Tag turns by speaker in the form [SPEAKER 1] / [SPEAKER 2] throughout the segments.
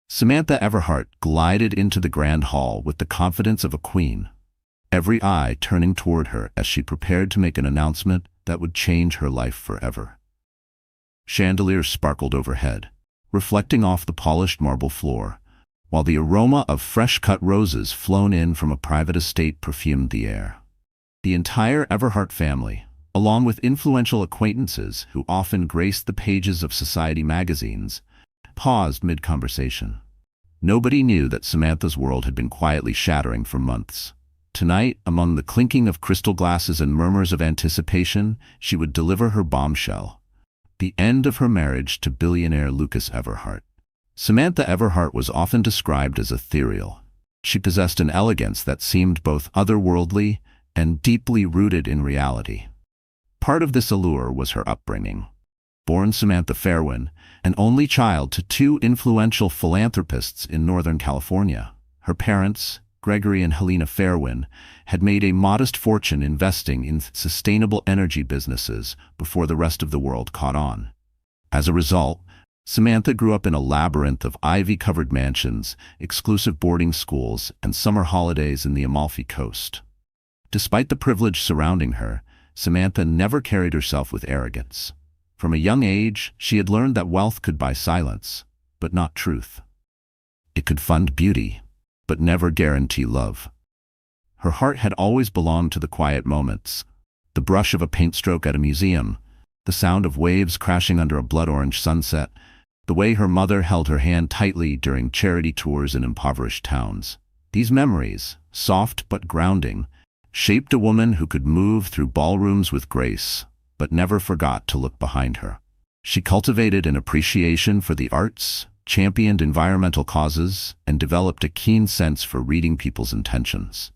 [SPEAKER 1] Samantha Everhart glided into the grand hall with the confidence of a queen, every eye turning toward her as she prepared to make an announcement that would change her life forever. Chandeliers sparkled overhead, reflecting off the polished marble floor, while the aroma of fresh-cut roses flown in from a private estate perfumed the air. The entire Everhart family, along with influential acquaintances who often graced the pages of society magazines, paused mid-conversation. Nobody knew that Samantha's world had been quietly shattering for months. Tonight, among the clinking of crystal glasses and murmurs of anticipation, she would deliver her bombshell: the end of her marriage to billionaire Lucas Everhart. Samantha Everhart was often described as ethereal. She possessed an elegance that seemed both otherworldly and deeply rooted in reality. Part of this allure was her upbringing. Born Samantha Fairwin, an only child to two influential philanthropists in Northern California, her parents, Gregory and Helena Fairwin, had made a modest fortune investing in sustainable energy businesses before the rest of the world caught on. As a result, Samantha grew up in a labyrinth of ivy-covered mansions, exclusive boarding schools, and summer holidays in the Amalfi Coast. Despite the privilege surrounding her, Samantha never carried herself with arrogance. From a young age, she had learned that wealth could buy silence, but not truth. It could fund beauty, but never guarantee love. Her heart had always belonged to the quiet moments: the brush of a paint stroke at a museum, the sound of waves crashing under a blood-orange sunset, the way her mother held her hand tightly during charity tours in impoverished towns. These memories, soft but grounding, shaped a woman who could move through ballrooms with grace, but never forgot to look behind her. She cultivated an appreciation for the arts, championed environmental causes, and developed a keen sense for reading people's intentions.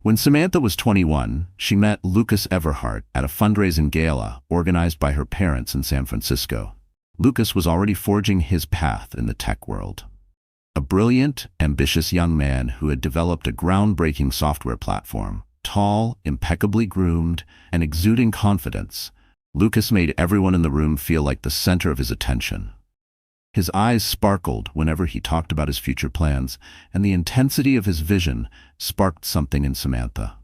[SPEAKER 1] When Samantha was 21, she met Lucas Everhart at a fundraising gala organized by her parents in San Francisco. Lucas was already forging his path in the tech world. A brilliant, ambitious young man who had developed a groundbreaking software platform. Tall, impeccably groomed, and exuding confidence, Lucas made everyone in the room feel like the center of his attention. His eyes sparkled whenever he talked about his future plans, and the intensity of his vision sparked something in Samantha.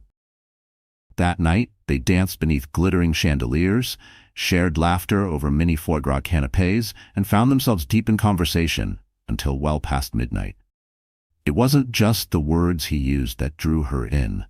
[SPEAKER 1] That night, they danced beneath glittering chandeliers, shared laughter over mini foie gras canapés, and found themselves deep in conversation until well past midnight. It wasn't just the words he used that drew her in.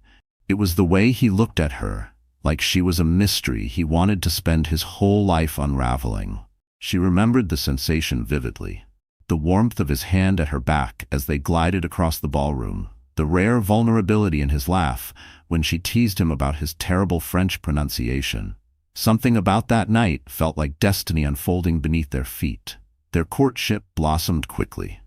[SPEAKER 1] It was the way he looked at her, like she was a mystery he wanted to spend his whole life unraveling. She remembered the sensation vividly: the warmth of his hand at her back as they glided across the ballroom, the rare vulnerability in his laugh when she teased him about his terrible French pronunciation. Something about that night felt like destiny unfolding beneath their feet. Their courtship blossomed quickly.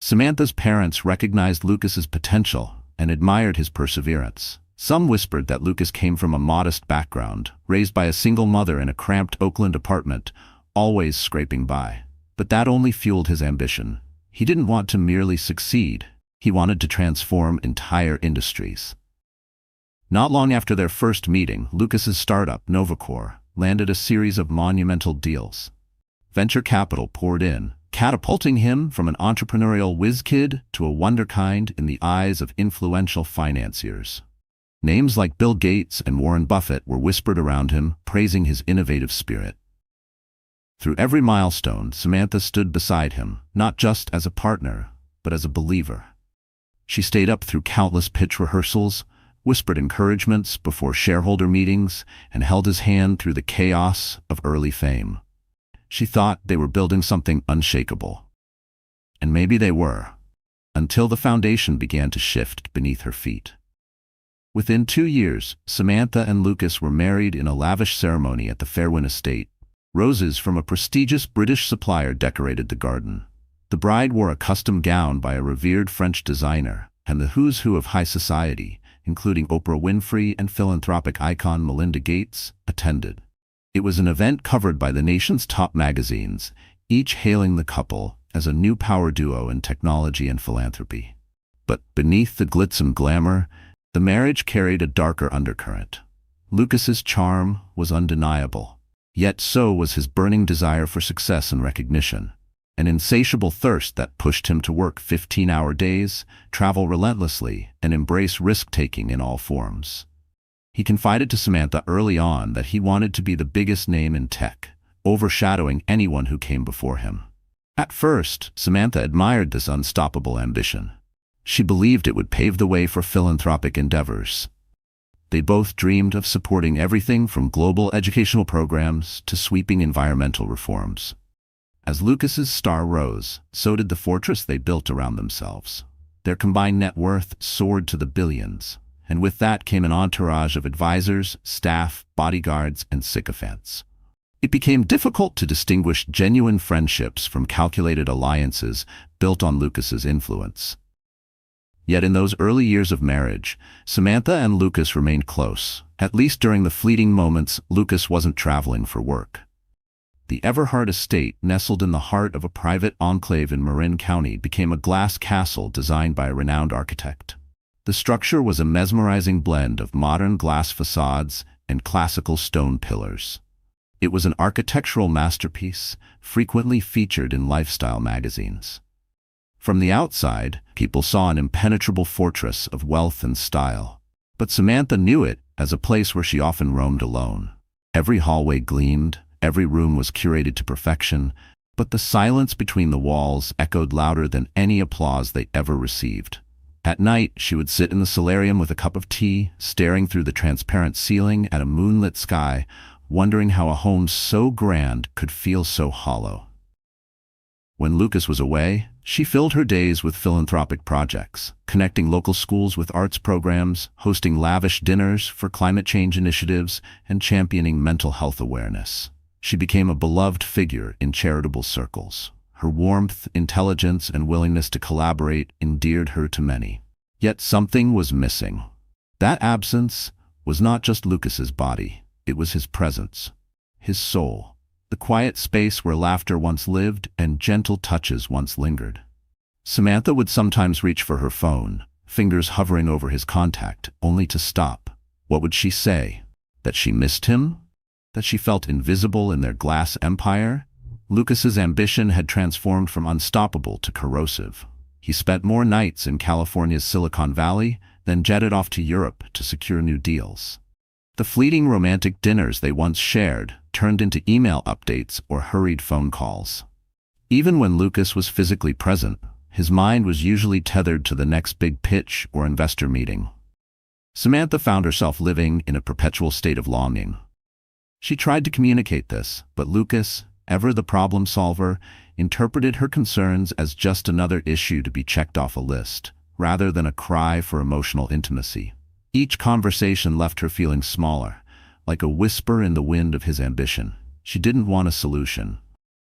[SPEAKER 1] Samantha's parents recognized Lucas's potential and admired his perseverance. Some whispered that Lucas came from a modest background, raised by a single mother in a cramped Oakland apartment, always scraping by. But that only fueled his ambition. He didn't want to merely succeed. He wanted to transform entire industries. Not long after their first meeting, Lucas's startup, Novacore, landed a series of monumental deals. Venture capital poured in, catapulting him from an entrepreneurial whiz-kid to a wonderkind in the eyes of influential financiers. Names like Bill Gates and Warren Buffett were whispered around him, praising his innovative spirit. Through every milestone, Samantha stood beside him, not just as a partner, but as a believer. She stayed up through countless pitch rehearsals, whispered encouragements before shareholder meetings, and held his hand through the chaos of early fame. She thought they were building something unshakable. And maybe they were, until the foundation began to shift beneath her feet. Within 2 years, Samantha and Lucas were married in a lavish ceremony at the Fairwin estate. Roses from a prestigious British supplier decorated the garden. The bride wore a custom gown by a revered French designer, and the who's who of high society, including Oprah Winfrey and philanthropic icon Melinda Gates, attended. It was an event covered by the nation's top magazines, each hailing the couple as a new power duo in technology and philanthropy. But beneath the glitz and glamour, the marriage carried a darker undercurrent. Lucas's charm was undeniable, yet so was his burning desire for success and recognition. an insatiable thirst that pushed him to work 15-hour days, travel relentlessly, and embrace risk-taking in all forms. He confided to Samantha early on that he wanted to be the biggest name in tech, overshadowing anyone who came before him. At first, Samantha admired this unstoppable ambition. She believed it would pave the way for philanthropic endeavors. They both dreamed of supporting everything from global educational programs to sweeping environmental reforms. As Lucas's star rose, so did the fortress they built around themselves. Their combined net worth soared to the billions, and with that came an entourage of advisors, staff, bodyguards, and sycophants. It became difficult to distinguish genuine friendships from calculated alliances built on Lucas's influence. Yet in those early years of marriage, Samantha and Lucas remained close. At least during the fleeting moments Lucas wasn't traveling for work. The Everhart estate, nestled in the heart of a private enclave in Marin County, became a glass castle designed by a renowned architect. The structure was a mesmerizing blend of modern glass facades and classical stone pillars. It was an architectural masterpiece, frequently featured in lifestyle magazines. From the outside, people saw an impenetrable fortress of wealth and style. But Samantha knew it as a place where she often roamed alone. Every hallway gleamed, every room was curated to perfection, but the silence between the walls echoed louder than any applause they ever received. At night, she would sit in the solarium with a cup of tea, staring through the transparent ceiling at a moonlit sky, wondering how a home so grand could feel so hollow. When Lucas was away, she filled her days with philanthropic projects, connecting local schools with arts programs, hosting lavish dinners for climate change initiatives, and championing mental health awareness. She became a beloved figure in charitable circles. Her warmth, intelligence, and willingness to collaborate endeared her to many. Yet something was missing. That absence was not just Lucas's body, it was his presence, his soul. The quiet space where laughter once lived and gentle touches once lingered. Samantha would sometimes reach for her phone, fingers hovering over his contact, only to stop. What would she say? That she missed him? That she felt invisible in their glass empire? Lucas's ambition had transformed from unstoppable to corrosive. He spent more nights in California's Silicon Valley than jetted off to Europe to secure new deals. The fleeting romantic dinners they once shared turned into email updates or hurried phone calls. Even when Lucas was physically present, his mind was usually tethered to the next big pitch or investor meeting. Samantha found herself living in a perpetual state of longing. She tried to communicate this, but Lucas, ever the problem solver, interpreted her concerns as just another issue to be checked off a list, rather than a cry for emotional intimacy. Each conversation left her feeling smaller, like a whisper in the wind of his ambition. She didn't want a solution.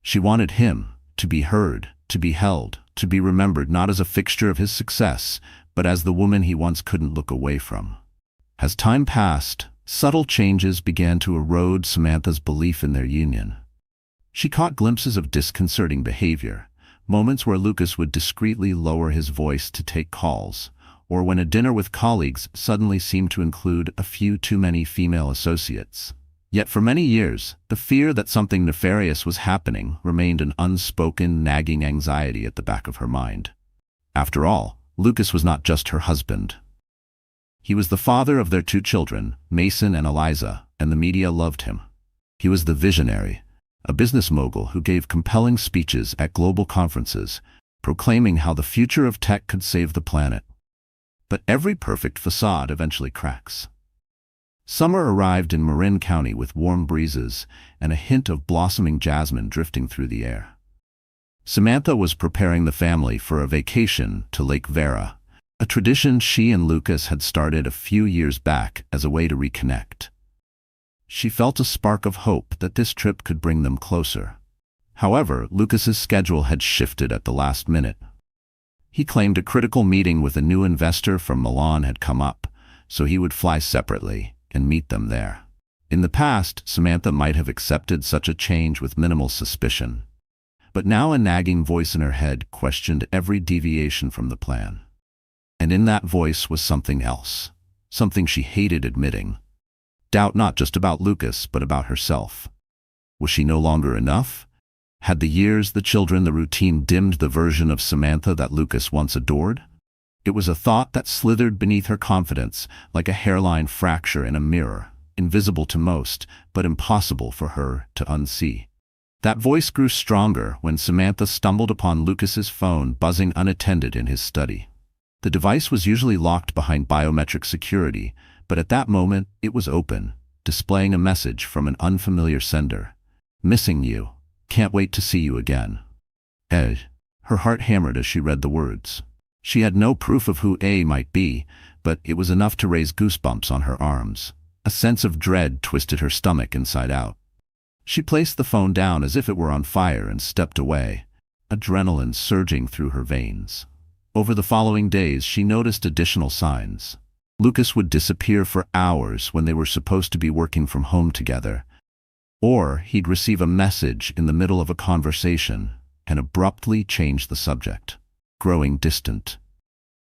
[SPEAKER 1] She wanted him to be heard, to be held, to be remembered not as a fixture of his success, but as the woman he once couldn't look away from. As time passed, subtle changes began to erode Samantha's belief in their union. She caught glimpses of disconcerting behavior, moments where Lucas would discreetly lower his voice to take calls, or when a dinner with colleagues suddenly seemed to include a few too many female associates. Yet for many years, the fear that something nefarious was happening remained an unspoken, nagging anxiety at the back of her mind. After all, Lucas was not just her husband. He was the father of their 2 children, Mason and Eliza, and the media loved him. He was the visionary, a business mogul who gave compelling speeches at global conferences, proclaiming how the future of tech could save the planet. But every perfect facade eventually cracks. Summer arrived in Marin County with warm breezes and a hint of blossoming jasmine drifting through the air. Samantha was preparing the family for a vacation to Lake Vera, a tradition she and Lucas had started a few years back as a way to reconnect. She felt a spark of hope that this trip could bring them closer. However, Lucas's schedule had shifted at the last minute. He claimed a critical meeting with a new investor from Milan had come up, so he would fly separately and meet them there. In the past, Samantha might have accepted such a change with minimal suspicion. But now a nagging voice in her head questioned every deviation from the plan. And in that voice was something else, something she hated admitting. Doubt not just about Lucas, but about herself. Was she no longer enough? Had the years, the children, the routine dimmed the version of Samantha that Lucas once adored? It was a thought that slithered beneath her confidence like a hairline fracture in a mirror, invisible to most, but impossible for her to unsee. That voice grew stronger when Samantha stumbled upon Lucas's phone buzzing unattended in his study. The device was usually locked behind biometric security, but at that moment it was open, displaying a message from an unfamiliar sender. "Missing you. Can't wait to see you again." Ed. Her heart hammered as she read the words. She had no proof of who A might be, but it was enough to raise goosebumps on her arms. A sense of dread twisted her stomach inside out. She placed the phone down as if it were on fire and stepped away, adrenaline surging through her veins. Over the following days, she noticed additional signs. Lucas would disappear for hours when they were supposed to be working from home together. Or he'd receive a message in the middle of a conversation and abruptly change the subject, growing distant.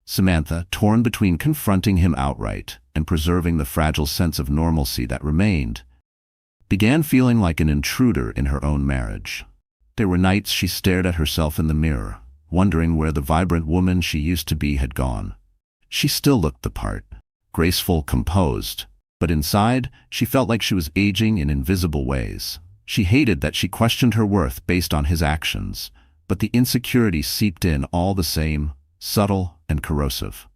[SPEAKER 1] Samantha, torn between confronting him outright and preserving the fragile sense of normalcy that remained, began feeling like an intruder in her own marriage. There were nights she stared at herself in the mirror, wondering where the vibrant woman she used to be had gone. She still looked the part, graceful, composed, but inside, she felt like she was aging in invisible ways. She hated that she questioned her worth based on his actions, but the insecurity seeped in all the same, subtle and corrosive.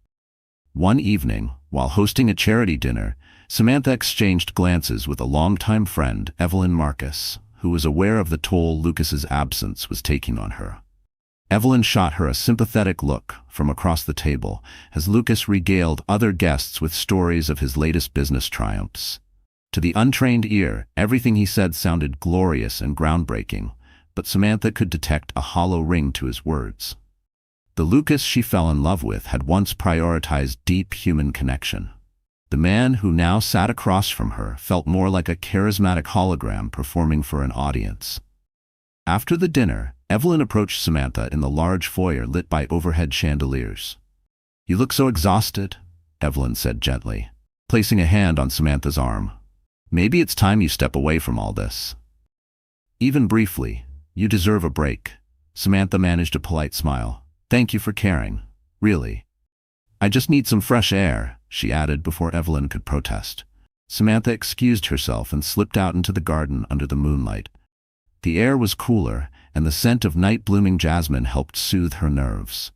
[SPEAKER 1] One evening, while hosting a charity dinner, Samantha exchanged glances with a longtime friend, Evelyn Marcus, who was aware of the toll Lucas's absence was taking on her. Evelyn shot her a sympathetic look from across the table as Lucas regaled other guests with stories of his latest business triumphs. To the untrained ear, everything he said sounded glorious and groundbreaking, but Samantha could detect a hollow ring to his words. The Lucas she fell in love with had once prioritized deep human connection. The man who now sat across from her felt more like a charismatic hologram performing for an audience. After the dinner, Evelyn approached Samantha in the large foyer lit by overhead chandeliers. "You look so exhausted," Evelyn said gently, placing a hand on Samantha's arm. "Maybe it's time you step away from all this. Even briefly, you deserve a break." Samantha managed a polite smile. "Thank you for caring. Really. I just need some fresh air," she added before Evelyn could protest. Samantha excused herself and slipped out into the garden under the moonlight. The air was cooler, and the scent of night-blooming jasmine helped soothe her nerves.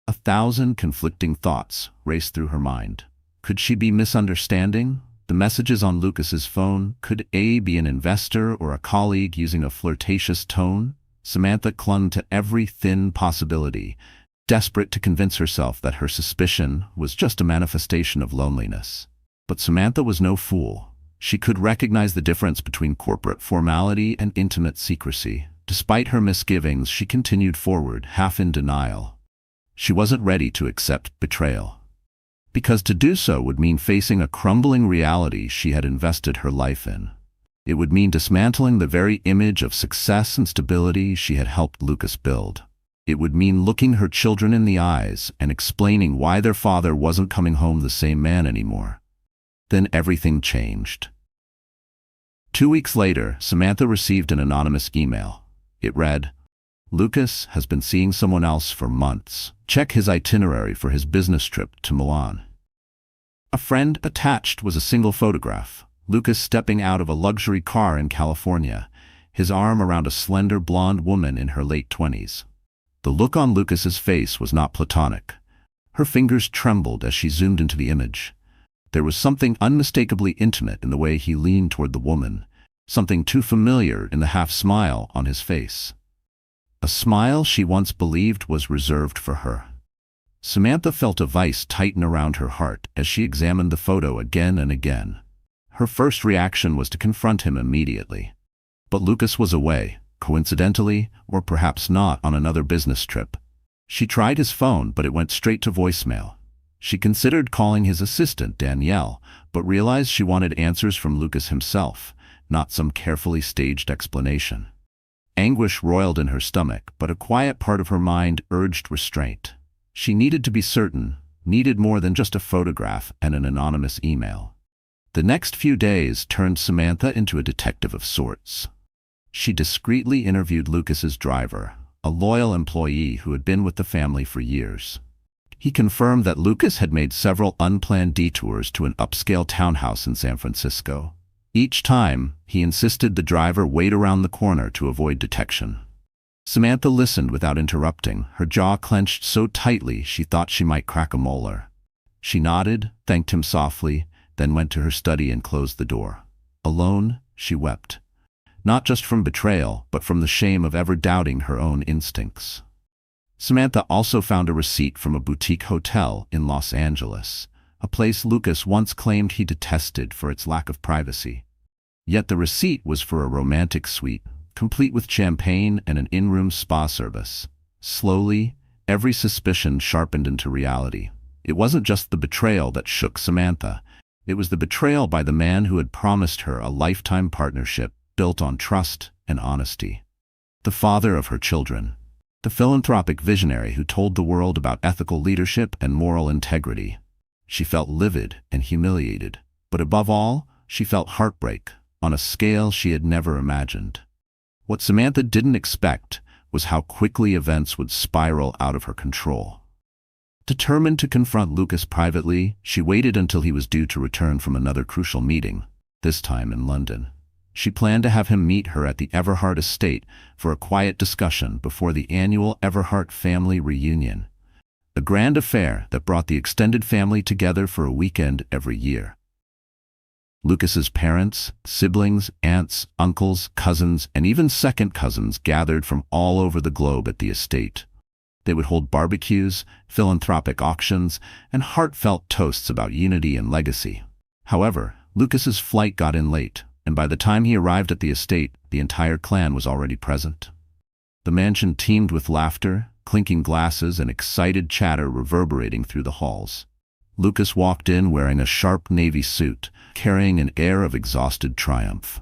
[SPEAKER 1] 1,000 conflicting thoughts raced through her mind. Could she be misunderstanding the messages on Lucas's phone? Could A be an investor or a colleague using a flirtatious tone? Samantha clung to every thin possibility, desperate to convince herself that her suspicion was just a manifestation of loneliness. But Samantha was no fool. She could recognize the difference between corporate formality and intimate secrecy. Despite her misgivings, she continued forward, half in denial. She wasn't ready to accept betrayal, because to do so would mean facing a crumbling reality she had invested her life in. It would mean dismantling the very image of success and stability she had helped Lucas build. It would mean looking her children in the eyes and explaining why their father wasn't coming home the same man anymore. Then everything changed. 2 weeks later, Samantha received an anonymous email. It read, "Lucas has been seeing someone else for months. Check his itinerary for his business trip to Milan." A friend attached was a single photograph. Lucas stepping out of a luxury car in California, his arm around a slender blonde woman in her late 20s. The look on Lucas's face was not platonic. Her fingers trembled as she zoomed into the image. There was something unmistakably intimate in the way he leaned toward the woman, something too familiar in the half-smile on his face. A smile she once believed was reserved for her. Samantha felt a vice tighten around her heart as she examined the photo again and again. Her first reaction was to confront him immediately. But Lucas was away, coincidentally, or perhaps not, on another business trip. She tried his phone, but it went straight to voicemail. She considered calling his assistant, Danielle, but realized she wanted answers from Lucas himself, not some carefully staged explanation. Anguish roiled in her stomach, but a quiet part of her mind urged restraint. She needed to be certain, needed more than just a photograph and an anonymous email. The next few days turned Samantha into a detective of sorts. She discreetly interviewed Lucas's driver, a loyal employee who had been with the family for years. He confirmed that Lucas had made several unplanned detours to an upscale townhouse in San Francisco. Each time, he insisted the driver wait around the corner to avoid detection. Samantha listened without interrupting, her jaw clenched so tightly she thought she might crack a molar. She nodded, thanked him softly, then went to her study and closed the door. Alone, she wept. Not just from betrayal, but from the shame of ever doubting her own instincts. Samantha also found a receipt from a boutique hotel in Los Angeles, a place Lucas once claimed he detested for its lack of privacy. Yet the receipt was for a romantic suite, complete with champagne and an in-room spa service. Slowly, every suspicion sharpened into reality. It wasn't just the betrayal that shook Samantha. It was the betrayal by the man who had promised her a lifetime partnership built on trust and honesty. The father of her children. The philanthropic visionary who told the world about ethical leadership and moral integrity. She felt livid and humiliated, but above all, she felt heartbreak on a scale she had never imagined. What Samantha didn't expect was how quickly events would spiral out of her control. Determined to confront Lucas privately, she waited until he was due to return from another crucial meeting, this time in London. She planned to have him meet her at the Everhart estate for a quiet discussion before the annual Everhart family reunion, a grand affair that brought the extended family together for a weekend every year. Lucas's parents, siblings, aunts, uncles, cousins, and even second cousins gathered from all over the globe at the estate. They would hold barbecues, philanthropic auctions, and heartfelt toasts about unity and legacy. However, Lucas's flight got in late, and by the time he arrived at the estate, the entire clan was already present. The mansion teemed with laughter, clinking glasses, and excited chatter reverberating through the halls. Lucas walked in wearing a sharp navy suit, carrying an air of exhausted triumph.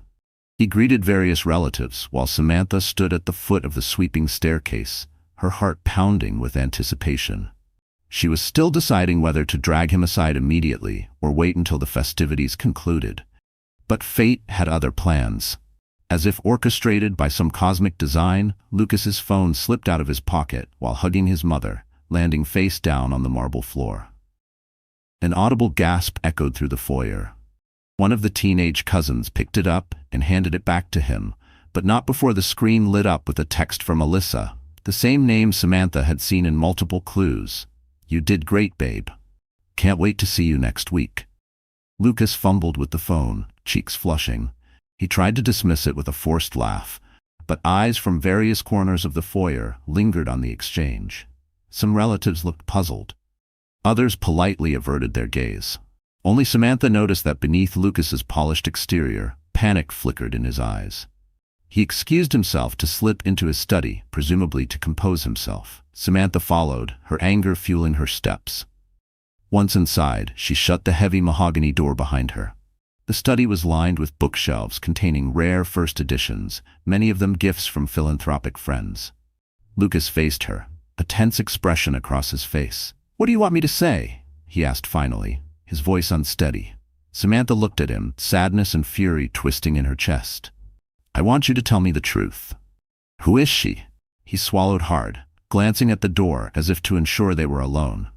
[SPEAKER 1] He greeted various relatives, while Samantha stood at the foot of the sweeping staircase, her heart pounding with anticipation. She was still deciding whether to drag him aside immediately or wait until the festivities concluded. But fate had other plans. As if orchestrated by some cosmic design, Lucas's phone slipped out of his pocket while hugging his mother, landing face down on the marble floor. An audible gasp echoed through the foyer. One of the teenage cousins picked it up and handed it back to him, but not before the screen lit up with a text from Alyssa, the same name Samantha had seen in multiple clues. "You did great, babe. Can't wait to see you next week." Lucas fumbled with the phone, cheeks flushing. He tried to dismiss it with a forced laugh, but eyes from various corners of the foyer lingered on the exchange. Some relatives looked puzzled. Others politely averted their gaze. Only Samantha noticed that beneath Lucas's polished exterior, panic flickered in his eyes. He excused himself to slip into his study, presumably to compose himself. Samantha followed, her anger fueling her steps. Once inside, she shut the heavy mahogany door behind her. The study was lined with bookshelves containing rare first editions, many of them gifts from philanthropic friends. Lucas faced her, a tense expression across his face. "What do you want me to say?" he asked finally, his voice unsteady. Samantha looked at him, sadness and fury twisting in her chest. "I want you to tell me the truth." "Who is she?" He swallowed hard, glancing at the door as if to ensure they were alone.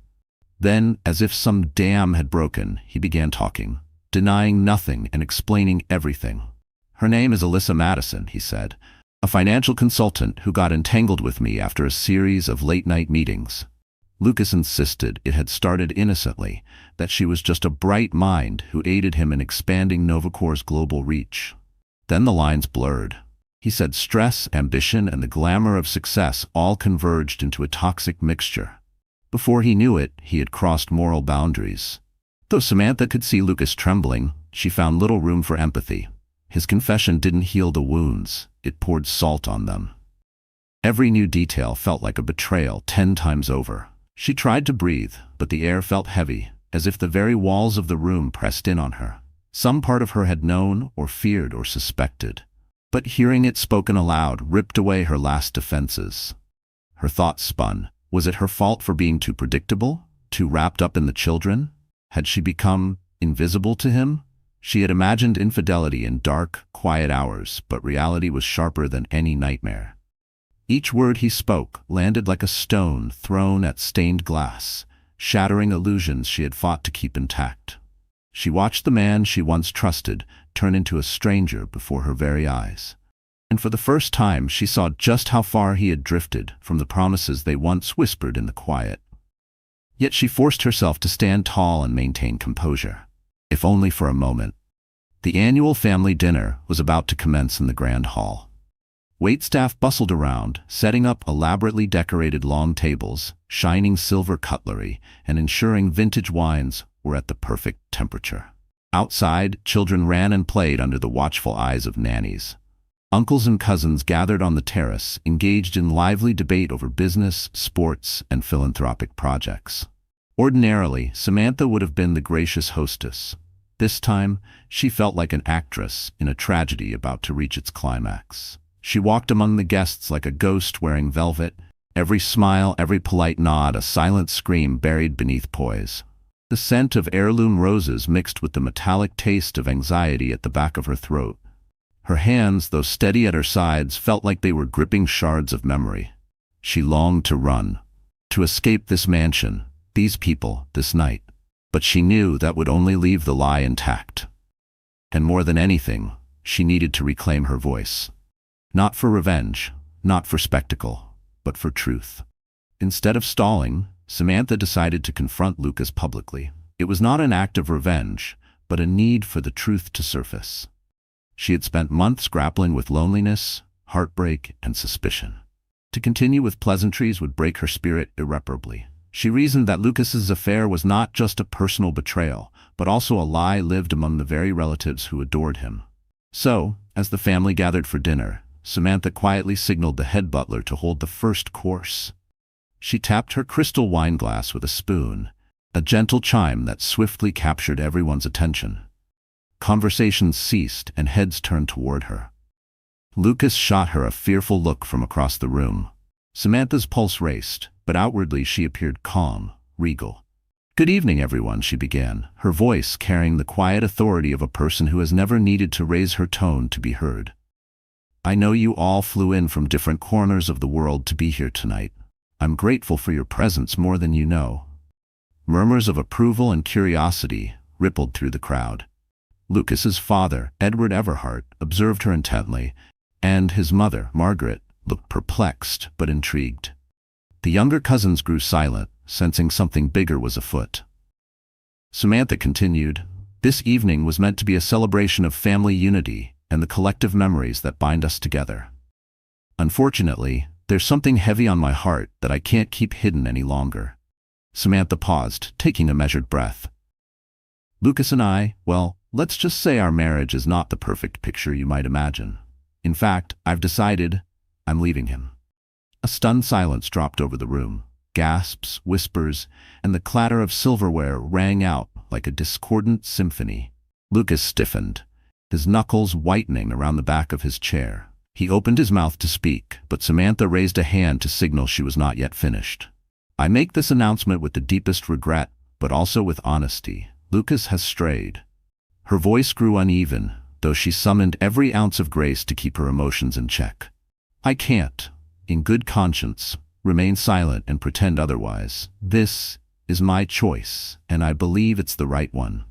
[SPEAKER 1] Then, as if some dam had broken, he began talking, denying nothing and explaining everything. "Her name is Alyssa Madison," he said, "a financial consultant who got entangled with me after a series of late-night meetings." Lucas insisted it had started innocently, that she was just a bright mind who aided him in expanding Novacore's global reach. Then the lines blurred. He said stress, ambition, and the glamour of success all converged into a toxic mixture. Before he knew it, he had crossed moral boundaries. Though Samantha could see Lucas trembling, she found little room for empathy. His confession didn't heal the wounds, it poured salt on them. Every new detail felt like a betrayal 10 times over. She tried to breathe, but the air felt heavy, as if the very walls of the room pressed in on her. Some part of her had known, or feared, or suspected. But hearing it spoken aloud ripped away her last defenses. Her thoughts spun. Was it her fault for being too predictable? Too wrapped up in the children? Had she become invisible to him? She had imagined infidelity in dark, quiet hours, but reality was sharper than any nightmare. Each word he spoke landed like a stone thrown at stained glass, shattering illusions she had fought to keep intact. She watched the man she once trusted turn into a stranger before her very eyes. And for the first time she saw just how far he had drifted from the promises they once whispered in the quiet. Yet she forced herself to stand tall and maintain composure, if only for a moment. The annual family dinner was about to commence in the grand hall. Waitstaff bustled around, setting up elaborately decorated long tables, shining silver cutlery, and ensuring vintage wines were at the perfect temperature. Outside, children ran and played under the watchful eyes of nannies. Uncles and cousins gathered on the terrace, engaged in lively debate over business, sports, and philanthropic projects. Ordinarily, Samantha would have been the gracious hostess. This time, she felt like an actress in a tragedy about to reach its climax. She walked among the guests like a ghost wearing velvet, every smile, every polite nod a silent scream buried beneath poise. The scent of heirloom roses mixed with the metallic taste of anxiety at the back of her throat. Her hands, though steady at her sides, felt like they were gripping shards of memory. She longed to run, to escape this mansion, these people, this night. But she knew that would only leave the lie intact. And more than anything, she needed to reclaim her voice. Not for revenge, not for spectacle, but for truth. Instead of stalling, Samantha decided to confront Lucas publicly. It was not an act of revenge, but a need for the truth to surface. She had spent months grappling with loneliness, heartbreak, and suspicion. To continue with pleasantries would break her spirit irreparably. She reasoned that Lucas's affair was not just a personal betrayal, but also a lie lived among the very relatives who adored him. So, as the family gathered for dinner, Samantha quietly signaled the head butler to hold the first course. She tapped her crystal wine glass with a spoon, a gentle chime that swiftly captured everyone's attention. Conversations ceased and heads turned toward her. Lucas shot her a fearful look from across the room. Samantha's pulse raced, but outwardly she appeared calm, regal. "Good evening, everyone," she began, her voice carrying the quiet authority of a person who has never needed to raise her tone to be heard. "I know you all flew in from different corners of the world to be here tonight. I'm grateful for your presence more than you know." Murmurs of approval and curiosity rippled through the crowd. Lucas's father, Edward Everhart, observed her intently, and his mother, Margaret, looked perplexed but intrigued. The younger cousins grew silent, sensing something bigger was afoot. Samantha continued, "This evening was meant to be a celebration of family unity and the collective memories that bind us together. Unfortunately, there's something heavy on my heart that I can't keep hidden any longer." Samantha paused, taking a measured breath. "Lucas and I, well, let's just say our marriage is not the perfect picture you might imagine. In fact, I've decided I'm leaving him." A stunned silence dropped over the room. Gasps, whispers, and the clatter of silverware rang out like a discordant symphony. Lucas stiffened, his knuckles whitening around the back of his chair. He opened his mouth to speak, but Samantha raised a hand to signal she was not yet finished. "I make this announcement with the deepest regret, but also with honesty. Lucas has strayed." Her voice grew uneven, though she summoned every ounce of grace to keep her emotions in check. "I can't, in good conscience, remain silent and pretend otherwise. This is my choice, and I believe it's the right one."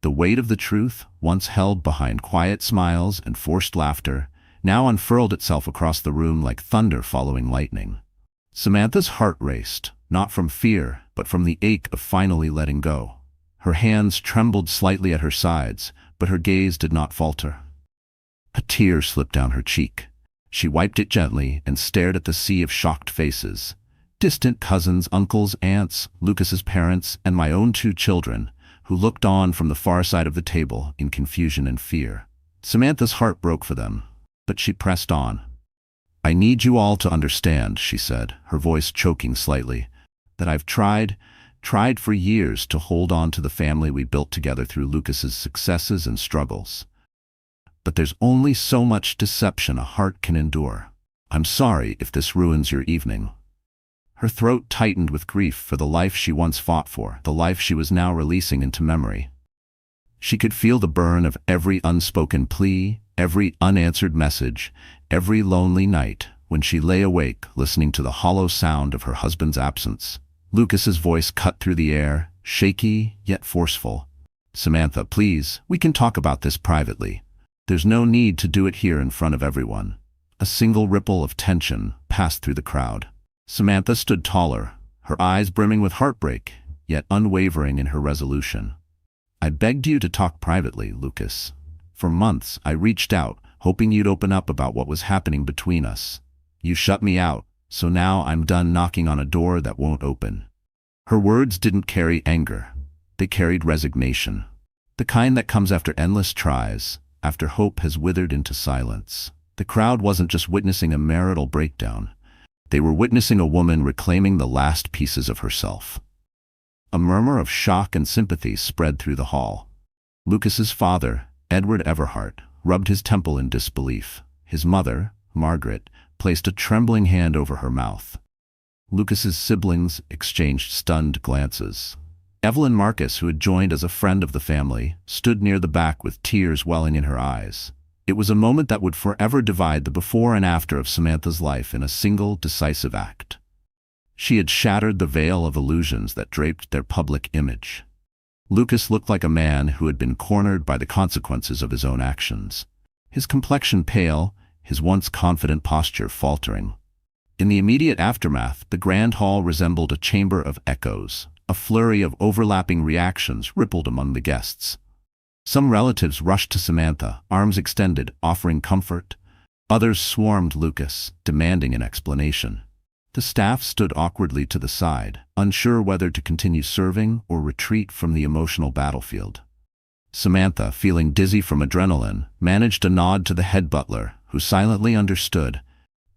[SPEAKER 1] The weight of the truth, once held behind quiet smiles and forced laughter, now unfurled itself across the room like thunder following lightning. Samantha's heart raced, not from fear, but from the ache of finally letting go. Her hands trembled slightly at her sides, but her gaze did not falter. A tear slipped down her cheek. She wiped it gently and stared at the sea of shocked faces. Distant cousins, uncles, aunts, Lucas's parents, and my own 2 children, who looked on from the far side of the table in confusion and fear. Samantha's heart broke for them, but she pressed on. "I need you all to understand," she said, her voice choking slightly, "that I've tried for years to hold on to the family we built together through Lucas's successes and struggles. But there's only so much deception a heart can endure. I'm sorry if this ruins your evening." Her throat tightened with grief for the life she once fought for, the life she was now releasing into memory. She could feel the burn of every unspoken plea, every unanswered message, every lonely night when she lay awake listening to the hollow sound of her husband's absence. Lucas's voice cut through the air, shaky yet forceful. "Samantha, please, we can talk about this privately. There's no need to do it here in front of everyone." A single ripple of tension passed through the crowd. Samantha stood taller, her eyes brimming with heartbreak, yet unwavering in her resolution. "I begged you to talk privately, Lucas. For months I reached out, hoping you'd open up about what was happening between us. You shut me out, so now I'm done knocking on a door that won't open." Her words didn't carry anger. They carried resignation. The kind that comes after endless tries, after hope has withered into silence. The crowd wasn't just witnessing a marital breakdown. They were witnessing a woman reclaiming the last pieces of herself. A murmur of shock and sympathy spread through the hall. Lucas's father, Edward Everhart, rubbed his temple in disbelief. His mother, Margaret, placed a trembling hand over her mouth. Lucas's siblings exchanged stunned glances. Evelyn Marcus, who had joined as a friend of the family, stood near the back with tears welling in her eyes. It was a moment that would forever divide the before and after of Samantha's life in a single, decisive act. She had shattered the veil of illusions that draped their public image. Lucas looked like a man who had been cornered by the consequences of his own actions. His complexion pale, his once confident posture faltering. In the immediate aftermath, the grand hall resembled a chamber of echoes. A flurry of overlapping reactions rippled among the guests. Some relatives rushed to Samantha, arms extended, offering comfort. Others swarmed Lucas, demanding an explanation. The staff stood awkwardly to the side, unsure whether to continue serving or retreat from the emotional battlefield. Samantha, feeling dizzy from adrenaline, managed a nod to the head butler, who silently understood.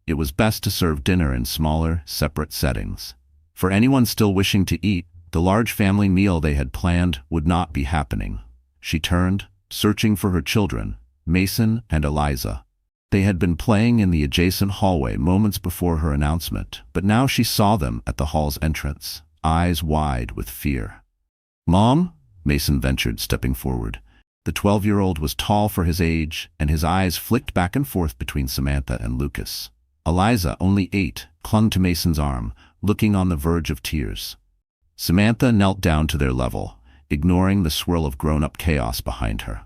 [SPEAKER 1] It was best to serve dinner in smaller, separate settings. For anyone still wishing to eat, the large family meal they had planned would not be happening. She turned, searching for her children, Mason and Eliza. They had been playing in the adjacent hallway moments before her announcement, but now she saw them at the hall's entrance, eyes wide with fear. "Mom?" Mason ventured, stepping forward. The 12-year-old was tall for his age, and his eyes flicked back and forth between Samantha and Lucas. Eliza, only 8, clung to Mason's arm, looking on the verge of tears. Samantha knelt down to their level, ignoring the swirl of grown-up chaos behind her.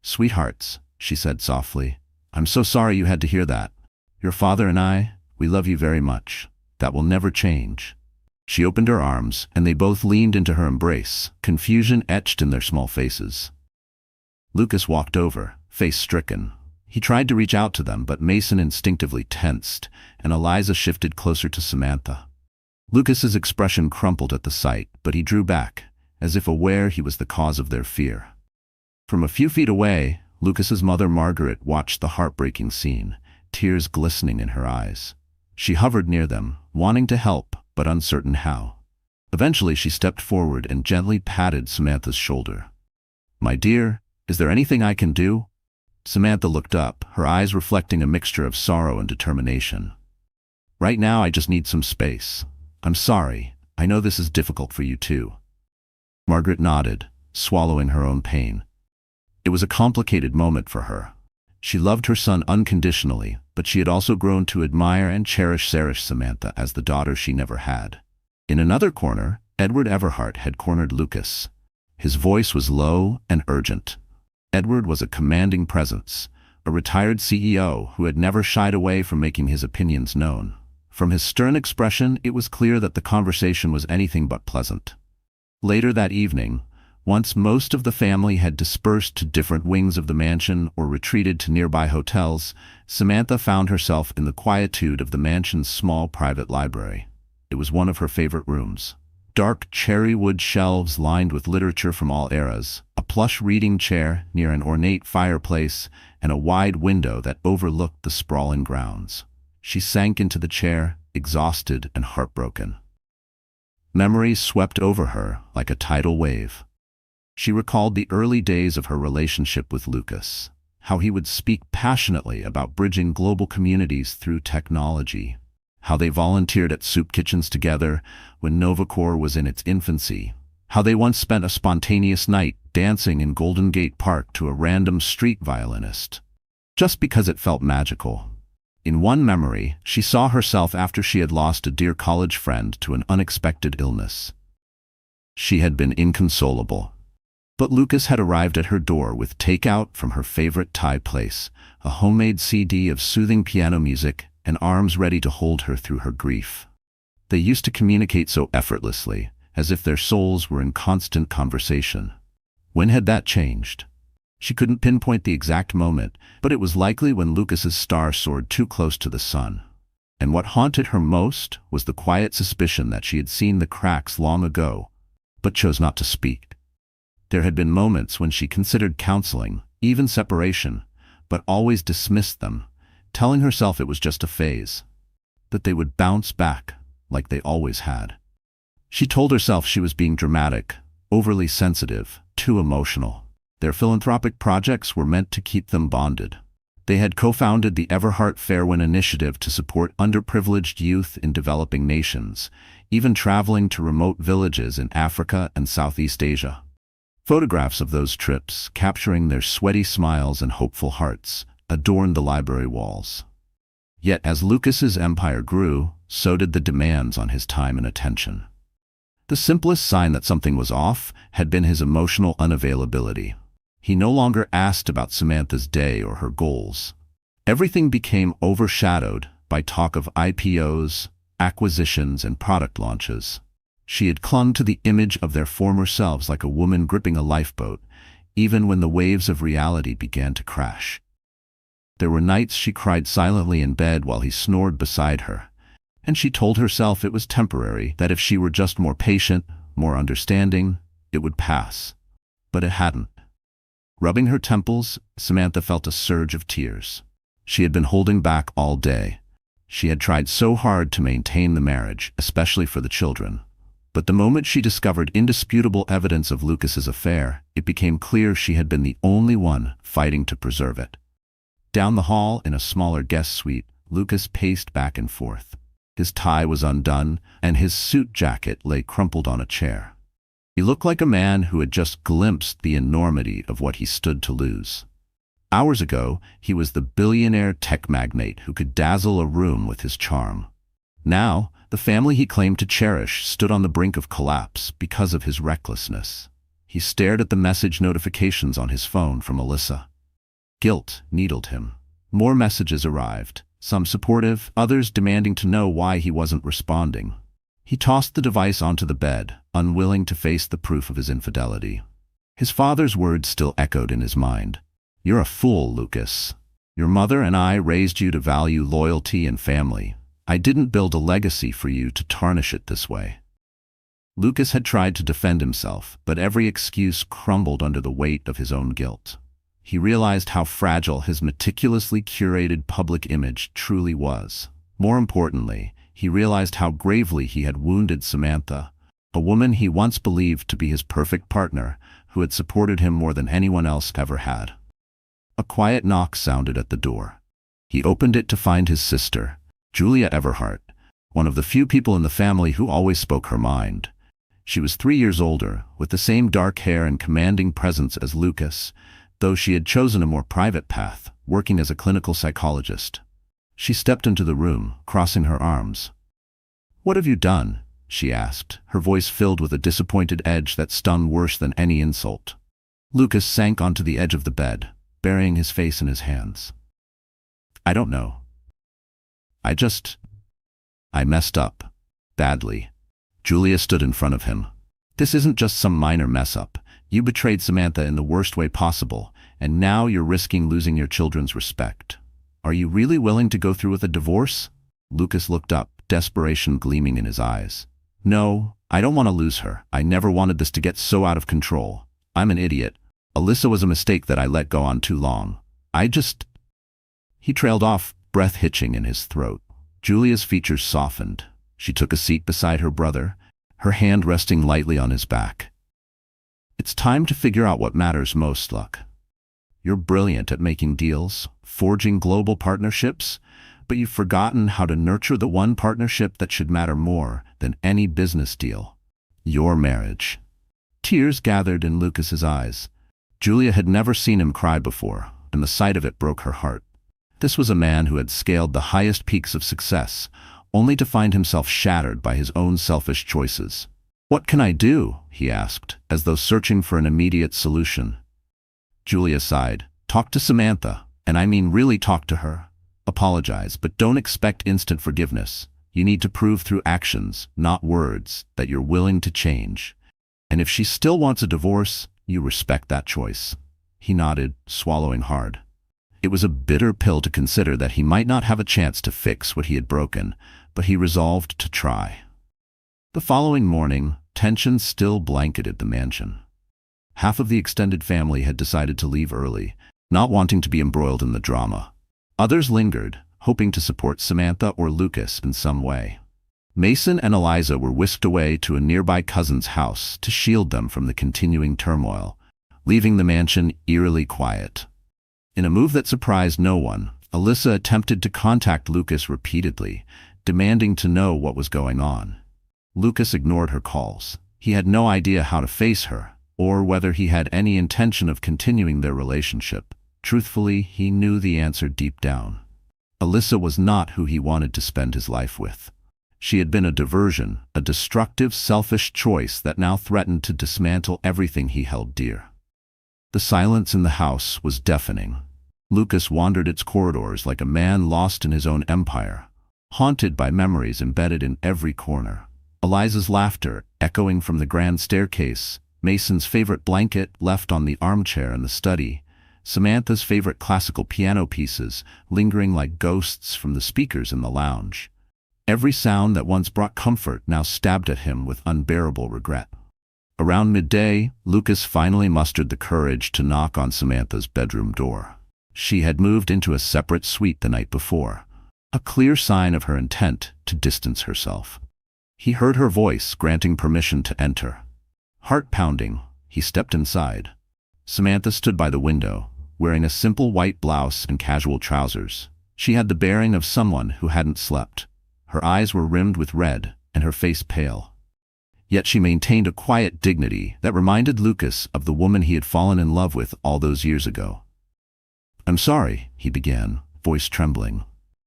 [SPEAKER 1] "Sweethearts," she said softly, "I'm so sorry you had to hear that. Your father and I, we love you very much. That will never change." She opened her arms, and they both leaned into her embrace, confusion etched in their small faces. Lucas walked over, face stricken. He tried to reach out to them, but Mason instinctively tensed, and Eliza shifted closer to Samantha. Lucas's expression crumpled at the sight, but he drew back, as if aware he was the cause of their fear. From a few feet away, Lucas's mother Margaret watched the heartbreaking scene, tears glistening in her eyes. She hovered near them, wanting to help, but uncertain how. Eventually she stepped forward and gently patted Samantha's shoulder. "My dear, is there anything I can do?" Samantha looked up, her eyes reflecting a mixture of sorrow and determination. "Right now I just need some space. I'm sorry, I know this is difficult for you too." Margaret nodded, swallowing her own pain. It was a complicated moment for her. She loved her son unconditionally, but she had also grown to admire and cherish Samantha as the daughter she never had. In another corner, Edward Everhart had cornered Lucas. His voice was low and urgent. Edward was a commanding presence, a retired CEO who had never shied away from making his opinions known. From his stern expression, it was clear that the conversation was anything but pleasant. Later that evening, once most of the family had dispersed to different wings of the mansion or retreated to nearby hotels, Samantha found herself in the quietude of the mansion's small private library. It was one of her favorite rooms. Dark cherry wood shelves lined with literature from all eras, a plush reading chair near an ornate fireplace, and a wide window that overlooked the sprawling grounds. She sank into the chair, exhausted and heartbroken. Memories swept over her like a tidal wave. She recalled the early days of her relationship with Lucas, how he would speak passionately about bridging global communities through technology, how they volunteered at soup kitchens together when NovaCore was in its infancy, how they once spent a spontaneous night dancing in Golden Gate Park to a random street violinist, just because it felt magical. In one memory, she saw herself after she had lost a dear college friend to an unexpected illness. She had been inconsolable. But Lucas had arrived at her door with takeout from her favorite Thai place, a homemade CD of soothing piano music, and arms ready to hold her through her grief. They used to communicate so effortlessly, as if their souls were in constant conversation. When had that changed? She couldn't pinpoint the exact moment, but it was likely when Lucas's star soared too close to the sun. And what haunted her most was the quiet suspicion that she had seen the cracks long ago, but chose not to speak. There had been moments when she considered counseling, even separation, but always dismissed them, telling herself it was just a phase, that they would bounce back like they always had. She told herself she was being dramatic, overly sensitive, too emotional. Their philanthropic projects were meant to keep them bonded. They had co-founded the Everhart Fairwin initiative to support underprivileged youth in developing nations, even traveling to remote villages in Africa and Southeast Asia. Photographs of those trips, capturing their sweaty smiles and hopeful hearts, adorned the library walls. Yet as Lucas's empire grew, so did the demands on his time and attention. The simplest sign that something was off had been his emotional unavailability. He no longer asked about Samantha's day or her goals. Everything became overshadowed by talk of IPOs, acquisitions, and product launches. She had clung to the image of their former selves like a woman gripping a lifeboat, even when the waves of reality began to crash. There were nights she cried silently in bed while he snored beside her, and she told herself it was temporary, that if she were just more patient, more understanding, it would pass. But it hadn't. Rubbing her temples, Samantha felt a surge of tears. She had been holding back all day. She had tried so hard to maintain the marriage, especially for the children. But the moment she discovered indisputable evidence of Lucas's affair, it became clear she had been the only one fighting to preserve it. Down the hall, in a smaller guest suite, Lucas paced back and forth. His tie was undone, and his suit jacket lay crumpled on a chair. He looked like a man who had just glimpsed the enormity of what he stood to lose. Hours ago, he was the billionaire tech magnate who could dazzle a room with his charm. Now, the family he claimed to cherish stood on the brink of collapse because of his recklessness. He stared at the message notifications on his phone from Alyssa. Guilt needled him. More messages arrived, some supportive, others demanding to know why he wasn't responding. He tossed the device onto the bed, unwilling to face the proof of his infidelity. His father's words still echoed in his mind. "You're a fool, Lucas. Your mother and I raised you to value loyalty and family. I didn't build a legacy for you to tarnish it this way." Lucas had tried to defend himself, but every excuse crumbled under the weight of his own guilt. He realized how fragile his meticulously curated public image truly was. More importantly, he realized how gravely he had wounded Samantha, a woman he once believed to be his perfect partner, who had supported him more than anyone else ever had. A quiet knock sounded at the door. He opened it to find his sister, Julia Everhart, one of the few people in the family who always spoke her mind. She was 3 years older, with the same dark hair and commanding presence as Lucas, though she had chosen a more private path, working as a clinical psychologist. She stepped into the room, crossing her arms. "What have you done?" she asked, her voice filled with a disappointed edge that stung worse than any insult. Lucas sank onto the edge of the bed, burying his face in his hands. "I don't know. I messed up. Badly." Julia stood in front of him. "This isn't just some minor mess-up. You betrayed Samantha in the worst way possible, and now you're risking losing your children's respect. Are you really willing to go through with a divorce?" Lucas looked up, desperation gleaming in his eyes. "No, I don't want to lose her. I never wanted this to get so out of control. I'm an idiot. Alyssa was a mistake that I let go on too long. He trailed off, breath hitching in his throat. Julia's features softened. She took a seat beside her brother, her hand resting lightly on his back. "It's time to figure out what matters most, Luck. You're brilliant at making deals, forging global partnerships, but you've forgotten how to nurture the one partnership that should matter more than any business deal: your marriage." Tears gathered in Lucas's eyes. Julia had never seen him cry before, and the sight of it broke her heart. This was a man who had scaled the highest peaks of success, only to find himself shattered by his own selfish choices. "What can I do?" he asked, as though searching for an immediate solution. Julia sighed. "Talk to Samantha, and I mean really talk to her. Apologize, but don't expect instant forgiveness. You need to prove through actions, not words, that you're willing to change. And if she still wants a divorce, you respect that choice." He nodded, swallowing hard. It was a bitter pill to consider that he might not have a chance to fix what he had broken, but he resolved to try. The following morning, tension still blanketed the mansion. Half of the extended family had decided to leave early, not wanting to be embroiled in the drama. Others lingered, hoping to support Samantha or Lucas in some way. Mason and Eliza were whisked away to a nearby cousin's house to shield them from the continuing turmoil, leaving the mansion eerily quiet. In a move that surprised no one, Alyssa attempted to contact Lucas repeatedly, demanding to know what was going on. Lucas ignored her calls. He had no idea how to face her, or whether he had any intention of continuing their relationship. Truthfully, he knew the answer deep down. Alyssa was not who he wanted to spend his life with. She had been a diversion, a destructive, selfish choice that now threatened to dismantle everything he held dear. The silence in the house was deafening. Lucas wandered its corridors like a man lost in his own empire, haunted by memories embedded in every corner. Eliza's laughter echoing from the grand staircase, Mason's favorite blanket left on the armchair in the study, Samantha's favorite classical piano pieces lingering like ghosts from the speakers in the lounge. Every sound that once brought comfort now stabbed at him with unbearable regret. Around midday, Lucas finally mustered the courage to knock on Samantha's bedroom door. She had moved into a separate suite the night before, a clear sign of her intent to distance herself. He heard her voice granting permission to enter. Heart pounding, he stepped inside. Samantha stood by the window, wearing a simple white blouse and casual trousers. She had the bearing of someone who hadn't slept. Her eyes were rimmed with red, and her face pale. Yet she maintained a quiet dignity that reminded Lucas of the woman he had fallen in love with all those years ago. "I'm sorry," he began, voice trembling.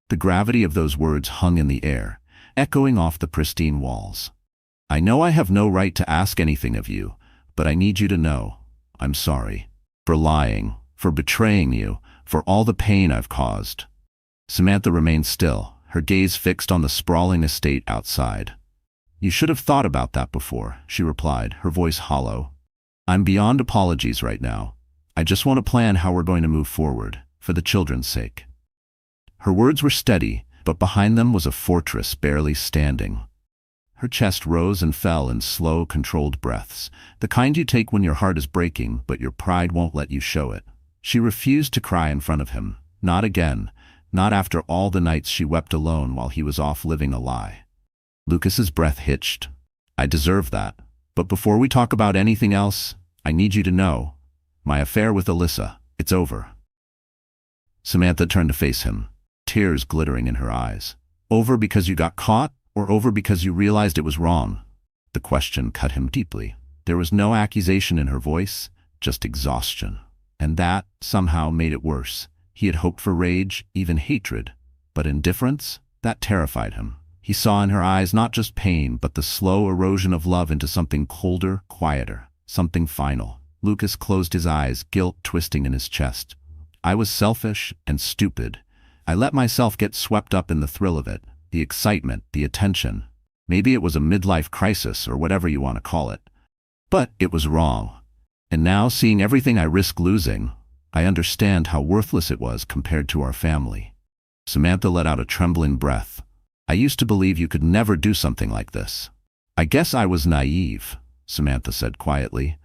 [SPEAKER 1] The gravity of those words hung in the air, echoing off the pristine walls. "I know I have no right to ask anything of you, but I need you to know. I'm sorry. For lying, for betraying you, for all the pain I've caused." Samantha remained still, her gaze fixed on the sprawling estate outside. "You should have thought about that before," she replied, her voice hollow. "I'm beyond apologies right now. I just want to plan how we're going to move forward, for the children's sake." Her words were steady, but behind them was a fortress barely standing. Her chest rose and fell in slow, controlled breaths, the kind you take when your heart is breaking but your pride won't let you show it. She refused to cry in front of him, not again, not after all the nights she wept alone while he was off living a lie. Lucas's breath hitched. "I deserve that. But before we talk about anything else, I need you to know, my affair with Alyssa, it's over." Samantha turned to face him, tears glittering in her eyes. "Over because you got caught, or over because you realized it was wrong?" The question cut him deeply. There was no accusation in her voice, just exhaustion. And that, somehow, made it worse. He had hoped for rage, even hatred. But indifference? That terrified him. He saw in her eyes not just pain, but the slow erosion of love into something colder, quieter, something final. Lucas closed his eyes, guilt twisting in his chest. "I was selfish and stupid. I let myself get swept up in the thrill of it, the excitement, the attention. Maybe it was a midlife crisis or whatever you want to call it. But it was wrong. And now, seeing everything I risk losing, I understand how worthless it was compared to our family." Samantha let out a trembling breath. "I used to believe you could never do something like this." "I guess I was naive," Samantha said quietly.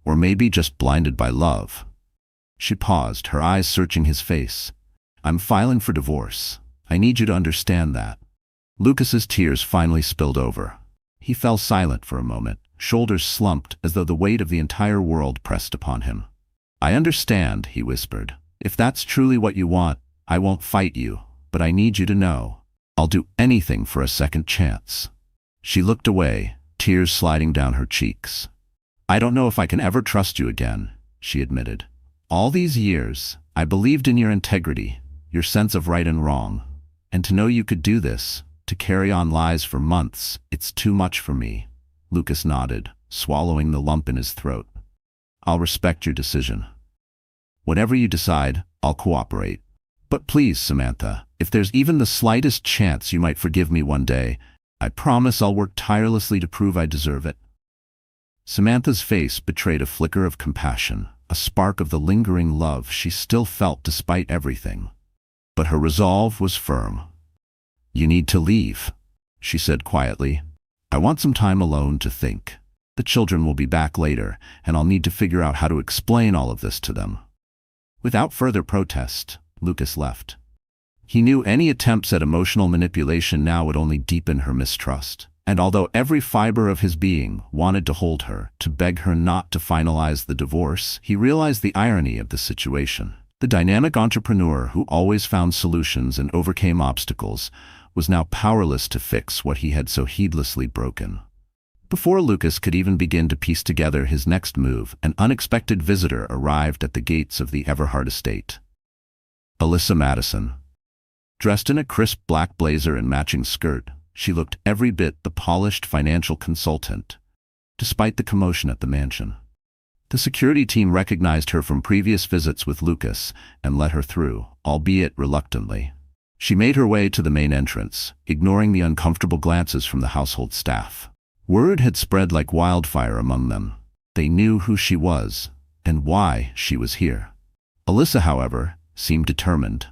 [SPEAKER 1] "Or maybe just blinded by love." She paused, her eyes searching his face. "I'm filing for divorce. I need you to understand that." Lucas's tears finally spilled over. He fell silent for a moment, shoulders slumped as though the weight of the entire world pressed upon him. "I understand," he whispered. "If that's truly what you want, I won't fight you, but I need you to know, I'll do anything for a second chance." She looked away, tears sliding down her cheeks. I don't know if I can ever trust you again, she admitted. All these years, I believed in your integrity, your sense of right and wrong. And to know you could do this, to carry on lies for months, it's too much for me. Lucas nodded, swallowing the lump in his throat. I'll respect your decision. Whatever you decide, I'll cooperate. But please, Samantha, if there's even the slightest chance you might forgive me one day, I promise I'll work tirelessly to prove I deserve it. Samantha's face betrayed a flicker of compassion, a spark of the lingering love she still felt despite everything. But her resolve was firm. You need to leave, she said quietly. I want some time alone to think. The children will be back later, and I'll need to figure out how to explain all of this to them. Without further protest, Lucas left. He knew any attempts at emotional manipulation now would only deepen her mistrust. And although every fiber of his being wanted to hold her, to beg her not to finalize the divorce, he realized the irony of the situation. The dynamic entrepreneur who always found solutions and overcame obstacles was now powerless to fix what he had so heedlessly broken. Before Lucas could even begin to piece together his next move, an unexpected visitor arrived at the gates of the Everhart estate. Alyssa Madison. Dressed in a crisp black blazer and matching skirt, she looked every bit the polished financial consultant, despite the commotion at the mansion. The security team recognized her from previous visits with Lucas and let her through, albeit reluctantly. She made her way to the main entrance, ignoring the uncomfortable glances from the household staff. Word had spread like wildfire among them. They knew who she was and why she was here. Alyssa, however, seemed determined.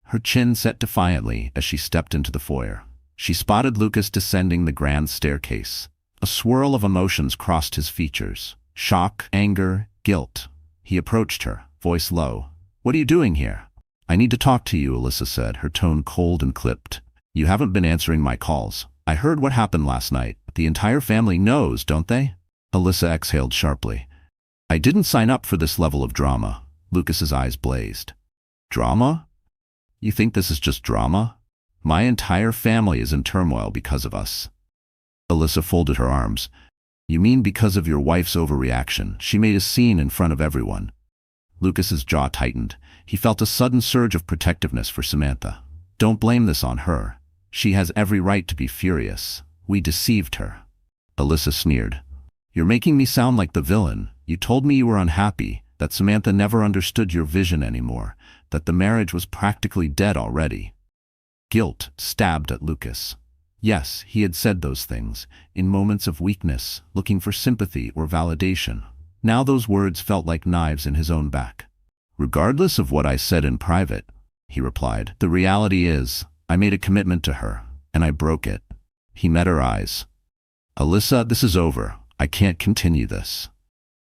[SPEAKER 1] Her chin set defiantly as she stepped into the foyer. She spotted Lucas descending the grand staircase. A swirl of emotions crossed his features. Shock, anger, guilt. He approached her, voice low. What are you doing here? I need to talk to you, Alyssa said, her tone cold and clipped. You haven't been answering my calls. I heard what happened last night. The entire family knows, don't they? Alyssa exhaled sharply. I didn't sign up for this level of drama. Lucas's eyes blazed. Drama? You think this is just drama? My entire family is in turmoil because of us. Alyssa folded her arms. You mean because of your wife's overreaction? She made a scene in front of everyone. Lucas's jaw tightened. He felt a sudden surge of protectiveness for Samantha. Don't blame this on her. She has every right to be furious. We deceived her. Alyssa sneered. You're making me sound like the villain. You told me you were unhappy, that Samantha never understood your vision anymore, that the marriage was practically dead already. Guilt stabbed at Lucas. Yes, he had said those things, in moments of weakness, looking for sympathy or validation. Now those words felt like knives in his own back. Regardless of what I said in private, he replied, the reality is, I made a commitment to her, and I broke it. He met her eyes. Alyssa, this is over. I can't continue this.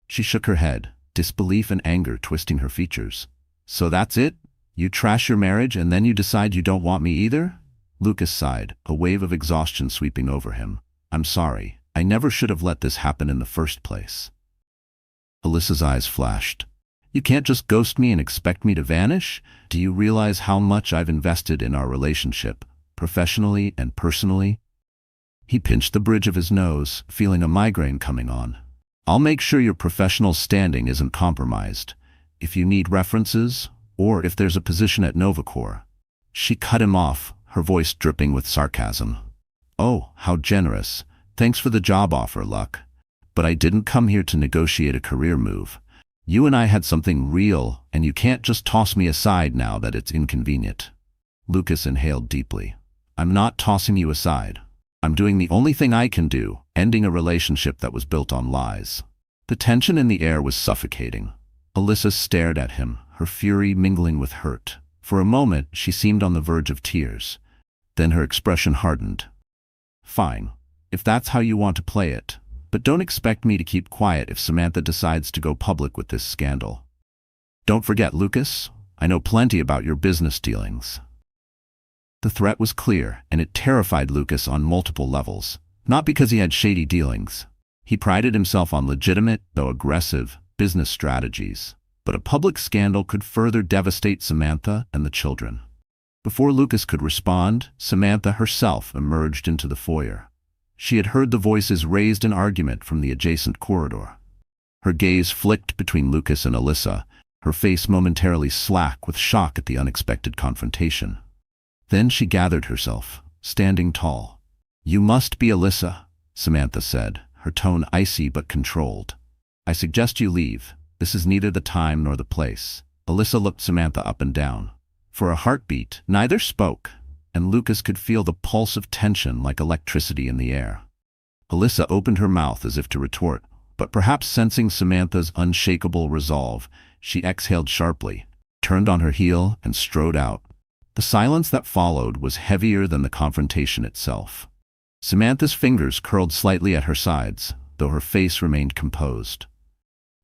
[SPEAKER 1] She shook her head, disbelief and anger twisting her features. So that's it? You trash your marriage and then you decide you don't want me either? Lucas sighed, a wave of exhaustion sweeping over him. I'm sorry. I never should have let this happen in the first place. Alyssa's eyes flashed. You can't just ghost me and expect me to vanish? Do you realize how much I've invested in our relationship, professionally and personally? He pinched the bridge of his nose, feeling a migraine coming on. I'll make sure your professional standing isn't compromised. If you need references, or if there's a position at Novacor. She cut him off, her voice dripping with sarcasm. Oh, how generous. Thanks for the job offer, Luck. But I didn't come here to negotiate a career move. You and I had something real, and you can't just toss me aside now that it's inconvenient. Lucas inhaled deeply. I'm not tossing you aside. I'm doing the only thing I can do, ending a relationship that was built on lies. The tension in the air was suffocating. Alyssa stared at him, her fury mingling with hurt. For a moment, she seemed on the verge of tears. Then her expression hardened. Fine, if that's how you want to play it. But don't expect me to keep quiet if Samantha decides to go public with this scandal. Don't forget, Lucas, I know plenty about your business dealings. The threat was clear, and it terrified Lucas on multiple levels. Not because he had shady dealings. He prided himself on legitimate, though aggressive, business strategies. But a public scandal could further devastate Samantha and the children. Before Lucas could respond, Samantha herself emerged into the foyer. She had heard the voices raised in argument from the adjacent corridor. Her gaze flicked between Lucas and Alyssa, her face momentarily slack with shock at the unexpected confrontation. Then she gathered herself, standing tall. "You must be Alyssa," Samantha said, her tone icy but controlled. "I suggest you leave. This is neither the time nor the place." Alyssa looked Samantha up and down. For a heartbeat, neither spoke, and Lucas could feel the pulse of tension like electricity in the air. Alyssa opened her mouth as if to retort, but perhaps sensing Samantha's unshakable resolve, she exhaled sharply, turned on her heel, and strode out. The silence that followed was heavier than the confrontation itself. Samantha's fingers curled slightly at her sides, though her face remained composed.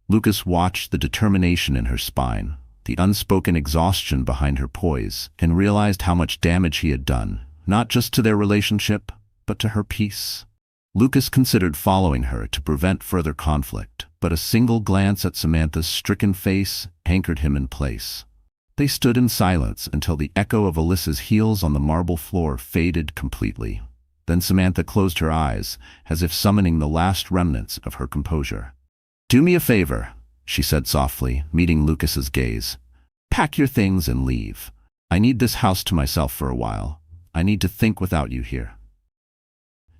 [SPEAKER 1] Lucas watched the determination in her spine, the unspoken exhaustion behind her poise, and realized how much damage he had done, not just to their relationship, but to her peace. Lucas considered following her to prevent further conflict, but a single glance at Samantha's stricken face anchored him in place. They stood in silence until the echo of Alyssa's heels on the marble floor faded completely. Then Samantha closed her eyes, as if summoning the last remnants of her composure. "Do me a favor," she said softly, meeting Lucas's gaze. "Pack your things and leave. I need this house to myself for a while. I need to think without you here."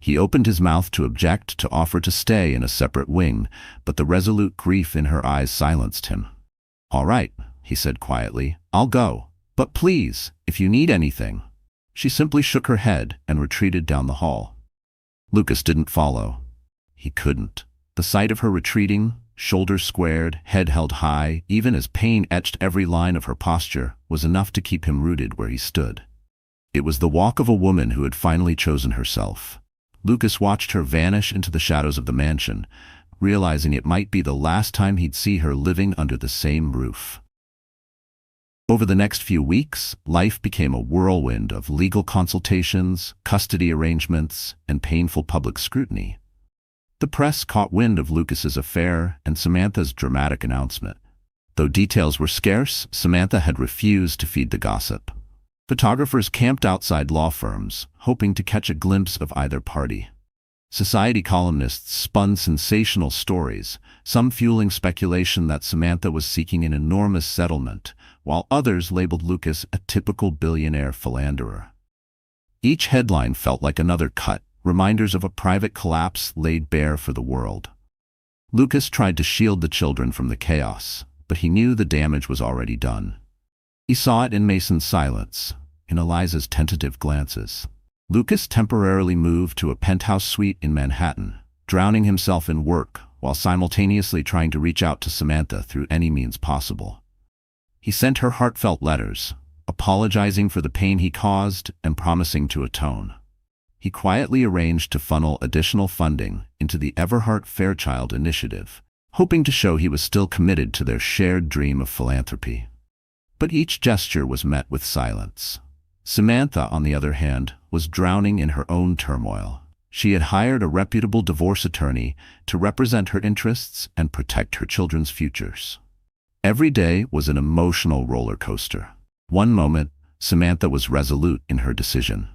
[SPEAKER 1] He opened his mouth to object, to offer to stay in a separate wing, but the resolute grief in her eyes silenced him. "All right," he said quietly, "I'll go. But please, if you need anything." She simply shook her head and retreated down the hall. Lucas didn't follow. He couldn't. The sight of her retreating, shoulders squared, head held high, even as pain etched every line of her posture, was enough to keep him rooted where he stood. It was the walk of a woman who had finally chosen herself. Lucas watched her vanish into the shadows of the mansion, realizing it might be the last time he'd see her living under the same roof. Over the next few weeks, life became a whirlwind of legal consultations, custody arrangements, and painful public scrutiny. The press caught wind of Lucas's affair and Samantha's dramatic announcement. Though details were scarce, Samantha had refused to feed the gossip. Photographers camped outside law firms, hoping to catch a glimpse of either party. Society columnists spun sensational stories, some fueling speculation that Samantha was seeking an enormous settlement, while others labeled Lucas a typical billionaire philanderer. Each headline felt like another cut, reminders of a private collapse laid bare for the world. Lucas tried to shield the children from the chaos, but he knew the damage was already done. He saw it in Mason's silence, in Eliza's tentative glances. Lucas temporarily moved to a penthouse suite in Manhattan, drowning himself in work while simultaneously trying to reach out to Samantha through any means possible. He sent her heartfelt letters, apologizing for the pain he caused and promising to atone. He quietly arranged to funnel additional funding into the Everhart Fairchild Initiative, hoping to show he was still committed to their shared dream of philanthropy. But each gesture was met with silence. Samantha, on the other hand, was drowning in her own turmoil. She had hired a reputable divorce attorney to represent her interests and protect her children's futures. Every day was an emotional roller coaster. One moment, Samantha was resolute in her decision.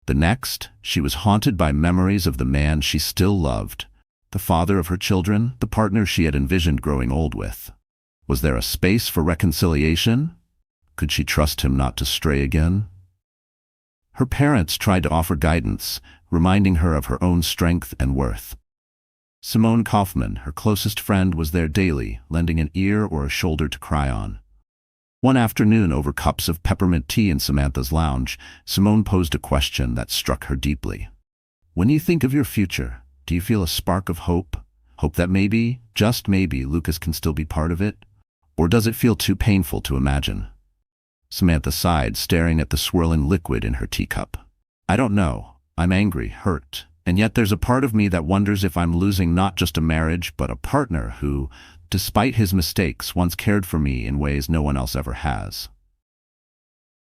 [SPEAKER 1] The next, she was haunted by memories of the man she still loved, the father of her children, the partner she had envisioned growing old with. Was there a space for reconciliation? Could she trust him not to stray again? Her parents tried to offer guidance, reminding her of her own strength and worth. Simone Kaufman, her closest friend, was there daily, lending an ear or a shoulder to cry on. One afternoon, over cups of peppermint tea in Samantha's lounge, Simone posed a question that struck her deeply. "When you think of your future, do you feel a spark of hope? Hope that maybe, just maybe, Lucas can still be part of it? Or does it feel too painful to imagine?" Samantha sighed, staring at the swirling liquid in her teacup. "I don't know. I'm angry, hurt, and yet there's a part of me that wonders if I'm losing not just a marriage, but a partner who, despite his mistakes, once cared for me in ways no one else ever has."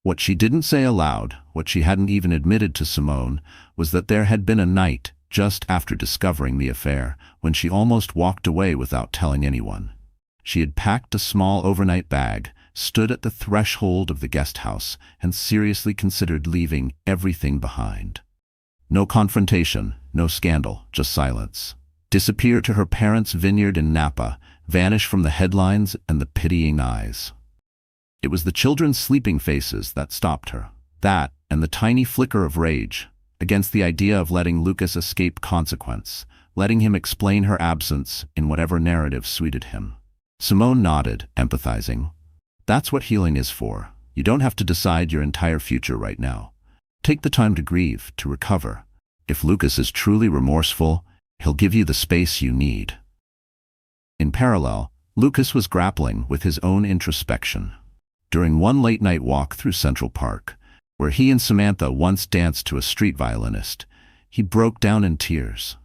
[SPEAKER 1] What she didn't say aloud, what she hadn't even admitted to Simone, was that there had been a night, just after discovering the affair, when she almost walked away without telling anyone. She had packed a small overnight bag, stood at the threshold of the guest house, and seriously considered leaving everything behind. No confrontation, no scandal, just silence. disappear to her parents' vineyard in Napa, vanish from the headlines and the pitying eyes. It was the children's sleeping faces that stopped her. That, and the tiny flicker of rage, against the idea of letting Lucas escape consequence, letting him explain her absence in whatever narrative suited him. Simone nodded, empathizing. That's what healing is for. You don't have to decide your entire future right now. Take the time to grieve, to recover. If Lucas is truly remorseful, he'll give you the space you need. In parallel, Lucas was grappling with his own introspection. During one late-night walk through Central Park, where he and Samantha once danced to a street violinist, he broke down in tears.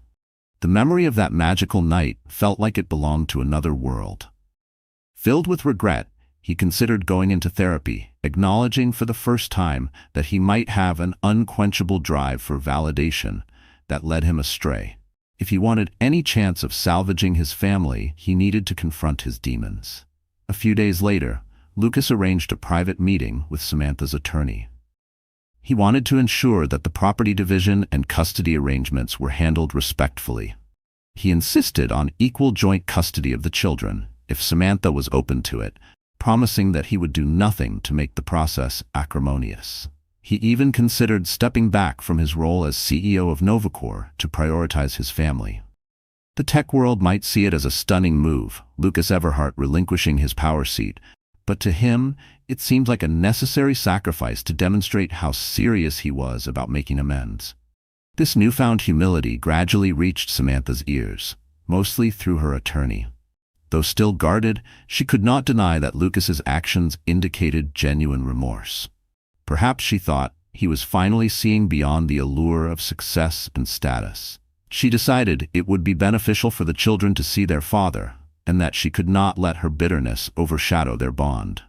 [SPEAKER 1] The memory of that magical night felt like it belonged to another world. Filled with regret, he considered going into therapy, acknowledging for the first time that he might have an unquenchable drive for validation that led him astray. If he wanted any chance of salvaging his family, he needed to confront his demons. A few days later, Lucas arranged a private meeting with Samantha's attorney. He wanted to ensure that the property division and custody arrangements were handled respectfully. He insisted on equal joint custody of the children, if Samantha was open to it, promising that he would do nothing to make the process acrimonious. He even considered stepping back from his role as CEO of Novacor to prioritize his family. The tech world might see it as a stunning move, Lucas Everhart relinquishing his power seat, but to him, it seemed like a necessary sacrifice to demonstrate how serious he was about making amends. This newfound humility gradually reached Samantha's ears, mostly through her attorney. Though still guarded, she could not deny that Lucas's actions indicated genuine remorse. Perhaps she thought he was finally seeing beyond the allure of success and status. She decided it would be beneficial for the children to see their father, and that she could not let her bitterness overshadow their bond.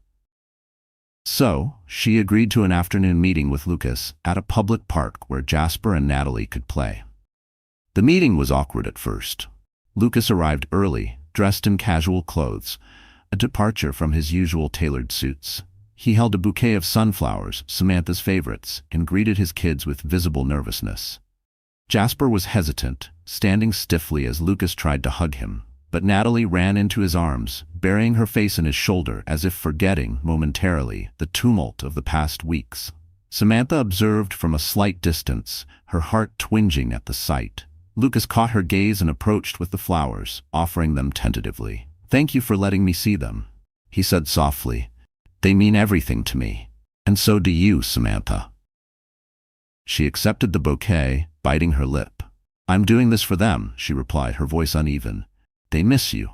[SPEAKER 1] So, she agreed to an afternoon meeting with Lucas at a public park where Jasper and Natalie could play. The meeting was awkward at first. Lucas arrived early, dressed in casual clothes, a departure from his usual tailored suits. He held a bouquet of sunflowers, Samantha's favorites, and greeted his kids with visible nervousness. Jasper was hesitant, standing stiffly as Lucas tried to hug him, but Natalie ran into his arms, burying her face in his shoulder as if forgetting, momentarily, the tumult of the past weeks. Samantha observed from a slight distance, her heart twinging at the sight. Lucas caught her gaze and approached with the flowers, offering them tentatively. "Thank you for letting me see them," he said softly. "They mean everything to me. And so do you, Samantha." She accepted the bouquet, biting her lip. "I'm doing this for them," she replied, her voice uneven. "They miss you."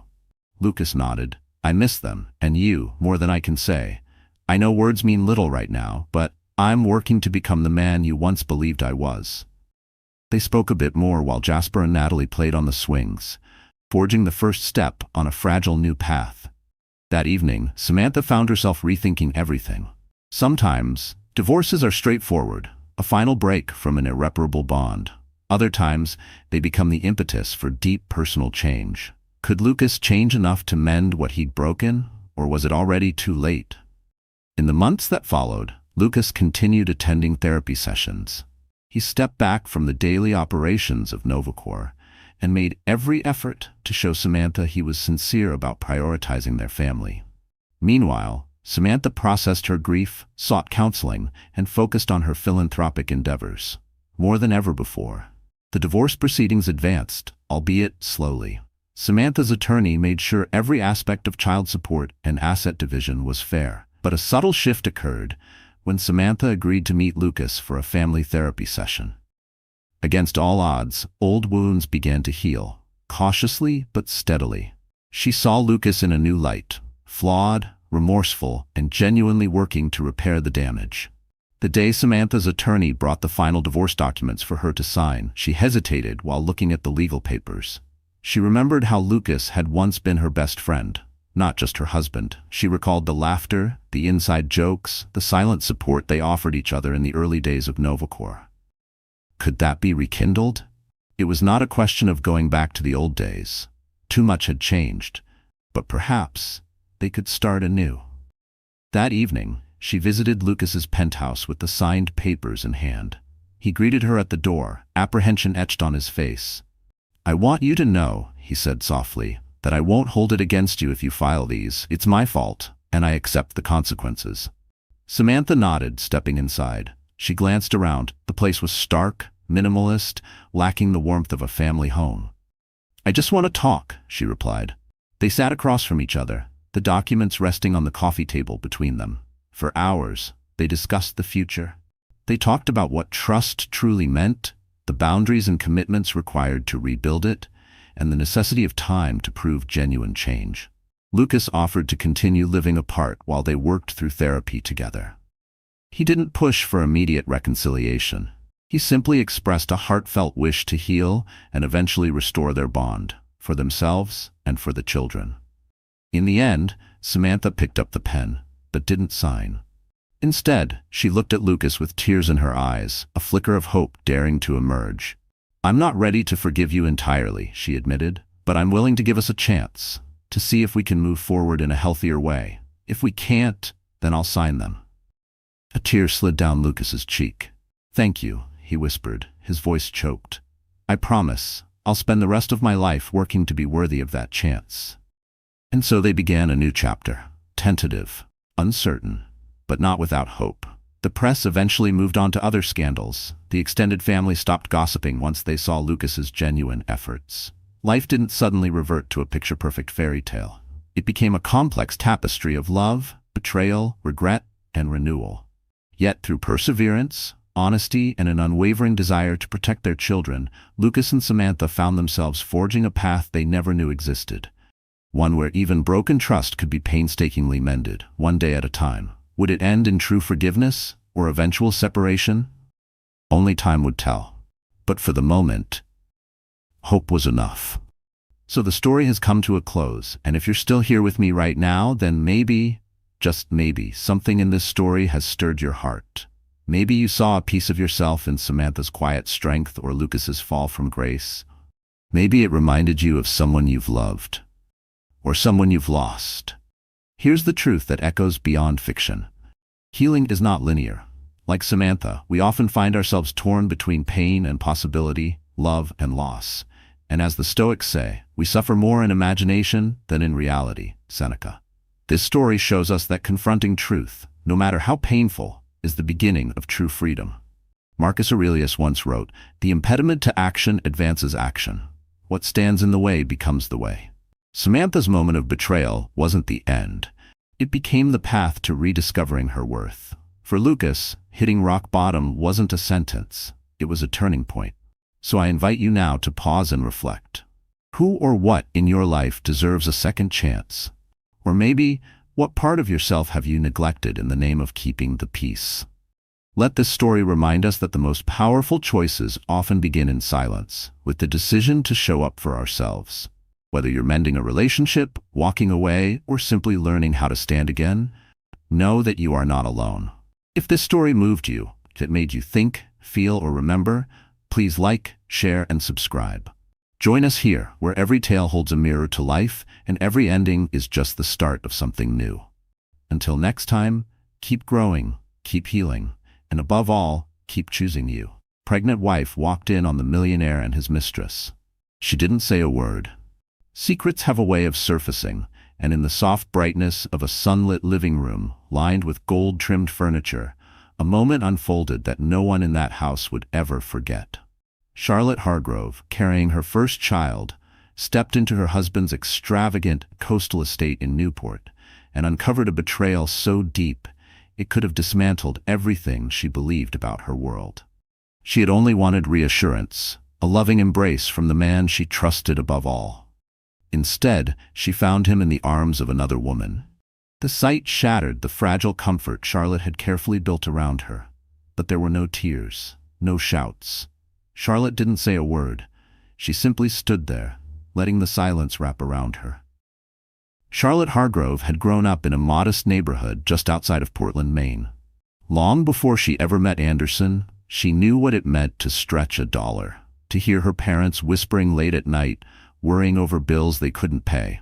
[SPEAKER 1] Lucas nodded. "I miss them, and you, more than I can say. I know words mean little right now, but I'm working to become the man you once believed I was." They spoke a bit more while Jasper and Natalie played on the swings, forging the first step on a fragile new path. That evening, Samantha found herself rethinking everything. Sometimes, divorces are straightforward, a final break from an irreparable bond. Other times, they become the impetus for deep personal change. Could Lucas change enough to mend what he'd broken, or was it already too late? In the months that followed, Lucas continued attending therapy sessions. He stepped back from the daily operations of Novacor and made every effort to show Samantha he was sincere about prioritizing their family. Meanwhile, Samantha processed her grief, sought counseling, and focused on her philanthropic endeavors. More than ever before, the divorce proceedings advanced, albeit slowly. Samantha's attorney made sure every aspect of child support and asset division was fair. But a subtle shift occurred when Samantha agreed to meet Lucas for a family therapy session. Against all odds, old wounds began to heal, cautiously but steadily. She saw Lucas in a new light, flawed, remorseful, and genuinely working to repair the damage. The day Samantha's attorney brought the final divorce documents for her to sign, she hesitated while looking at the legal papers. She remembered how Lucas had once been her best friend, not just her husband. She recalled the laughter, the inside jokes, the silent support they offered each other in the early days of Novacor. Could that be rekindled? It was not a question of going back to the old days. Too much had changed, but perhaps they could start anew. That evening, she visited Lucas's penthouse with the signed papers in hand. He greeted her at the door, apprehension etched on his face. "I want you to know," he said softly, "that I won't hold it against you if you file these. It's my fault, and I accept the consequences." Samantha nodded, stepping inside. She glanced around. The place was stark, minimalist, lacking the warmth of a family home. "I just want to talk," she replied. They sat across from each other, the documents resting on the coffee table between them. For hours, they discussed the future. They talked about what trust truly meant, the boundaries and commitments required to rebuild it, and the necessity of time to prove genuine change. Lucas offered to continue living apart while they worked through therapy together. He didn't push for immediate reconciliation. He simply expressed a heartfelt wish to heal and eventually restore their bond, for themselves and for the children. In the end, Samantha picked up the pen, but didn't sign. Instead, she looked at Lucas with tears in her eyes, a flicker of hope daring to emerge. "I'm not ready to forgive you entirely," she admitted, "but I'm willing to give us a chance, to see if we can move forward in a healthier way. If we can't, then I'll sign them." A tear slid down Lucas's cheek. "Thank you," he whispered, his voice choked. "I promise, I'll spend the rest of my life working to be worthy of that chance." And so they began a new chapter, tentative, uncertain, but not without hope. The press eventually moved on to other scandals. The extended family stopped gossiping once they saw Lucas's genuine efforts. Life didn't suddenly revert to a picture-perfect fairy tale. It became a complex tapestry of love, betrayal, regret, and renewal. Yet through perseverance, honesty, and an unwavering desire to protect their children, Lucas and Samantha found themselves forging a path they never knew existed. One where even broken trust could be painstakingly mended, one day at a time. Would it end in true forgiveness or eventual separation? Only time would tell. But for the moment, hope was enough. So the story has come to a close, and if you're still here with me right now, then maybe, just maybe, something in this story has stirred your heart. Maybe you saw a piece of yourself in Samantha's quiet strength or Lucas's fall from grace. Maybe it reminded you of someone you've loved, or someone you've lost. Here's the truth that echoes beyond fiction. Healing is not linear. Like Samantha, we often find ourselves torn between pain and possibility, love and loss. And as the Stoics say, we suffer more in imagination than in reality, Seneca. This story shows us that confronting truth, no matter how painful, is the beginning of true freedom. Marcus Aurelius once wrote, "The impediment to action advances action. What stands in the way becomes the way." Samantha's moment of betrayal wasn't the end. It became the path to rediscovering her worth. For Lucas, hitting rock bottom wasn't a sentence. It was a turning point. So I invite you now to pause and reflect. Who or what in your life deserves a second chance? Or maybe, what part of yourself have you neglected in the name of keeping the peace? Let this story remind us that the most powerful choices often begin in silence, with the decision to show up for ourselves. Whether you're mending a relationship, walking away, or simply learning how to stand again, know that you are not alone. If this story moved you, if it made you think, feel, or remember, please like, share, and subscribe. Join us here, where every tale holds a mirror to life, and every ending is just the start of something new. Until next time, keep growing, keep healing, and above all, keep choosing you. Pregnant wife walked in on the millionaire and his mistress. She didn't say a word. Secrets have a way of surfacing, and in the soft brightness of a sunlit living room, lined with gold-trimmed furniture, a moment unfolded that no one in that house would ever forget. Charlotte Hargrove, carrying her first child, stepped into her husband's extravagant coastal estate in Newport and uncovered a betrayal so deep it could have dismantled everything she believed about her world. She had only wanted reassurance, a loving embrace from the man she trusted above all. Instead, she found him in the arms of another woman. The sight shattered the fragile comfort Charlotte had carefully built around her. But there were no tears, no shouts. Charlotte didn't say a word. She simply stood there, letting the silence wrap around her. Charlotte Hargrove had grown up in a modest neighborhood just outside of Portland, Maine. Long before she ever met Anderson, she knew what it meant to stretch a dollar, to hear her parents whispering late at night, worrying over bills they couldn't pay.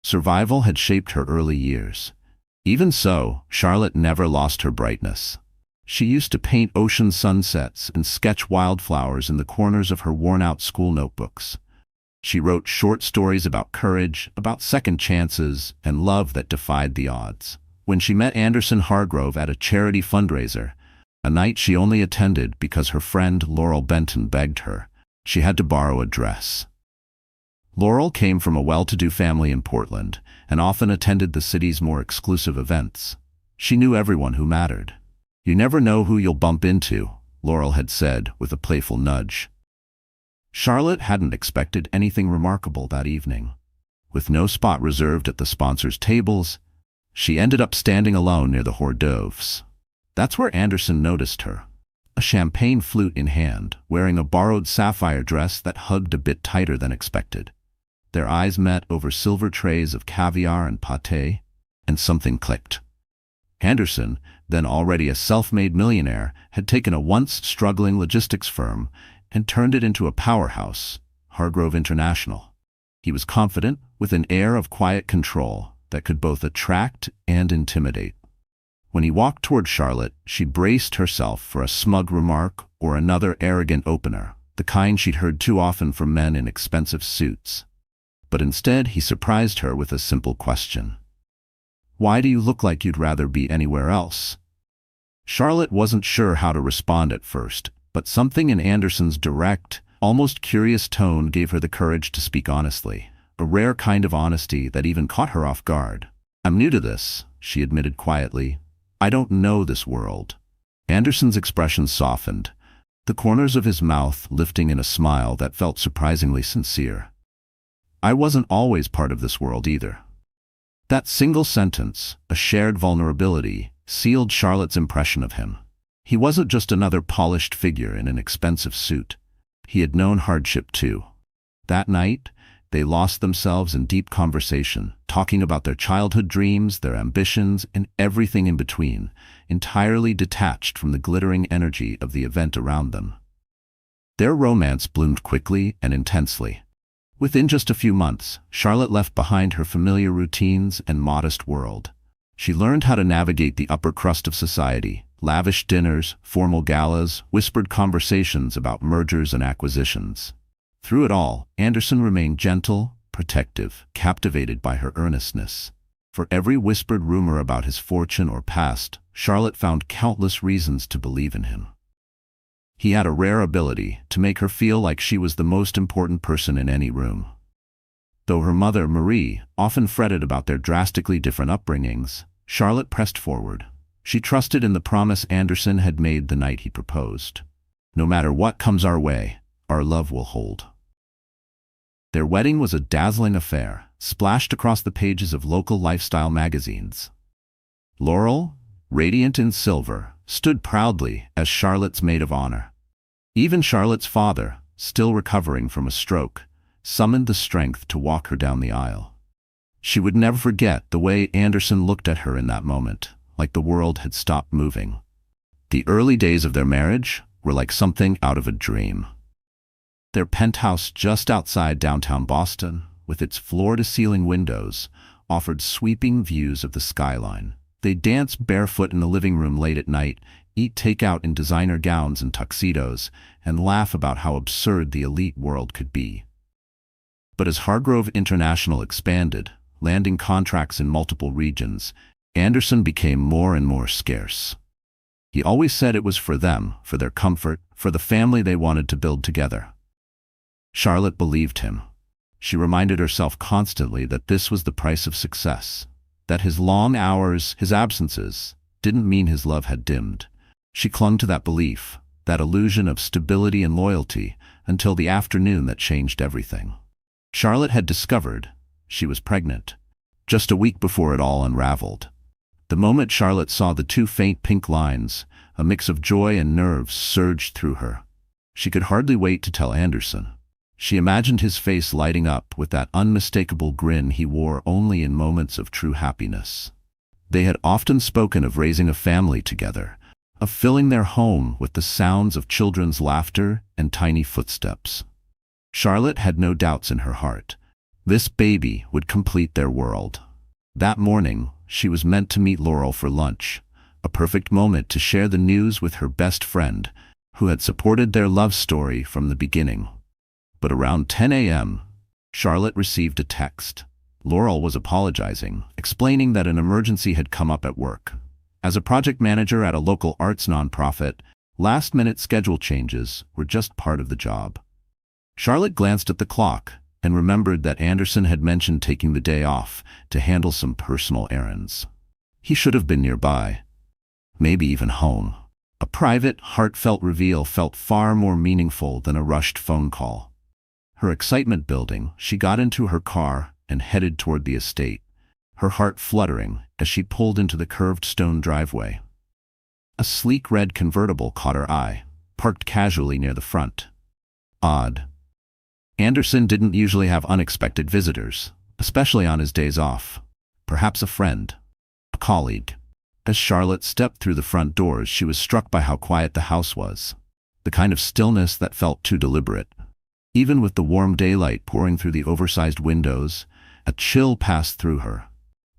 [SPEAKER 1] Survival had shaped her early years. Even so, Charlotte never lost her brightness. She used to paint ocean sunsets and sketch wildflowers in the corners of her worn-out school notebooks. She wrote short stories about courage, about second chances, and love that defied the odds. When she met Anderson Hargrove at a charity fundraiser, a night she only attended because her friend Laurel Benton begged her, she had to borrow a dress. Laurel came from a well-to-do family in Portland and often attended the city's more exclusive events. She knew everyone who mattered. "You never know who you'll bump into," Laurel had said with a playful nudge. Charlotte hadn't expected anything remarkable that evening. With no spot reserved at the sponsors' tables, she ended up standing alone near the hors d'oeuvres. That's where Anderson noticed her, a champagne flute in hand, wearing a borrowed sapphire dress that hugged a bit tighter than expected. Their eyes met over silver trays of caviar and pâté, and something clicked. Anderson, then already a self-made millionaire, had taken a once struggling logistics firm and turned it into a powerhouse, Hargrove International. He was confident, with an air of quiet control that could both attract and intimidate. When he walked toward Charlotte, she braced herself for a smug remark or another arrogant opener, the kind she'd heard too often from men in expensive suits. But instead, he surprised her with a simple question. "Why do you look like you'd rather be anywhere else?" Charlotte wasn't sure how to respond at first, but something in Anderson's direct, almost curious tone gave her the courage to speak honestly, a rare kind of honesty that even caught her off guard. "I'm new to this," she admitted quietly. "I don't know this world." Anderson's expression softened, the corners of his mouth lifting in a smile that felt surprisingly sincere. "I wasn't always part of this world either." That single sentence, a shared vulnerability, sealed Charlotte's impression of him. He wasn't just another polished figure in an expensive suit. He had known hardship too. That night, they lost themselves in deep conversation, talking about their childhood dreams, their ambitions, and everything in between, entirely detached from the glittering energy of the event around them. Their romance bloomed quickly and intensely. Within just a few months, Charlotte left behind her familiar routines and modest world. She learned how to navigate the upper crust of society, lavish dinners, formal galas, whispered conversations about mergers and acquisitions. Through it all, Anderson remained gentle, protective, captivated by her earnestness. For every whispered rumor about his fortune or past, Charlotte found countless reasons to believe in him. He had a rare ability to make her feel like she was the most important person in any room. Though her mother, Marie, often fretted about their drastically different upbringings, Charlotte pressed forward. She trusted in the promise Anderson had made the night he proposed. "No matter what comes our way, our love will hold." Their wedding was a dazzling affair, splashed across the pages of local lifestyle magazines. Laurel, radiant in silver, stood proudly as Charlotte's maid of honor. Even Charlotte's father, still recovering from a stroke, summoned the strength to walk her down the aisle. She would never forget the way Anderson looked at her in that moment, like the world had stopped moving. The early days of their marriage were like something out of a dream. Their penthouse just outside downtown Boston, with its floor-to-ceiling windows, offered sweeping views of the skyline. They'd dance barefoot in the living room late at night, eat takeout in designer gowns and tuxedos, and laugh about how absurd the elite world could be. But as Hargrove International expanded, landing contracts in multiple regions, Anderson became more and more scarce. He always said it was for them, for their comfort, for the family they wanted to build together. Charlotte believed him. She reminded herself constantly that this was the price of success, that his long hours, his absences, didn't mean his love had dimmed. She clung to that belief, that illusion of stability and loyalty, until the afternoon that changed everything. Charlotte had discovered she was pregnant, just a week before it all unraveled. The moment Charlotte saw the two faint pink lines, a mix of joy and nerves surged through her. She could hardly wait to tell Anderson. She imagined his face lighting up with that unmistakable grin he wore only in moments of true happiness. They had often spoken of raising a family together, of filling their home with the sounds of children's laughter and tiny footsteps. Charlotte had no doubts in her heart. This baby would complete their world. That morning, she was meant to meet Laurel for lunch, a perfect moment to share the news with her best friend, who had supported their love story from the beginning. But around 10 a.m., Charlotte received a text. Laurel was apologizing, explaining that an emergency had come up at work. As a project manager at a local arts nonprofit, last-minute schedule changes were just part of the job. Charlotte glanced at the clock and remembered that Anderson had mentioned taking the day off to handle some personal errands. He should have been nearby, maybe even home. A private, heartfelt reveal felt far more meaningful than a rushed phone call. Her excitement building, she got into her car and headed toward the estate, her heart fluttering as she pulled into the curved stone driveway. A sleek red convertible caught her eye, parked casually near the front. Odd. Anderson didn't usually have unexpected visitors, especially on his days off. Perhaps a friend, a colleague. As Charlotte stepped through the front doors, she was struck by how quiet the house was, the kind of stillness that felt too deliberate. Even with the warm daylight pouring through the oversized windows, a chill passed through her.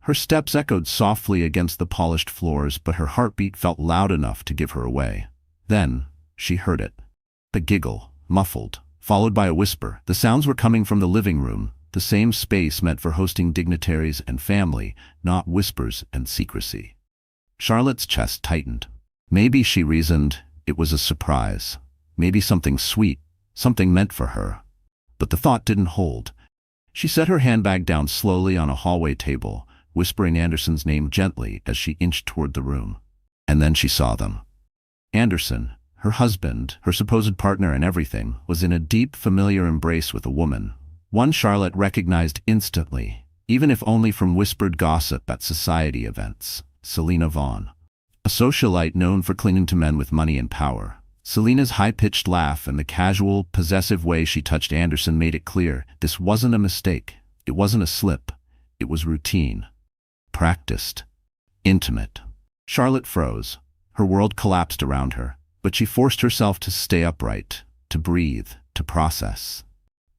[SPEAKER 1] Her steps echoed softly against the polished floors, but her heartbeat felt loud enough to give her away. Then, she heard it. A giggle, muffled, followed by a whisper. The sounds were coming from the living room, the same space meant for hosting dignitaries and family, not whispers and secrecy. Charlotte's chest tightened. Maybe, she reasoned, it was a surprise. Maybe something sweet, something meant for her. But the thought didn't hold. She set her handbag down slowly on a hallway table, whispering Anderson's name gently as she inched toward the room. And then she saw them. Anderson, her husband, her supposed partner and everything, was in a deep, familiar embrace with a woman. One Charlotte recognized instantly, even if only from whispered gossip at society events. Selena Vaughn. A socialite known for clinging to men with money and power. Selena's high-pitched laugh and the casual, possessive way she touched Anderson made it clear this wasn't a mistake. It wasn't a slip. It was routine. Practiced. Intimate. Charlotte froze. Her world collapsed around her, but she forced herself to stay upright, to breathe, to process.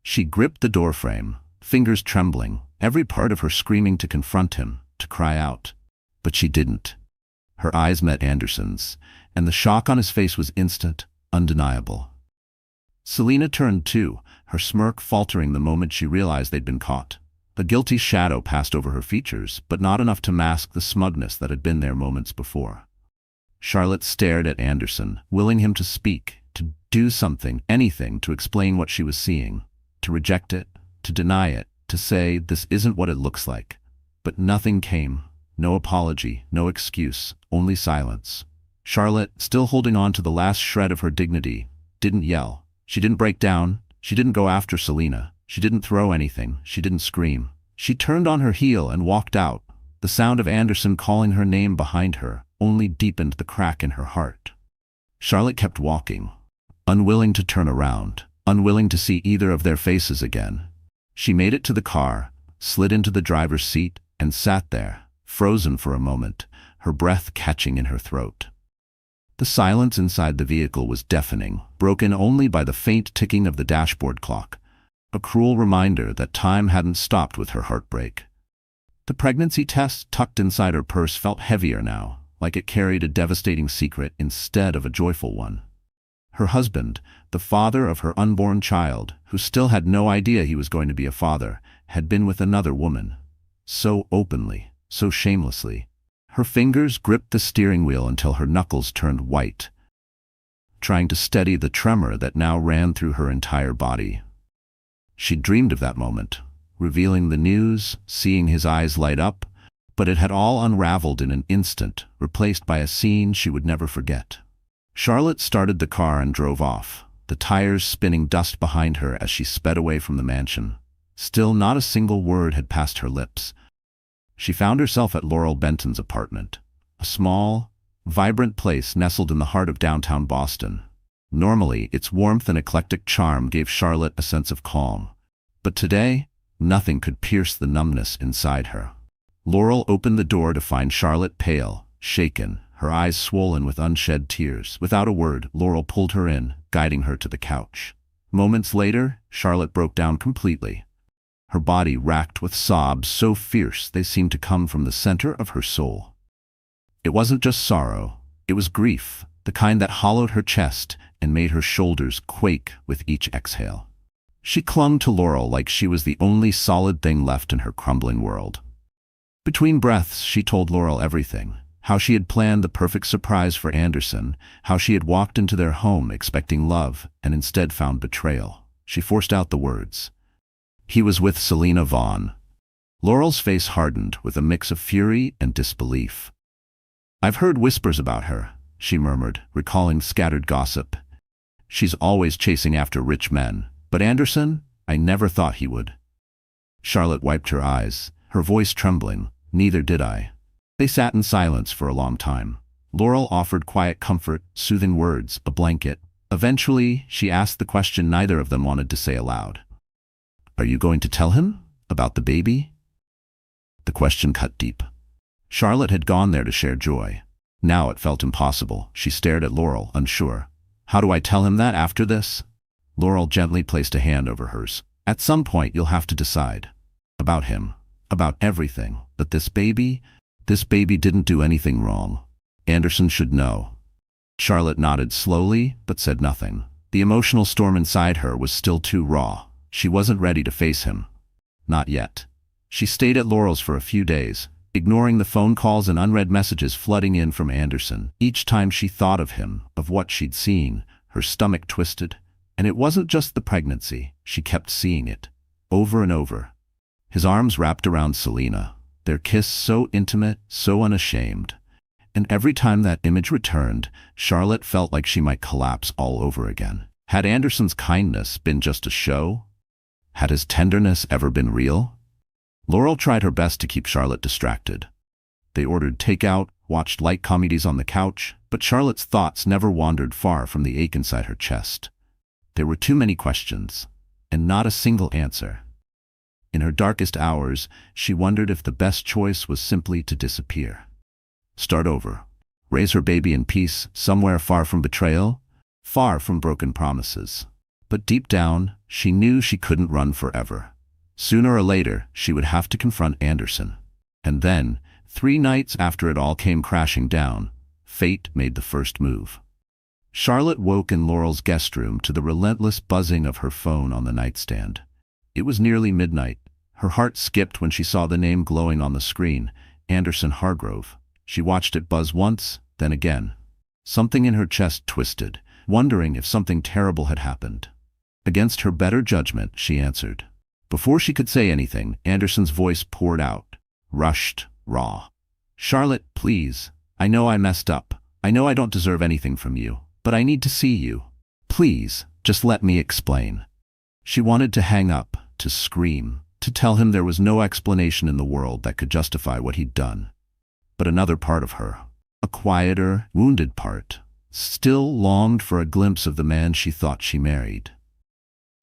[SPEAKER 1] She gripped the doorframe, fingers trembling, every part of her screaming to confront him, to cry out. But she didn't. Her eyes met Anderson's, and the shock on his face was instant, undeniable. Selena turned too, her smirk faltering the moment she realized they'd been caught. A guilty shadow passed over her features, but not enough to mask the smugness that had been there moments before. Charlotte stared at Anderson, willing him to speak, to do something, anything to explain what she was seeing, to reject it, to deny it, to say this isn't what it looks like. But nothing came. No apology, no excuse, only silence. Charlotte, still holding on to the last shred of her dignity, didn't yell. She didn't break down. She didn't go after Selena. She didn't throw anything. She didn't scream. She turned on her heel and walked out. The sound of Anderson calling her name behind her only deepened the crack in her heart. Charlotte kept walking, unwilling to turn around, unwilling to see either of their faces again. She made it to the car, slid into the driver's seat, and sat there, frozen for a moment, her breath catching in her throat. The silence inside the vehicle was deafening, broken only by the faint ticking of the dashboard clock, a cruel reminder that time hadn't stopped with her heartbreak. The pregnancy test tucked inside her purse felt heavier now, like it carried a devastating secret instead of a joyful one. Her husband, the father of her unborn child, who still had no idea he was going to be a father, had been with another woman. So openly, so shamelessly. Her fingers gripped the steering wheel until her knuckles turned white, trying to steady the tremor that now ran through her entire body. She dreamed of that moment, revealing the news, seeing his eyes light up, but it had all unraveled in an instant, replaced by a scene she would never forget. Charlotte started the car and drove off, the tires spinning dust behind her as she sped away from the mansion. Still not a single word had passed her lips. She found herself at Laurel Benton's apartment, a small, vibrant place nestled in the heart of downtown Boston. Normally, its warmth and eclectic charm gave Charlotte a sense of calm. But today, nothing could pierce the numbness inside her. Laurel opened the door to find Charlotte pale, shaken, her eyes swollen with unshed tears. Without a word, Laurel pulled her in, guiding her to the couch. Moments later, Charlotte broke down completely, her body racked with sobs so fierce they seemed to come from the center of her soul. It wasn't just sorrow, it was grief, the kind that hollowed her chest and made her shoulders quake with each exhale. She clung to Laurel like she was the only solid thing left in her crumbling world. Between breaths, she told Laurel everything. How she had planned the perfect surprise for Anderson, how she had walked into their home expecting love and instead found betrayal. She forced out the words. He was with Selena Vaughn. Laurel's face hardened with a mix of fury and disbelief. I've heard whispers about her, she murmured, recalling scattered gossip. She's always chasing after rich men, but Anderson, I never thought he would. Charlotte wiped her eyes, her voice trembling. Neither did I. They sat in silence for a long time. Laurel offered quiet comfort, soothing words, a blanket. Eventually, she asked the question neither of them wanted to say aloud. Are you going to tell him? About the baby? The question cut deep. Charlotte had gone there to share joy. Now it felt impossible. She stared at Laurel, unsure. How do I tell him that after this? Laurel gently placed a hand over hers. At some point you'll have to decide. About him. About everything. But this baby didn't do anything wrong. Anderson should know. Charlotte nodded slowly, but said nothing. The emotional storm inside her was still too raw. She wasn't ready to face him. Not yet. She stayed at Laurel's for a few days, ignoring the phone calls and unread messages flooding in from Anderson. Each time she thought of him, of what she'd seen, her stomach twisted. And it wasn't just the pregnancy. She kept seeing it. Over and over. His arms wrapped around Selena, their kiss so intimate, so unashamed. And every time that image returned, Charlotte felt like she might collapse all over again. Had Anderson's kindness been just a show? Had his tenderness ever been real? Laurel tried her best to keep Charlotte distracted. They ordered takeout, watched light comedies on the couch, but Charlotte's thoughts never wandered far from the ache inside her chest. There were too many questions, and not a single answer. In her darkest hours, she wondered if the best choice was simply to disappear. Start over. Raise her baby in peace, somewhere far from betrayal, far from broken promises. But deep down, she knew she couldn't run forever. Sooner or later, she would have to confront Anderson. And then, 3 nights after it all came crashing down, fate made the first move. Charlotte woke in Laurel's guest room to the relentless buzzing of her phone on the nightstand. It was nearly midnight. Her heart skipped when she saw the name glowing on the screen, Anderson Hargrove. She watched it buzz once, then again. Something in her chest twisted, wondering if something terrible had happened. Against her better judgment, she answered. Before she could say anything, Anderson's voice poured out, rushed, raw. Charlotte, please. I know I messed up. I know I don't deserve anything from you, but I need to see you. Please, just let me explain. She wanted to hang up, to scream, to tell him there was no explanation in the world that could justify what he'd done. But another part of her, a quieter, wounded part, still longed for a glimpse of the man she thought she married.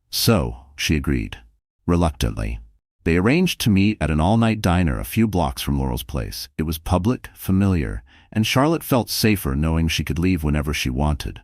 [SPEAKER 1] So, she agreed. Reluctantly. They arranged to meet at an all-night diner a few blocks from Laurel's place. It was public, familiar, and Charlotte felt safer knowing she could leave whenever she wanted.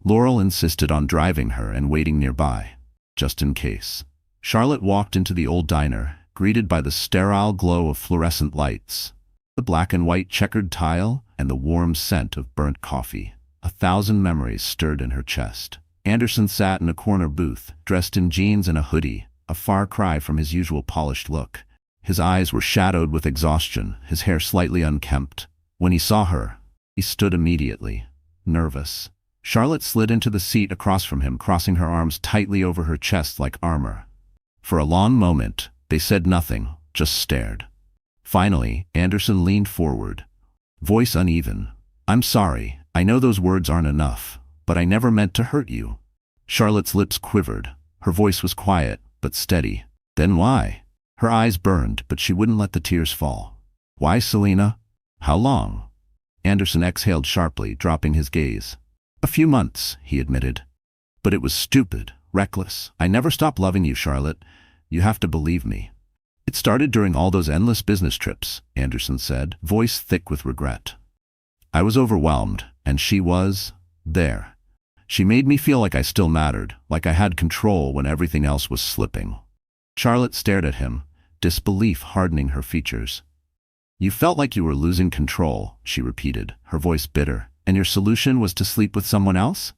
[SPEAKER 1] Laurel insisted on driving her and waiting nearby, just in case. Charlotte walked into the old diner, greeted by the sterile glow of fluorescent lights, the black and white checkered tile, and the warm scent of burnt coffee. 1,000 memories stirred in her chest. Anderson sat in a corner booth, dressed in jeans and a hoodie, a far cry from his usual polished look. His eyes were shadowed with exhaustion, his hair slightly unkempt. When he saw her, he stood immediately, nervous. Charlotte slid into the seat across from him, crossing her arms tightly over her chest like armor. For a long moment, they said nothing, just stared. Finally, Anderson leaned forward, voice uneven. I'm sorry, I know those words aren't enough, but I never meant to hurt you. Charlotte's lips quivered. Her voice was quiet, but steady. Then why? Her eyes burned, but she wouldn't let the tears fall. Why, Selena? How long? Anderson exhaled sharply, dropping his gaze. A few months, he admitted. But it was stupid, reckless. I never stopped loving you, Charlotte. You have to believe me. It started during all those endless business trips, Anderson said, voice thick with regret. I was overwhelmed, and she was there. She made me feel like I still mattered, like I had control when everything else was slipping. Charlotte stared at him, disbelief hardening her features. You felt like you were losing control, she repeated, her voice bitter. And your solution was to sleep with someone else?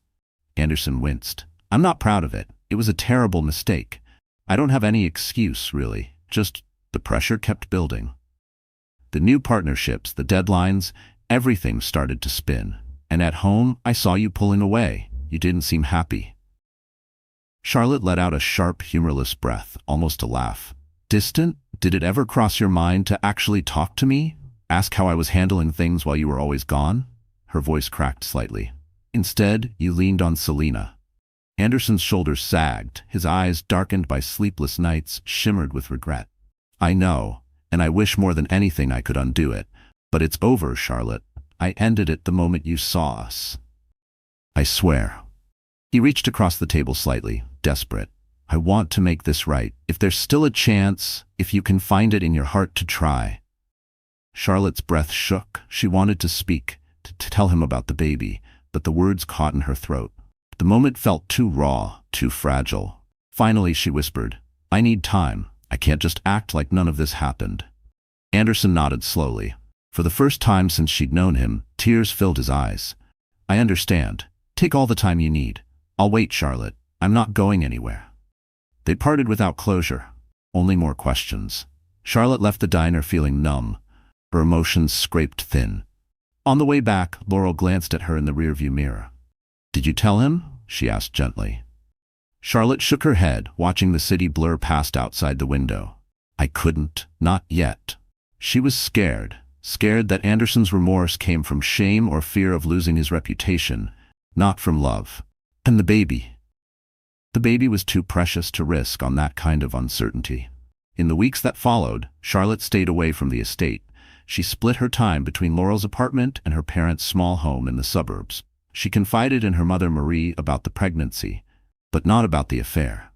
[SPEAKER 1] Anderson winced. I'm not proud of it. It was a terrible mistake. I don't have any excuse, really. Just the pressure kept building. The new partnerships, the deadlines, everything started to spin. And at home, I saw you pulling away. You didn't seem happy. Charlotte let out a sharp, humorless breath, almost a laugh. Distant? Did it ever cross your mind to actually talk to me? Ask how I was handling things while you were always gone? Her voice cracked slightly. Instead, you leaned on Selena. Anderson's shoulders sagged, his eyes, darkened by sleepless nights, shimmered with regret. I know, and I wish more than anything I could undo it. But it's over, Charlotte. I ended it the moment you saw us. I swear. He reached across the table slightly, desperate. I want to make this right. If there's still a chance, if you can find it in your heart to try. Charlotte's breath shook. She wanted to speak, to tell him about the baby, but the words caught in her throat. The moment felt too raw, too fragile. Finally, she whispered, I need time. I can't just act like none of this happened. Anderson nodded slowly. For the first time since she'd known him, tears filled his eyes. I understand. Take all the time you need. I'll wait, Charlotte. I'm not going anywhere. They parted without closure. Only more questions. Charlotte left the diner feeling numb, her emotions scraped thin. On the way back, Laurel glanced at her in the rearview mirror. Did you tell him? She asked gently. Charlotte shook her head, watching the city blur past outside the window. I couldn't, not yet. She was scared that Anderson's remorse came from shame or fear of losing his reputation, not from love. And the baby? The baby was too precious to risk on that kind of uncertainty. In the weeks that followed, Charlotte stayed away from the estate. She split her time between Laurel's apartment and her parents' small home in the suburbs. She confided in her mother Marie about the pregnancy, but not about the affair.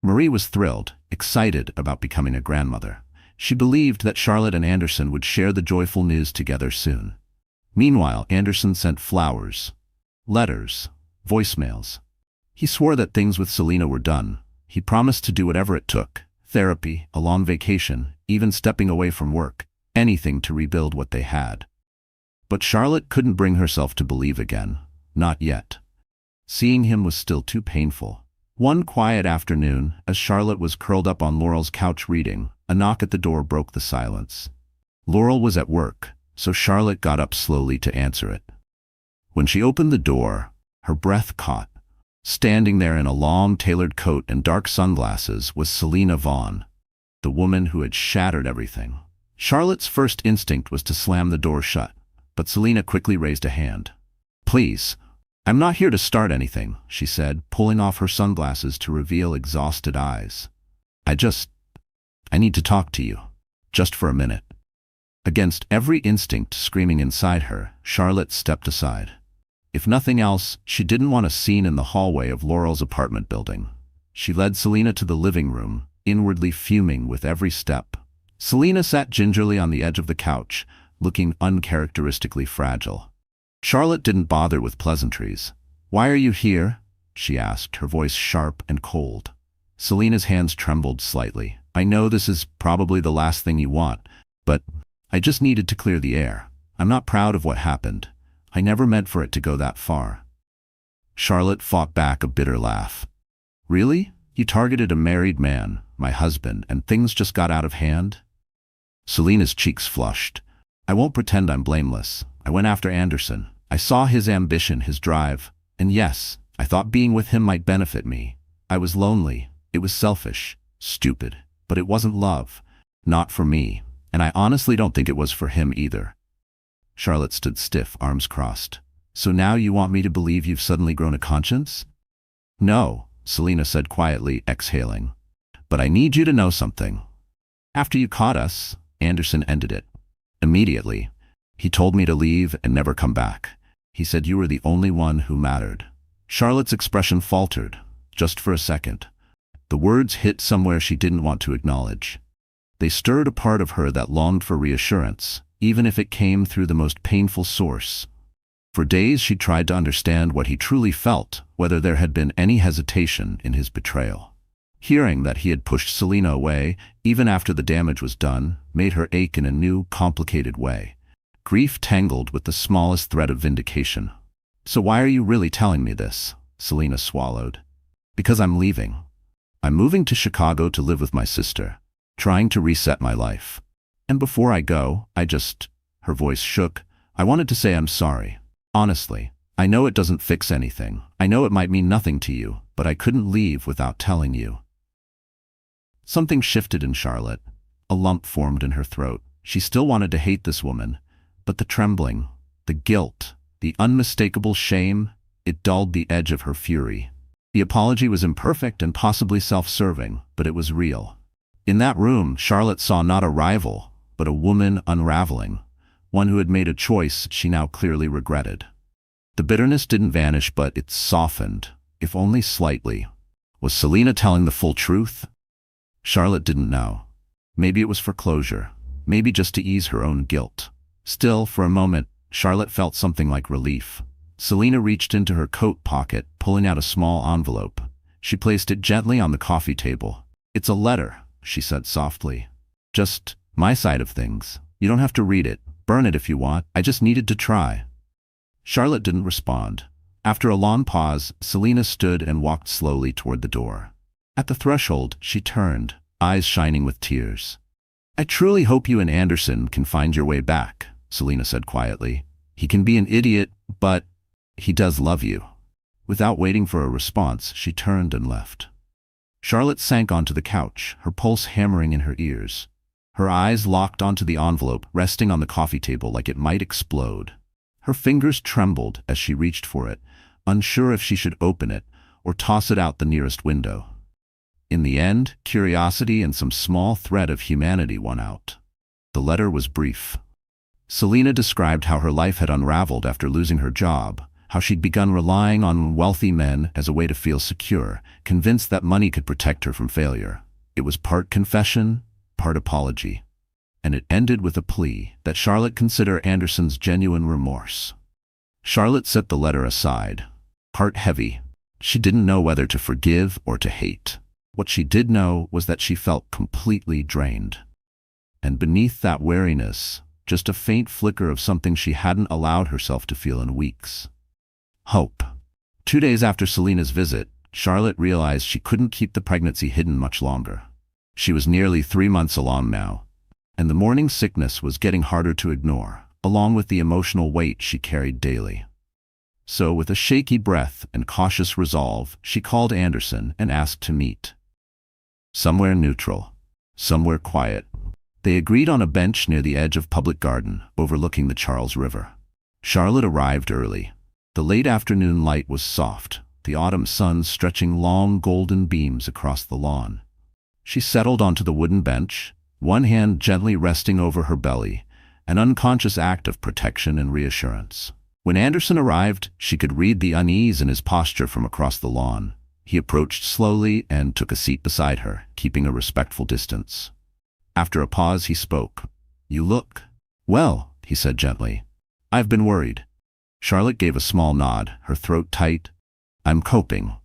[SPEAKER 1] Marie was thrilled, excited about becoming a grandmother. She believed that Charlotte and Anderson would share the joyful news together soon. Meanwhile, Anderson sent flowers, letters, voicemails. He swore that things with Selena were done. He promised to do whatever it took. Therapy, a long vacation, even stepping away from work. Anything to rebuild what they had. But Charlotte couldn't bring herself to believe again. Not yet. Seeing him was still too painful. One quiet afternoon, as Charlotte was curled up on Laurel's couch reading, a knock at the door broke the silence. Laurel was at work, so Charlotte got up slowly to answer it. When she opened the door, her breath caught. Standing there in a long, tailored coat and dark sunglasses was Selena Vaughn, the woman who had shattered everything. Charlotte's first instinct was to slam the door shut, but Selena quickly raised a hand. Please, I'm not here to start anything, she said, pulling off her sunglasses to reveal exhausted eyes. I need to talk to you. Just for a minute. Against every instinct screaming inside her, Charlotte stepped aside. If nothing else, she didn't want a scene in the hallway of Laurel's apartment building. She led Selena to the living room, inwardly fuming with every step. Selena sat gingerly on the edge of the couch, looking uncharacteristically fragile. Charlotte didn't bother with pleasantries. Why are you here? She asked, her voice sharp and cold. Selena's hands trembled slightly. I know this is probably the last thing you want, but I just needed to clear the air. I'm not proud of what happened. I never meant for it to go that far. Charlotte fought back a bitter laugh. Really? You targeted a married man, my husband, and things just got out of hand? Selena's cheeks flushed. I won't pretend I'm blameless. I went after Anderson. I saw his ambition, his drive, and yes, I thought being with him might benefit me. I was lonely. It was selfish, stupid, but it wasn't love. Not for me, and I honestly don't think it was for him either. Charlotte stood stiff, arms crossed. So now you want me to believe you've suddenly grown a conscience? No, Selena said quietly, exhaling. But I need you to know something. After you caught us, Anderson ended it. Immediately. He told me to leave and never come back. He said you were the only one who mattered. Charlotte's expression faltered, just for a second. The words hit somewhere she didn't want to acknowledge. They stirred a part of her that longed for reassurance, even if it came through the most painful source. For days she tried to understand what he truly felt, whether there had been any hesitation in his betrayal. Hearing that he had pushed Selena away, even after the damage was done, made her ache in a new, complicated way. Grief tangled with the smallest thread of vindication. So why are you really telling me this? Selena swallowed. Because I'm leaving. I'm moving to Chicago to live with my sister, trying to reset my life. And before I go, her voice shook, I wanted to say I'm sorry. Honestly, I know it doesn't fix anything. I know it might mean nothing to you, but I couldn't leave without telling you. Something shifted in Charlotte. A lump formed in her throat. She still wanted to hate this woman, but the trembling, the guilt, the unmistakable shame, it dulled the edge of her fury. The apology was imperfect and possibly self-serving, but it was real. In that room, Charlotte saw not a rival, but a woman unraveling, one who had made a choice she now clearly regretted. The bitterness didn't vanish, but it softened, if only slightly. Was Selena telling the full truth? Charlotte didn't know. Maybe it was for closure, maybe just to ease her own guilt. Still, for a moment, Charlotte felt something like relief. Selena reached into her coat pocket, pulling out a small envelope. She placed it gently on the coffee table. It's a letter, she said softly. Just my side of things. You don't have to read it. Burn it if you want. I just needed to try. Charlotte didn't respond. After a long pause, Selena stood and walked slowly toward the door. At the threshold, she turned, eyes shining with tears. I truly hope you and Anderson can find your way back, Selena said quietly. He can be an idiot, but he does love you. Without waiting for a response, she turned and left. Charlotte sank onto the couch, her pulse hammering in her ears. Her eyes locked onto the envelope, resting on the coffee table like it might explode. Her fingers trembled as she reached for it, unsure if she should open it or toss it out the nearest window. In the end, curiosity and some small thread of humanity won out. The letter was brief. Selena described how her life had unraveled after losing her job, how she'd begun relying on wealthy men as a way to feel secure, convinced that money could protect her from failure. It was part confession, part apology, and it ended with a plea that Charlotte consider Anderson's genuine remorse. Charlotte set the letter aside, heart heavy. She didn't know whether to forgive or to hate. What she did know was that she felt completely drained. And beneath that weariness, just a faint flicker of something she hadn't allowed herself to feel in weeks. Hope. 2 days after Selena's visit, Charlotte realized she couldn't keep the pregnancy hidden much longer. She was nearly 3 months along now, and the morning sickness was getting harder to ignore, along with the emotional weight she carried daily. So, with a shaky breath and cautious resolve, she called Anderson and asked to meet. Somewhere neutral, somewhere quiet. They agreed on a bench near the edge of Public Garden, overlooking the Charles River. Charlotte arrived early. The late afternoon light was soft, the autumn sun stretching long golden beams across the lawn. She settled onto the wooden bench, one hand gently resting over her belly, an unconscious act of protection and reassurance. When Anderson arrived, she could read the unease in his posture from across the lawn. He approached slowly and took a seat beside her, keeping a respectful distance. After a pause, he spoke. You look well, he said gently. I've been worried. Charlotte gave a small nod, her throat tight. I'm coping.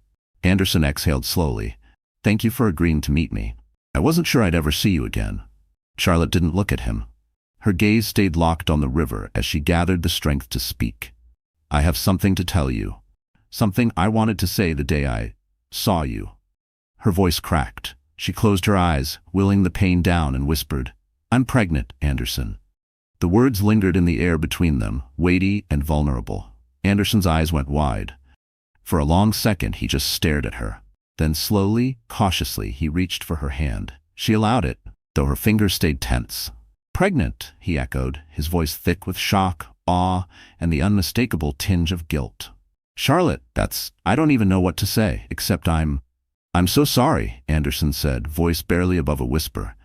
[SPEAKER 1] Anderson exhaled slowly. Thank you for agreeing to meet me. I wasn't sure I'd ever see you again. Charlotte didn't look at him. Her gaze stayed locked on the river as she gathered the strength to speak. I have something to tell you. Something I wanted to say the day I saw you. Her voice cracked. She closed her eyes, willing the pain down, and whispered, I'm pregnant, Anderson. The words lingered in the air between them, weighty and vulnerable. Anderson's eyes went wide. For a long second, he just stared at her. Then slowly, cautiously, he reached for her hand. She allowed it, though her fingers stayed tense. Pregnant, he echoed, his voice thick with shock, awe, and the unmistakable tinge of guilt. Charlotte, I don't even know what to say, except I'm so sorry, Anderson said, voice barely above a whisper.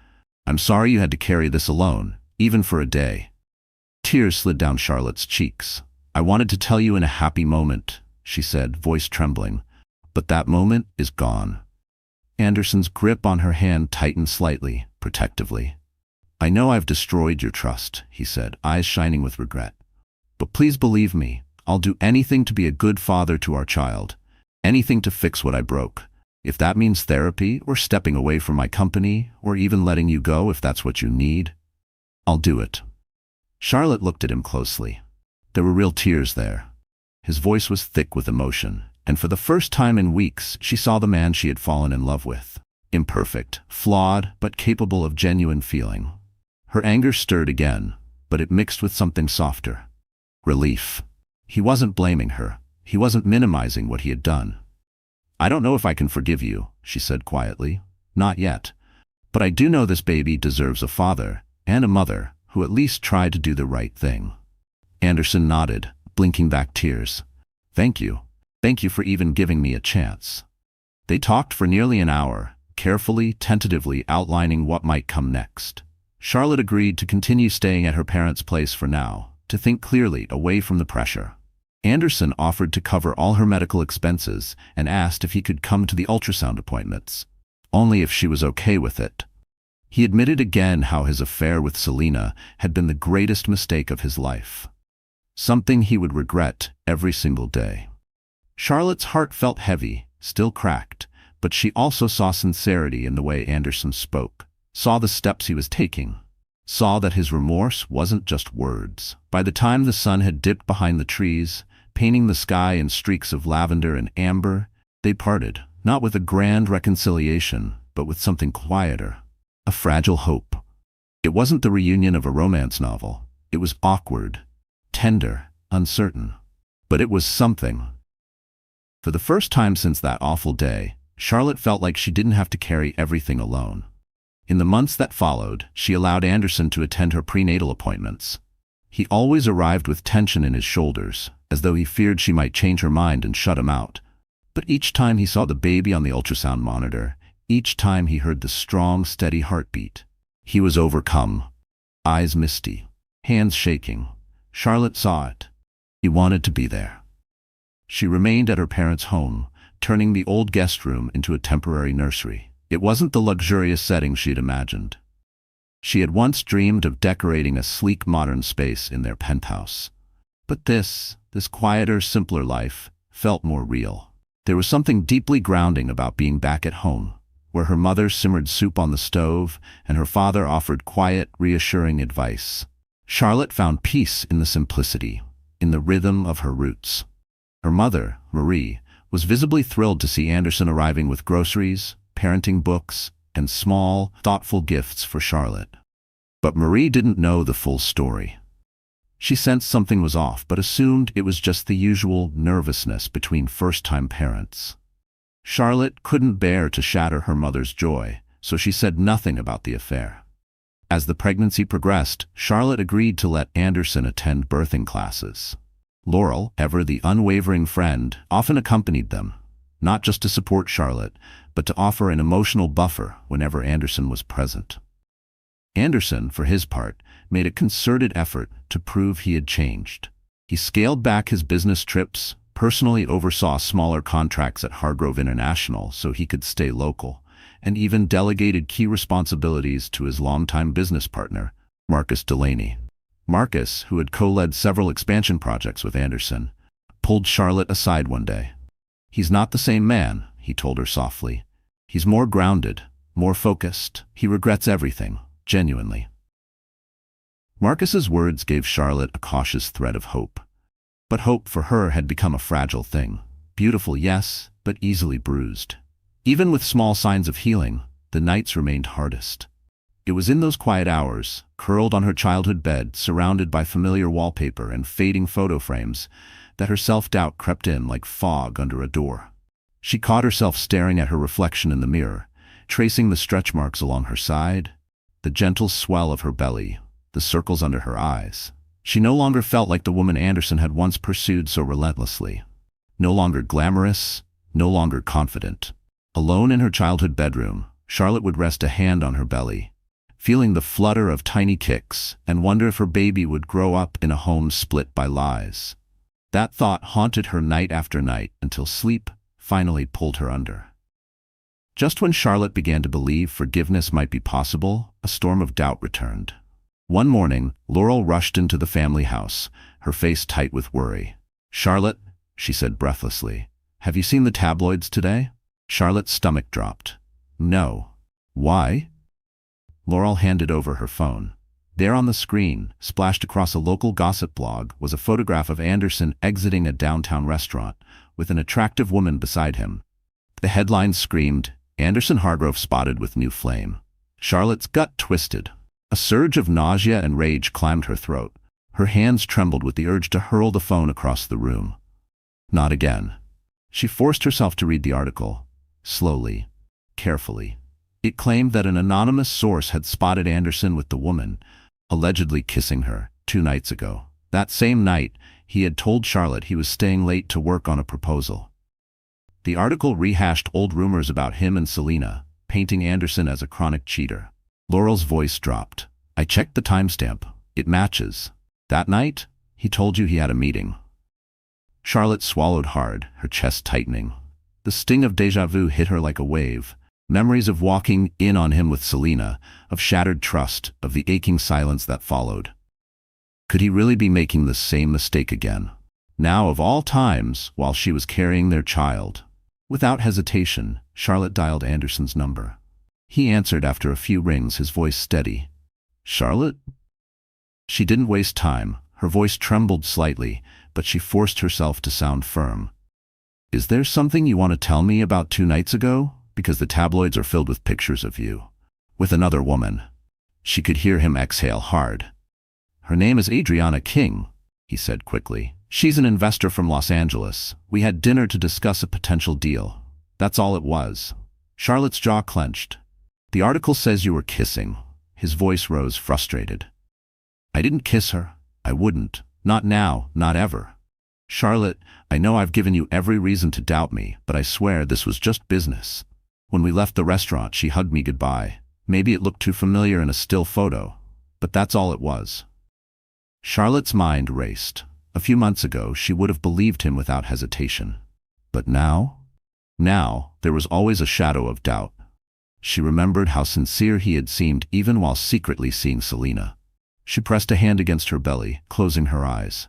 [SPEAKER 1] I'm sorry you had to carry this alone, even for a day. Tears slid down Charlotte's cheeks. I wanted to tell you in a happy moment, she said, voice trembling. But that moment is gone. Anderson's grip on her hand tightened slightly, protectively. I know I've destroyed your trust, he said, eyes shining with regret. But please believe me, I'll do anything to be a good father to our child. Anything to fix what I broke. If that means therapy, or stepping away from my company, or even letting you go if that's what you need, I'll do it. Charlotte looked at him closely. There were real tears there. His voice was thick with emotion. And for the first time in weeks, she saw the man she had fallen in love with. Imperfect, flawed, but capable of genuine feeling. Her anger stirred again, but it mixed with something softer. Relief. He wasn't blaming her. He wasn't minimizing what he had done. "I don't know if I can forgive you," she said quietly. "Not yet. But I do know this baby deserves a father and a mother who at least tried to do the right thing." Anderson nodded, blinking back tears. "Thank you. Thank you for even giving me a chance." They talked for nearly an hour, carefully, tentatively outlining what might come next. Charlotte agreed to continue staying at her parents' place for now, to think clearly, away from the pressure. Anderson offered to cover all her medical expenses and asked if he could come to the ultrasound appointments, only if she was okay with it. He admitted again how his affair with Selena had been the greatest mistake of his life. Something he would regret every single day. Charlotte's heart felt heavy, still cracked, but she also saw sincerity in the way Anderson spoke, saw the steps he was taking, saw that his remorse wasn't just words. By the time the sun had dipped behind the trees, painting the sky in streaks of lavender and amber, they parted, not with a grand reconciliation, but with something quieter, a fragile hope. It wasn't the reunion of a romance novel. It was awkward, tender, uncertain. But it was something. For the first time since that awful day, Charlotte felt like she didn't have to carry everything alone. In the months that followed, she allowed Anderson to attend her prenatal appointments. He always arrived with tension in his shoulders, as though he feared she might change her mind and shut him out. But each time he saw the baby on the ultrasound monitor, each time he heard the strong, steady heartbeat, he was overcome. Eyes misty, hands shaking. Charlotte saw it. He wanted to be there. She remained at her parents' home, turning the old guest room into a temporary nursery. It wasn't the luxurious setting she'd imagined. She had once dreamed of decorating a sleek modern space in their penthouse. But this quieter, simpler life felt more real. There was something deeply grounding about being back at home, where her mother simmered soup on the stove and her father offered quiet, reassuring advice. Charlotte found peace in the simplicity, in the rhythm of her roots. Her mother, Marie, was visibly thrilled to see Anderson arriving with groceries, parenting books, and small, thoughtful gifts for Charlotte. But Marie didn't know the full story. She sensed something was off, but assumed it was just the usual nervousness between first-time parents. Charlotte couldn't bear to shatter her mother's joy, so she said nothing about the affair. As the pregnancy progressed, Charlotte agreed to let Anderson attend birthing classes. Laurel, ever the unwavering friend, often accompanied them, not just to support Charlotte, but to offer an emotional buffer whenever Anderson was present. Anderson, for his part, made a concerted effort to prove he had changed. He scaled back his business trips, personally oversaw smaller contracts at Hargrove International so he could stay local, and even delegated key responsibilities to his longtime business partner, Marcus Delaney. Marcus, who had co-led several expansion projects with Anderson, pulled Charlotte aside one day. "He's not the same man," he told her softly. "He's more grounded, more focused. He regrets everything, genuinely." Marcus's words gave Charlotte a cautious thread of hope. But hope for her had become a fragile thing. Beautiful, yes, but easily bruised. Even with small signs of healing, the nights remained hardest. It was in those quiet hours, curled on her childhood bed, surrounded by familiar wallpaper and fading photo frames, that her self-doubt crept in like fog under a door. She caught herself staring at her reflection in the mirror, tracing the stretch marks along her side, the gentle swell of her belly, the circles under her eyes. She no longer felt like the woman Anderson had once pursued so relentlessly. No longer glamorous, no longer confident. Alone in her childhood bedroom, Charlotte would rest a hand on her belly, feeling the flutter of tiny kicks, and wonder if her baby would grow up in a home split by lies. That thought haunted her night after night until sleep finally pulled her under. Just when Charlotte began to believe forgiveness might be possible, a storm of doubt returned. One morning, Laurel rushed into the family house, her face tight with worry. "Charlotte," she said breathlessly, "have you seen the tabloids today?" Charlotte's stomach dropped. "No." "Why?" Laurel handed over her phone. There on the screen, splashed across a local gossip blog, was a photograph of Anderson exiting a downtown restaurant, with an attractive woman beside him. The headline screamed, "Anderson Hargrove spotted with new flame." Charlotte's gut twisted. A surge of nausea and rage climbed her throat. Her hands trembled with the urge to hurl the phone across the room. Not again. She forced herself to read the article, slowly, carefully. It claimed that an anonymous source had spotted Anderson with the woman, allegedly kissing her, 2 nights ago. That same night, he had told Charlotte he was staying late to work on a proposal. The article rehashed old rumors about him and Selena, painting Anderson as a chronic cheater. Laurel's voice dropped. "I checked the timestamp. It matches. That night, he told you he had a meeting." Charlotte swallowed hard, her chest tightening. The sting of déjà vu hit her like a wave. Memories of walking in on him with Selena, of shattered trust, of the aching silence that followed. Could he really be making the same mistake again? Now, of all times, while she was carrying their child. Without hesitation, Charlotte dialed Anderson's number. He answered after a few rings, his voice steady. "Charlotte?" She didn't waste time. Her voice trembled slightly, but she forced herself to sound firm. "Is there something you want to tell me about 2 nights ago? Because the tabloids are filled with pictures of you. With another woman." She could hear him exhale hard. "Her name is Adriana King," he said quickly. "She's an investor from Los Angeles. We had dinner to discuss a potential deal. That's all it was." Charlotte's jaw clenched. "The article says you were kissing." His voice rose, frustrated. "I didn't kiss her. I wouldn't. Not now, not ever. Charlotte, I know I've given you every reason to doubt me, but I swear this was just business. When we left the restaurant, she hugged me goodbye. Maybe it looked too familiar in a still photo, but that's all it was." Charlotte's mind raced. A few months ago, she would have believed him without hesitation. But now? Now, there was always a shadow of doubt. She remembered how sincere he had seemed even while secretly seeing Selena. She pressed a hand against her belly, closing her eyes.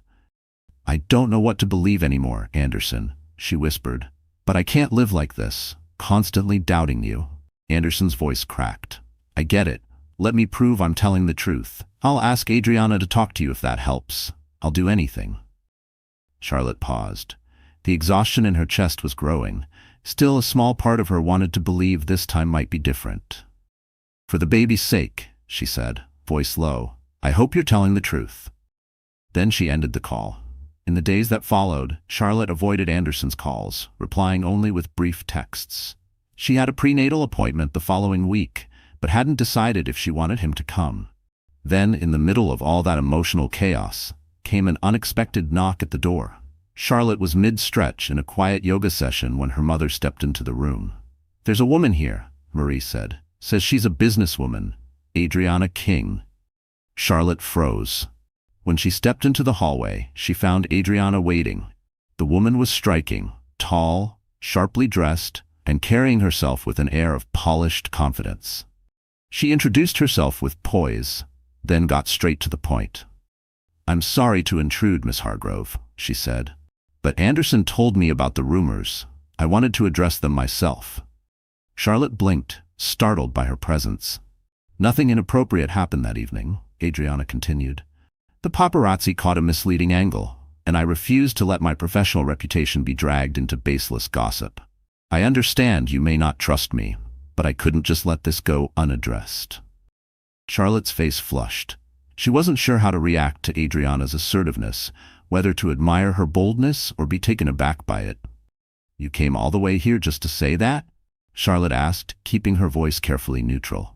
[SPEAKER 1] "I don't know what to believe anymore, Anderson," she whispered. "But I can't live like this, constantly doubting you." Anderson's voice cracked. "I get it. Let me prove I'm telling the truth. I'll ask Adriana to talk to you if that helps. I'll do anything." Charlotte paused. The exhaustion in her chest was growing. Still, a small part of her wanted to believe this time might be different. "For the baby's sake," she said, voice low, "I hope you're telling the truth." Then she ended the call. In the days that followed, Charlotte avoided Anderson's calls, replying only with brief texts. She had a prenatal appointment the following week, but hadn't decided if she wanted him to come. Then, in the middle of all that emotional chaos, came an unexpected knock at the door. Charlotte was mid-stretch in a quiet yoga session when her mother stepped into the room. "There's a woman here," Marie said. "Says she's a businesswoman, Adriana King." Charlotte froze. When she stepped into the hallway, she found Adriana waiting. The woman was striking, tall, sharply dressed, and carrying herself with an air of polished confidence. She introduced herself with poise, then got straight to the point. "I'm sorry to intrude, Miss Hargrove," she said. "But Anderson told me about the rumors. I wanted to address them myself." Charlotte blinked, startled by her presence. "Nothing inappropriate happened that evening," Adriana continued. "The paparazzi caught a misleading angle, and I refused to let my professional reputation be dragged into baseless gossip. I understand you may not trust me, but I couldn't just let this go unaddressed." Charlotte's face flushed. She wasn't sure how to react to Adriana's assertiveness, whether to admire her boldness or be taken aback by it. "You came all the way here just to say that?" Charlotte asked, keeping her voice carefully neutral.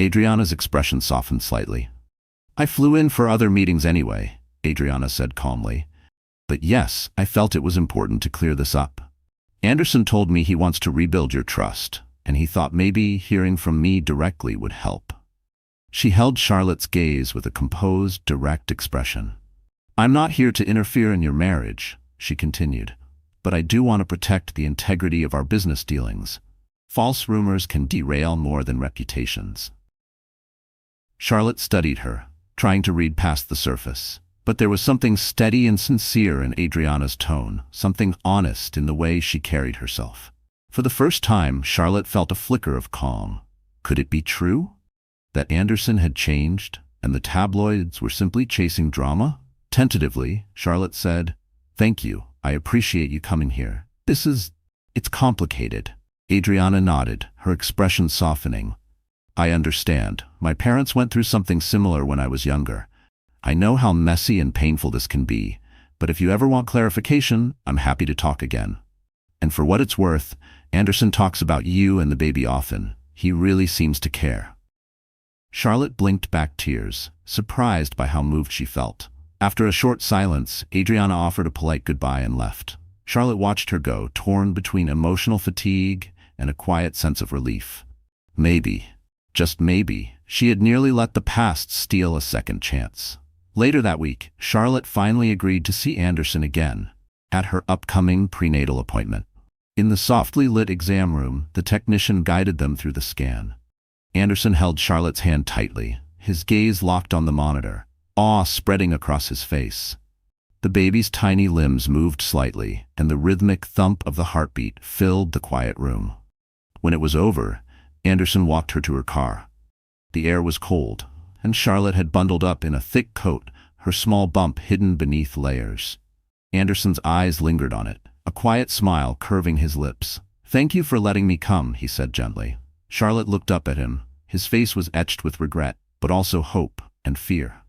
[SPEAKER 1] Adriana's expression softened slightly. "I flew in for other meetings anyway," Adriana said calmly. "But yes, I felt it was important to clear this up. Anderson told me he wants to rebuild your trust, and he thought maybe hearing from me directly would help." She held Charlotte's gaze with a composed, direct expression. "I'm not here to interfere in your marriage," she continued, "but I do want to protect the integrity of our business dealings. False rumors can derail more than reputations." Charlotte studied her, trying to read past the surface. But there was something steady and sincere in Adriana's tone, something honest in the way she carried herself. For the first time, Charlotte felt a flicker of calm. Could it be true? That Anderson had changed, and the tabloids were simply chasing drama? Tentatively, Charlotte said, "Thank you, I appreciate you coming here. It's complicated. Adriana nodded, her expression softening. I understand. My parents went through something similar when I was younger. I know how messy and painful this can be, but if you ever want clarification, I'm happy to talk again. And for what it's worth, Anderson talks about you and the baby often. He really seems to care. Charlotte blinked back tears, surprised by how moved she felt. After a short silence, Adriana offered a polite goodbye and left. Charlotte watched her go, torn between emotional fatigue and a quiet sense of relief. Maybe, just maybe, she had nearly let the past steal a second chance. Later that week, Charlotte finally agreed to see Anderson again, at her upcoming prenatal appointment. In the softly lit exam room, the technician guided them through the scan. Anderson held Charlotte's hand tightly, his gaze locked on the monitor, awe spreading across his face. The baby's tiny limbs moved slightly, and the rhythmic thump of the heartbeat filled the quiet room. When it was over, Anderson walked her to her car. The air was cold, and Charlotte had bundled up in a thick coat, her small bump hidden beneath layers. Anderson's eyes lingered on it, a quiet smile curving his lips. "Thank you for letting me come," he said gently. Charlotte looked up at him. His face was etched with regret, but also hope and fear.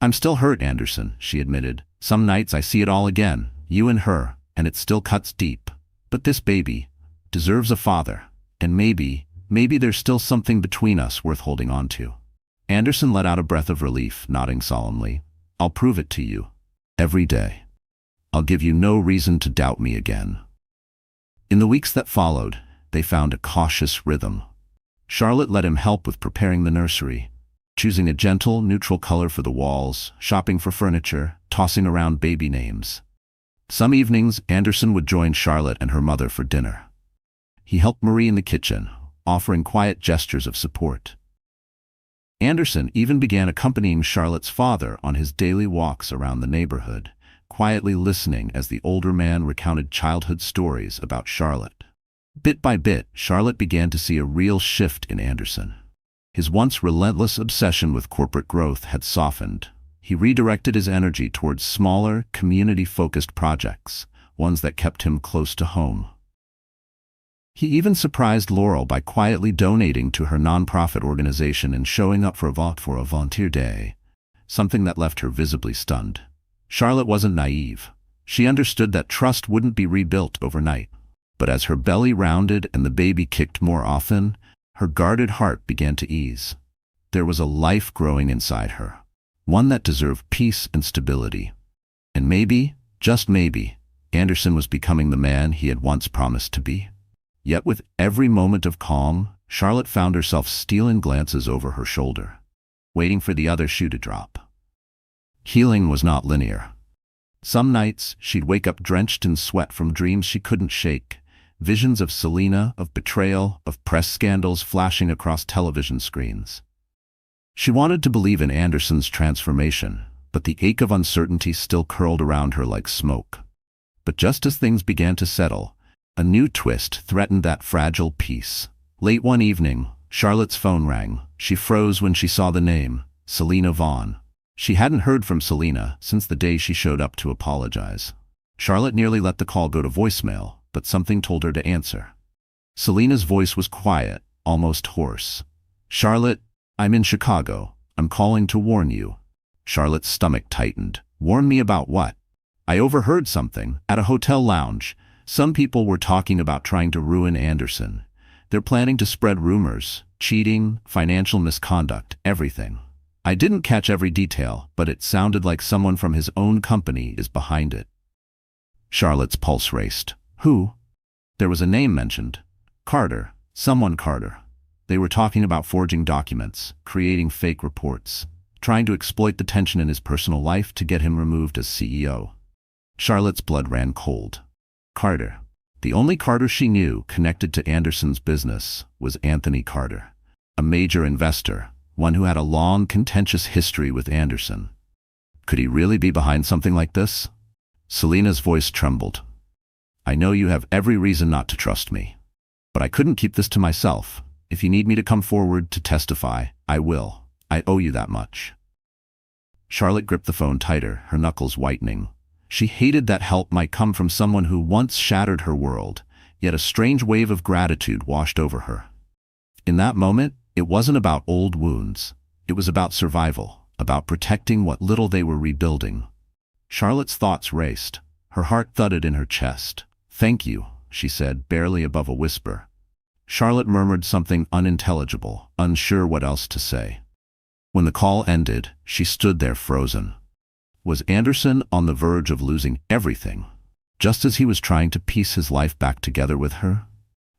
[SPEAKER 1] "I'm still hurt, Anderson," she admitted. "Some nights I see it all again, you and her, and it still cuts deep. But this baby deserves a father, and maybe there's still something between us worth holding on to." Anderson let out a breath of relief, nodding solemnly. "I'll prove it to you. Every day. I'll give you no reason to doubt me again." In the weeks that followed, they found a cautious rhythm. Charlotte let him help with preparing the nursery, choosing a gentle, neutral color for the walls, shopping for furniture, tossing around baby names. Some evenings, Anderson would join Charlotte and her mother for dinner. He helped Marie in the kitchen, offering quiet gestures of support. Anderson even began accompanying Charlotte's father on his daily walks around the neighborhood, quietly listening as the older man recounted childhood stories about Charlotte. Bit by bit, Charlotte began to see a real shift in Anderson. His once relentless obsession with corporate growth had softened. He redirected his energy towards smaller, community-focused projects, ones that kept him close to home. He even surprised Laurel by quietly donating to her nonprofit organization and showing up for a volunteer day, something that left her visibly stunned. Charlotte wasn't naive. She understood that trust wouldn't be rebuilt overnight. But as her belly rounded and the baby kicked more often, her guarded heart began to ease. There was a life growing inside her, one that deserved peace and stability. And maybe, just maybe, Anderson was becoming the man he had once promised to be. Yet with every moment of calm, Charlotte found herself stealing glances over her shoulder, waiting for the other shoe to drop. Healing was not linear. Some nights, she'd wake up drenched in sweat from dreams she couldn't shake, visions of Selena, of betrayal, of press scandals flashing across television screens. She wanted to believe in Anderson's transformation, but the ache of uncertainty still curled around her like smoke. But just as things began to settle, a new twist threatened that fragile peace. Late one evening, Charlotte's phone rang. She froze when she saw the name, Selena Vaughn. She hadn't heard from Selena since the day she showed up to apologize. Charlotte nearly let the call go to voicemail, but something told her to answer. Selena's voice was quiet, almost hoarse. "Charlotte, I'm in Chicago. I'm calling to warn you." Charlotte's stomach tightened. "Warn me about what?" "I overheard something at a hotel lounge. Some people were talking about trying to ruin Anderson. They're planning to spread rumors, cheating, financial misconduct, everything. I didn't catch every detail, but it sounded like someone from his own company is behind it." Charlotte's pulse raced. "Who?" There was a name mentioned. Carter. Someone Carter. They were talking about forging documents, creating fake reports, trying to exploit the tension in his personal life to get him removed as CEO. Charlotte's blood ran cold. Carter. The only Carter she knew connected to Anderson's business was Anthony Carter, a major investor, one who had a long, contentious history with Anderson. Could he really be behind something like this? Selena's voice trembled. "I know you have every reason not to trust me, but I couldn't keep this to myself. If you need me to come forward to testify, I will. I owe you that much." Charlotte gripped the phone tighter, her knuckles whitening. She hated that help might come from someone who once shattered her world, yet a strange wave of gratitude washed over her. In that moment, it wasn't about old wounds. It was about survival, about protecting what little they were rebuilding. Charlotte's thoughts raced. Her heart thudded in her chest. "Thank you," she said, barely above a whisper. Charlotte murmured something unintelligible, unsure what else to say. When the call ended, she stood there frozen. Was Anderson on the verge of losing everything, just as he was trying to piece his life back together with her?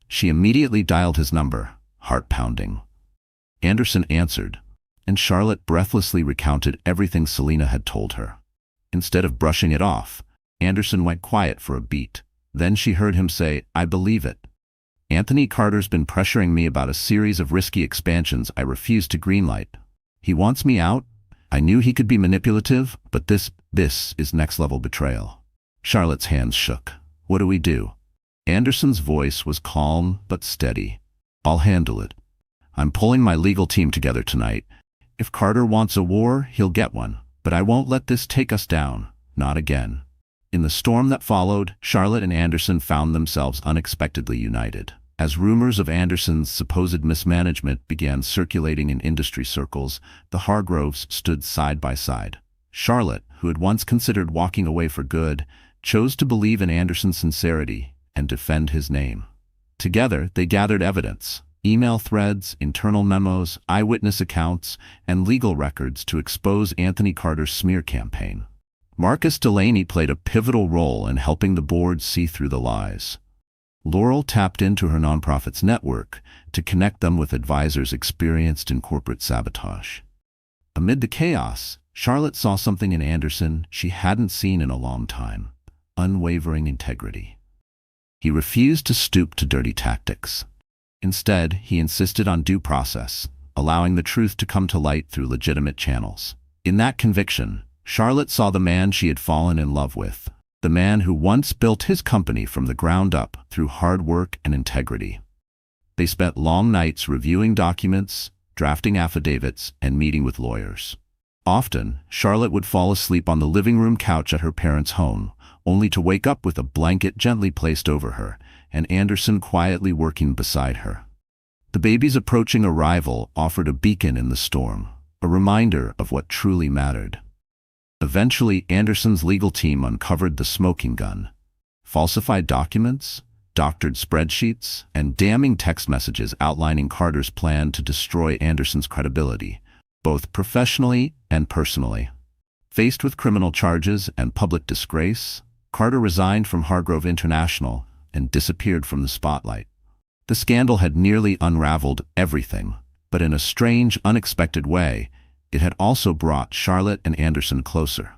[SPEAKER 1] She immediately dialed his number, heart pounding. Anderson answered, and Charlotte breathlessly recounted everything Selena had told her. Instead of brushing it off, Anderson went quiet for a beat. Then she heard him say, "I believe it. Anthony Carter's been pressuring me about a series of risky expansions I refused to greenlight. He wants me out. I knew he could be manipulative, but this is next-level betrayal." Charlotte's hands shook. "What do we do?" Anderson's voice was calm but steady. "I'll handle it. I'm pulling my legal team together tonight. If Carter wants a war, he'll get one. But I won't let this take us down. Not again." In the storm that followed, Charlotte and Anderson found themselves unexpectedly united. As rumors of Anderson's supposed mismanagement began circulating in industry circles, the Hargroves stood side by side. Charlotte, who had once considered walking away for good, chose to believe in Anderson's sincerity and defend his name. Together, they gathered evidence: email threads, internal memos, eyewitness accounts, and legal records to expose Anthony Carter's smear campaign. Marcus Delaney played a pivotal role in helping the board see through the lies. Laurel tapped into her nonprofit's network to connect them with advisors experienced in corporate sabotage. Amid the chaos, Charlotte saw something in Anderson she hadn't seen in a long time: unwavering integrity. He refused to stoop to dirty tactics. Instead, he insisted on due process, allowing the truth to come to light through legitimate channels. In that conviction, Charlotte saw the man she had fallen in love with, the man who once built his company from the ground up through hard work and integrity. They spent long nights reviewing documents, drafting affidavits, and meeting with lawyers. Often, Charlotte would fall asleep on the living room couch at her parents' home, only to wake up with a blanket gently placed over her, and Anderson quietly working beside her. The baby's approaching arrival offered a beacon in the storm, a reminder of what truly mattered. Eventually, Anderson's legal team uncovered the smoking gun: falsified documents, doctored spreadsheets, and damning text messages outlining Carter's plan to destroy Anderson's credibility, both professionally and personally. Faced with criminal charges and public disgrace, Carter resigned from Hargrove International and disappeared from the spotlight. The scandal had nearly unraveled everything, but in a strange, unexpected way, it had also brought Charlotte and Anderson closer.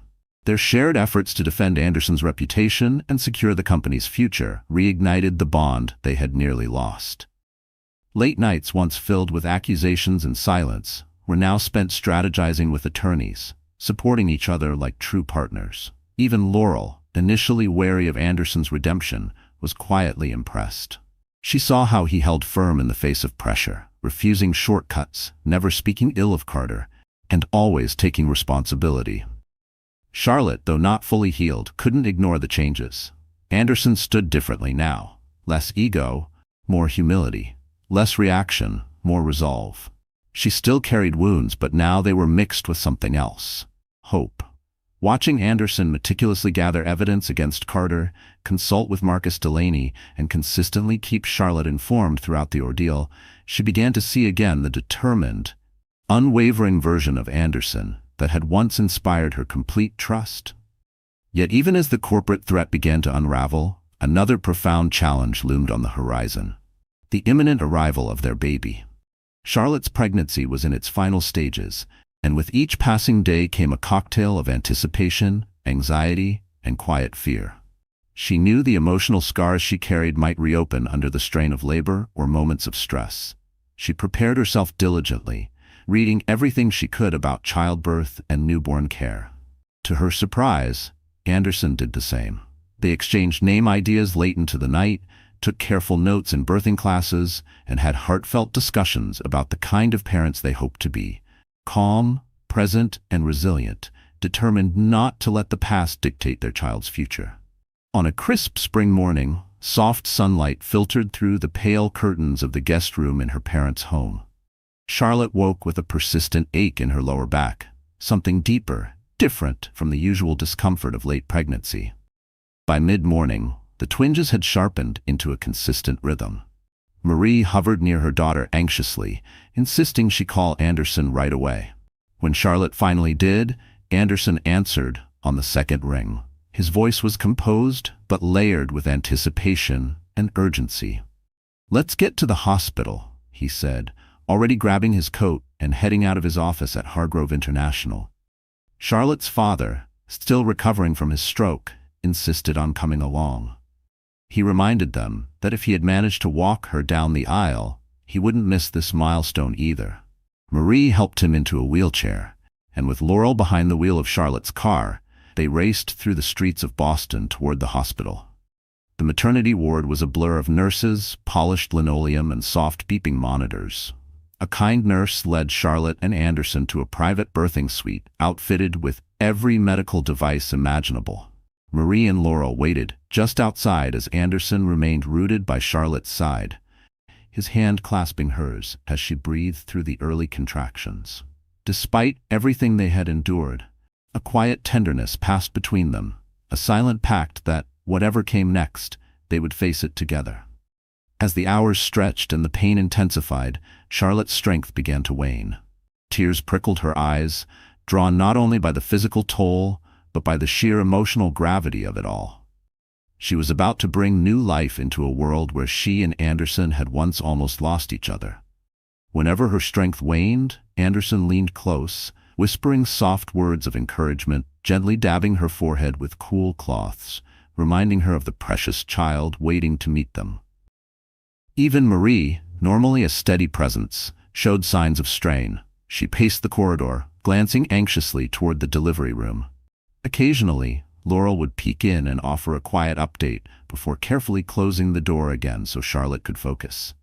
[SPEAKER 1] Their shared efforts to defend Anderson's reputation and secure the company's future reignited the bond they had nearly lost. Late nights, once filled with accusations and silence, were now spent strategizing with attorneys, supporting each other like true partners. Even Laurel, initially wary of Anderson's redemption, was quietly impressed. She saw how he held firm in the face of pressure, refusing shortcuts, never speaking ill of Carter, and always taking responsibility. Charlotte, though not fully healed, couldn't ignore the changes. Anderson stood differently now: less ego, more humility; less reaction, more resolve. She still carried wounds, but now they were mixed with something else: hope. Watching Anderson meticulously gather evidence against Carter, consult with Marcus Delaney, and consistently keep Charlotte informed throughout the ordeal, she began to see again the determined, unwavering version of Anderson that had once inspired her complete trust. Yet even as the corporate threat began to unravel, another profound challenge loomed on the horizon: the imminent arrival of their baby. Charlotte's pregnancy was in its final stages, and with each passing day came a cocktail of anticipation, anxiety, and quiet fear. She knew the emotional scars she carried might reopen under the strain of labor or moments of stress. She prepared herself diligently, reading everything she could about childbirth and newborn care. To her surprise, Anderson did the same. They exchanged name ideas late into the night, took careful notes in birthing classes, and had heartfelt discussions about the kind of parents they hoped to be: calm, present, and resilient, determined not to let the past dictate their child's future. On a crisp spring morning, soft sunlight filtered through the pale curtains of the guest room in her parents' home. Charlotte woke with a persistent ache in her lower back, something deeper, different from the usual discomfort of late pregnancy. By mid-morning, the twinges had sharpened into a consistent rhythm. Marie hovered near her daughter anxiously, insisting she call Anderson right away. When Charlotte finally did, Anderson answered on the second ring. His voice was composed, but layered with anticipation and urgency. "Let's get to the hospital," he said, already grabbing his coat and heading out of his office at Hargrove International. Charlotte's father, still recovering from his stroke, insisted on coming along. He reminded them that if he had managed to walk her down the aisle, he wouldn't miss this milestone either. Marie helped him into a wheelchair, and with Laurel behind the wheel of Charlotte's car, they raced through the streets of Boston toward the hospital. The maternity ward was a blur of nurses, polished linoleum, and soft beeping monitors. A kind nurse led Charlotte and Anderson to a private birthing suite outfitted with every medical device imaginable. Marie and Laurel waited just outside as Anderson remained rooted by Charlotte's side, his hand clasping hers as she breathed through the early contractions. Despite everything they had endured, a quiet tenderness passed between them, a silent pact that, whatever came next, they would face it together. As the hours stretched and the pain intensified, Charlotte's strength began to wane. Tears prickled her eyes, drawn not only by the physical toll, but by the sheer emotional gravity of it all. She was about to bring new life into a world where she and Anderson had once almost lost each other. Whenever her strength waned, Anderson leaned close, whispering soft words of encouragement, gently dabbing her forehead with cool cloths, reminding her of the precious child waiting to meet them. Even Marie, normally a steady presence, showed signs of strain. She paced the corridor, glancing anxiously toward the delivery room. Occasionally, Laurel would peek in and offer a quiet update before carefully closing the door again so Charlotte could focus.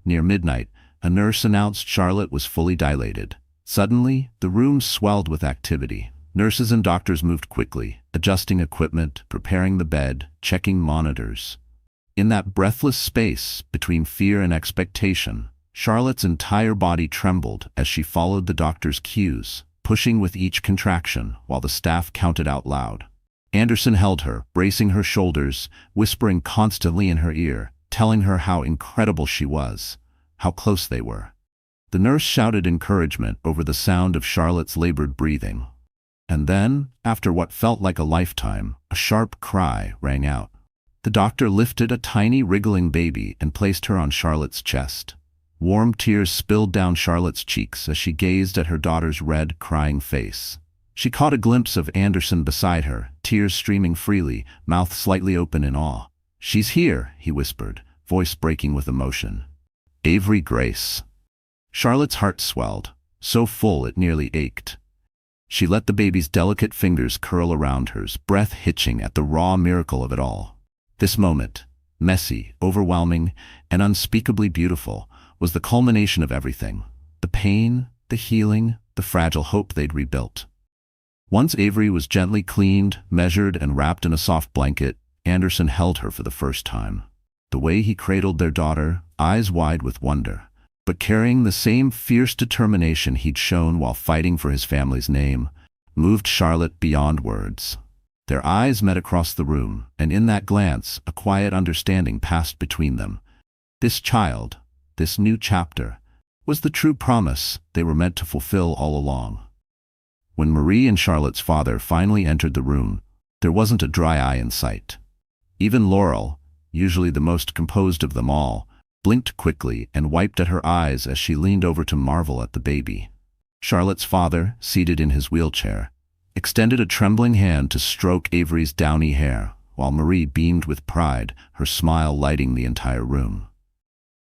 [SPEAKER 1] Near midnight, a nurse announced Charlotte was fully dilated. Suddenly, the room swelled with activity. Nurses and doctors moved quickly, adjusting equipment, preparing the bed, checking monitors. In that breathless space between fear and expectation, Charlotte's entire body trembled as she followed the doctor's cues, pushing with each contraction while the staff counted out loud. Anderson held her, bracing her shoulders, whispering constantly in her ear, telling her how incredible she was, how close they were. The nurse shouted encouragement over the sound of Charlotte's labored breathing. And then, after what felt like a lifetime, a sharp cry rang out. The doctor lifted a tiny wriggling baby and placed her on Charlotte's chest. Warm tears spilled down Charlotte's cheeks as she gazed at her daughter's red, crying face. She caught a glimpse of Anderson beside her, tears streaming freely, mouth slightly open in awe. "She's here," he whispered, voice breaking with emotion. "Avery Grace." Charlotte's heart swelled, so full it nearly ached. She let the baby's delicate fingers curl around hers, breath hitching at the raw miracle of it all. This moment, messy, overwhelming, and unspeakably beautiful, was the culmination of everything. The pain, the healing, the fragile hope they'd rebuilt. Once Avery was gently cleaned, measured, and wrapped in a soft blanket, Anderson held her for the first time. The way he cradled their daughter, eyes wide with wonder, but carrying the same fierce determination he'd shown while fighting for his family's name, moved Charlotte beyond words. Their eyes met across the room, and in that glance, a quiet understanding passed between them. This child, this new chapter, was the true promise they were meant to fulfill all along. When Marie and Charlotte's father finally entered the room, there wasn't a dry eye in sight. Even Laurel, usually the most composed of them all, blinked quickly and wiped at her eyes as she leaned over to marvel at the baby. Charlotte's father, seated in his wheelchair, extended a trembling hand to stroke Avery's downy hair, while Marie beamed with pride, her smile lighting the entire room.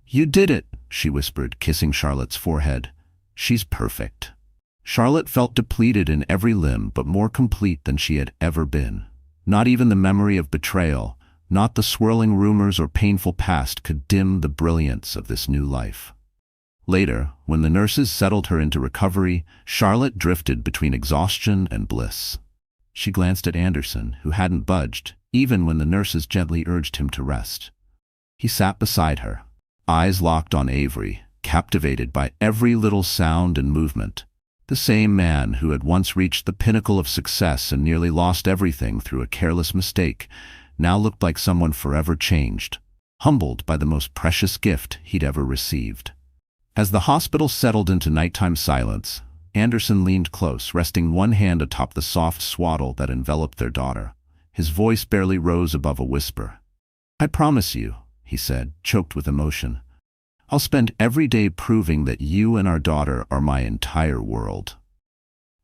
[SPEAKER 1] "You did it," she whispered, kissing Charlotte's forehead. "She's perfect." Charlotte felt depleted in every limb, but more complete than she had ever been. Not even the memory of betrayal, not the swirling rumors or painful past could dim the brilliance of this new life. Later, when the nurses settled her into recovery, Charlotte drifted between exhaustion and bliss. She glanced at Anderson, who hadn't budged, even when the nurses gently urged him to rest. He sat beside her, eyes locked on Avery, captivated by every little sound and movement. The same man who had once reached the pinnacle of success and nearly lost everything through a careless mistake now looked like someone forever changed, humbled by the most precious gift he'd ever received. As the hospital settled into nighttime silence, Anderson leaned close, resting one hand atop the soft swaddle that enveloped their daughter. His voice barely rose above a whisper. "I promise you," he said, choked with emotion, "I'll spend every day proving that you and our daughter are my entire world."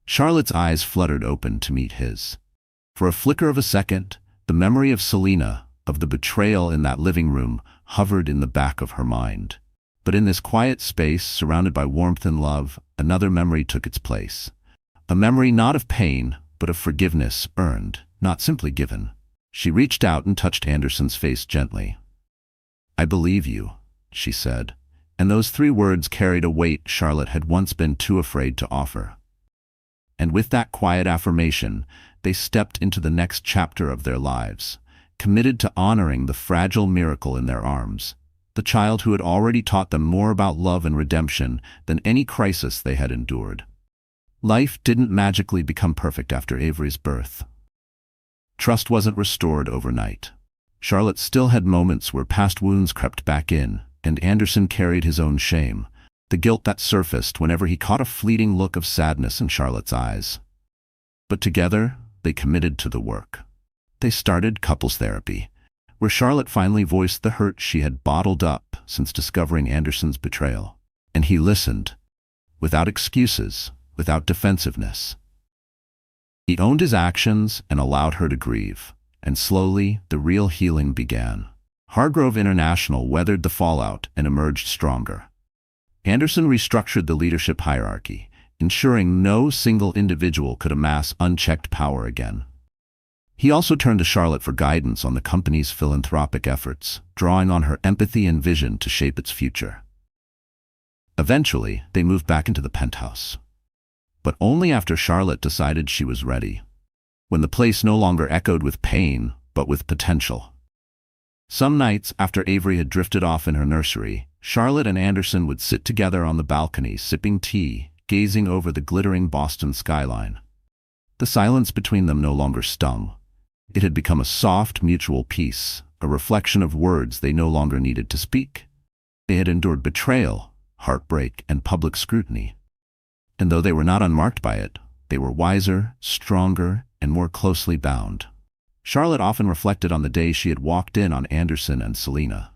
[SPEAKER 1] Charlotte's eyes fluttered open to meet his. For a flicker of a second, the memory of Selena, of the betrayal in that living room, hovered in the back of her mind. But in this quiet space, surrounded by warmth and love, another memory took its place. A memory not of pain, but of forgiveness earned, not simply given. She reached out and touched Anderson's face gently. "I believe you," she said, and those 3 words carried a weight Charlotte had once been too afraid to offer. And with that quiet affirmation, they stepped into the next chapter of their lives, committed to honoring the fragile miracle in their arms, the child who had already taught them more about love and redemption than any crisis they had endured. Life didn't magically become perfect after Avery's birth. Trust wasn't restored overnight. Charlotte still had moments where past wounds crept back in, and Anderson carried his own shame, the guilt that surfaced whenever he caught a fleeting look of sadness in Charlotte's eyes. But together, they committed to the work. They started couples therapy, where Charlotte finally voiced the hurt she had bottled up since discovering Anderson's betrayal. And he listened, without excuses, without defensiveness. He owned his actions and allowed her to grieve, and slowly the real healing began. Hargrove International weathered the fallout and emerged stronger. Anderson restructured the leadership hierarchy, ensuring no single individual could amass unchecked power again. He also turned to Charlotte for guidance on the company's philanthropic efforts, drawing on her empathy and vision to shape its future. Eventually, they moved back into the penthouse. But only after Charlotte decided she was ready, when the place no longer echoed with pain, but with potential. Some nights, after Avery had drifted off in her nursery, Charlotte and Anderson would sit together on the balcony sipping tea, gazing over the glittering Boston skyline. The silence between them no longer stung. It had become a soft, mutual peace, a reflection of words they no longer needed to speak. They had endured betrayal, heartbreak, and public scrutiny. And though they were not unmarked by it, they were wiser, stronger, and more closely bound. Charlotte often reflected on the day she had walked in on Anderson and Selena.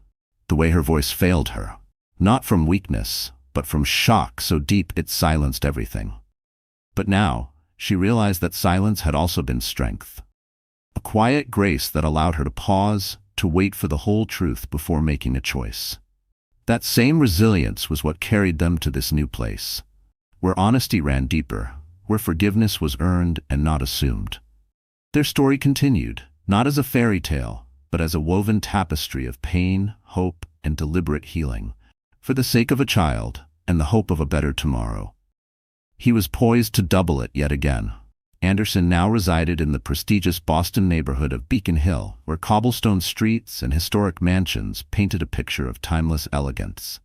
[SPEAKER 1] The way her voice failed her, not from weakness, but from shock so deep it silenced everything. But now, she realized that silence had also been strength. A quiet grace that allowed her to pause, to wait for the whole truth before making a choice. That same resilience was what carried them to this new place, where honesty ran deeper, where forgiveness was earned and not assumed. Their story continued, not as a fairy tale, but as a woven tapestry of pain, hope, and deliberate healing, for the sake of a child and the hope of a better tomorrow. He was poised to double it yet again. Anderson now resided in the prestigious Boston neighborhood of Beacon Hill, where cobblestone streets and historic mansions painted a picture of timeless elegance.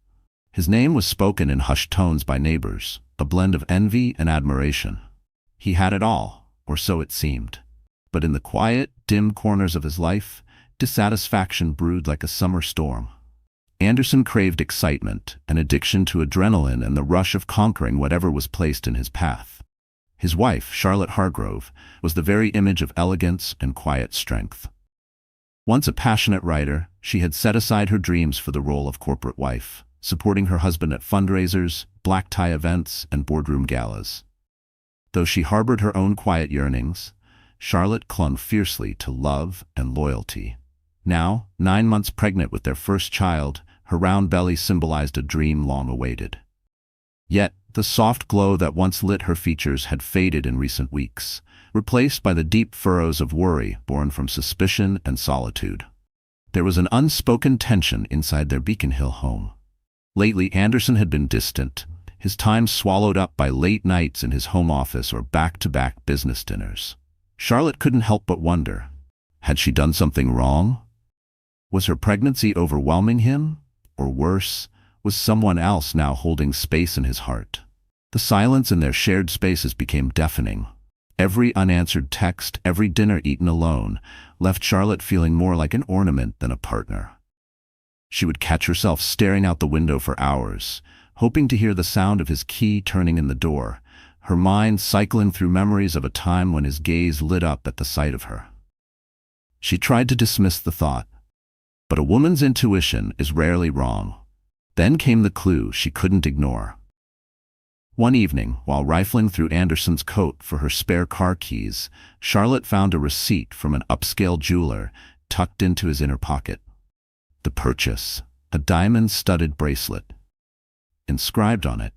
[SPEAKER 1] His name was spoken in hushed tones by neighbors, a blend of envy and admiration. He had it all, or so it seemed. But in the quiet, dim corners of his life, dissatisfaction brewed like a summer storm. Anderson craved excitement, an addiction to adrenaline and the rush of conquering whatever was placed in his path. His wife, Charlotte Hargrove, was the very image of elegance and quiet strength. Once a passionate writer, she had set aside her dreams for the role of corporate wife, supporting her husband at fundraisers, black tie events, and boardroom galas. Though she harbored her own quiet yearnings, Charlotte clung fiercely to love and loyalty. Now, 9 months pregnant with their first child, her round belly symbolized a dream long awaited. Yet, the soft glow that once lit her features had faded in recent weeks, replaced by the deep furrows of worry born from suspicion and solitude. There was an unspoken tension inside their Beacon Hill home. Lately, Anderson had been distant, his time swallowed up by late nights in his home office or back-to-back business dinners. Charlotte couldn't help but wonder. Had she done something wrong? Was her pregnancy overwhelming him? Or worse, was someone else now holding space in his heart? The silence in their shared spaces became deafening. Every unanswered text, every dinner eaten alone, left Charlotte feeling more like an ornament than a partner. She would catch herself staring out the window for hours, hoping to hear the sound of his key turning in the door, her mind cycling through memories of a time when his gaze lit up at the sight of her. She tried to dismiss the thought, but a woman's intuition is rarely wrong. Then came the clue she couldn't ignore. One evening, while rifling through Anderson's coat for her spare car keys, Charlotte found a receipt from an upscale jeweler tucked into his inner pocket. The purchase, a diamond-studded bracelet. Inscribed on it,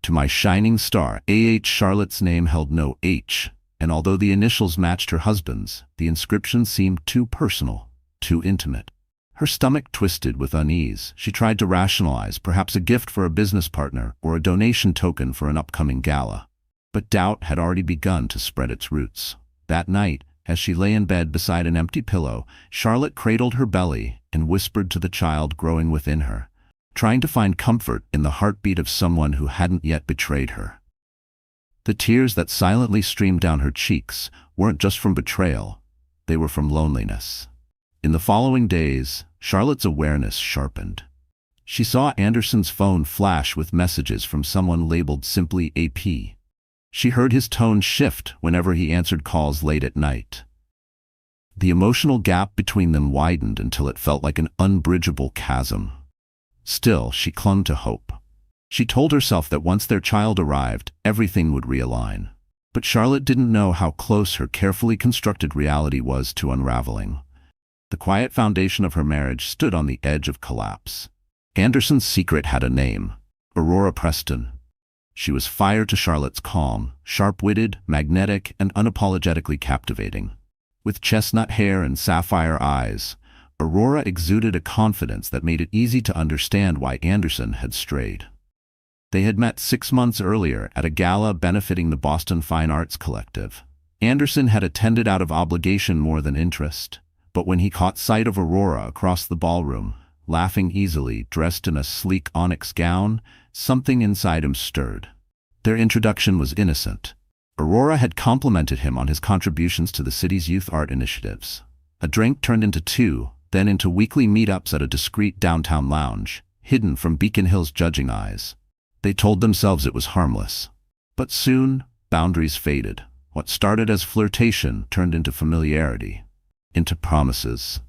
[SPEAKER 1] "To my shining star." Charlotte's name held no H, and although the initials matched her husband's, the inscription seemed too personal, too intimate. Her stomach twisted with unease. She tried to rationalize, perhaps a gift for a business partner or a donation token for an upcoming gala. But doubt had already begun to spread its roots. That night, as she lay in bed beside an empty pillow, Charlotte cradled her belly and whispered to the child growing within her, trying to find comfort in the heartbeat of someone who hadn't yet betrayed her. The tears that silently streamed down her cheeks weren't just from betrayal, they were from loneliness. In the following days, Charlotte's awareness sharpened. She saw Anderson's phone flash with messages from someone labeled simply AP. She heard his tone shift whenever he answered calls late at night. The emotional gap between them widened until it felt like an unbridgeable chasm. Still, she clung to hope. She told herself that once their child arrived, everything would realign. But Charlotte didn't know how close her carefully constructed reality was to unraveling. The quiet foundation of her marriage stood on the edge of collapse. Anderson's secret had a name: Aurora Preston. She was fire to Charlotte's calm, sharp-witted, magnetic, and unapologetically captivating. With chestnut hair and sapphire eyes, Aurora exuded a confidence that made it easy to understand why Anderson had strayed. They had met 6 months earlier at a gala benefiting the Boston Fine Arts Collective. Anderson had attended out of obligation more than interest, but when he caught sight of Aurora across the ballroom, laughing easily, dressed in a sleek onyx gown, something inside him stirred. Their introduction was innocent. Aurora had complimented him on his contributions to the city's youth art initiatives. A drink turned into 2, then into weekly meetups at a discreet downtown lounge, hidden from Beacon Hill's judging eyes. They told themselves it was harmless. But soon, boundaries faded. What started as flirtation turned into familiarity, into promises.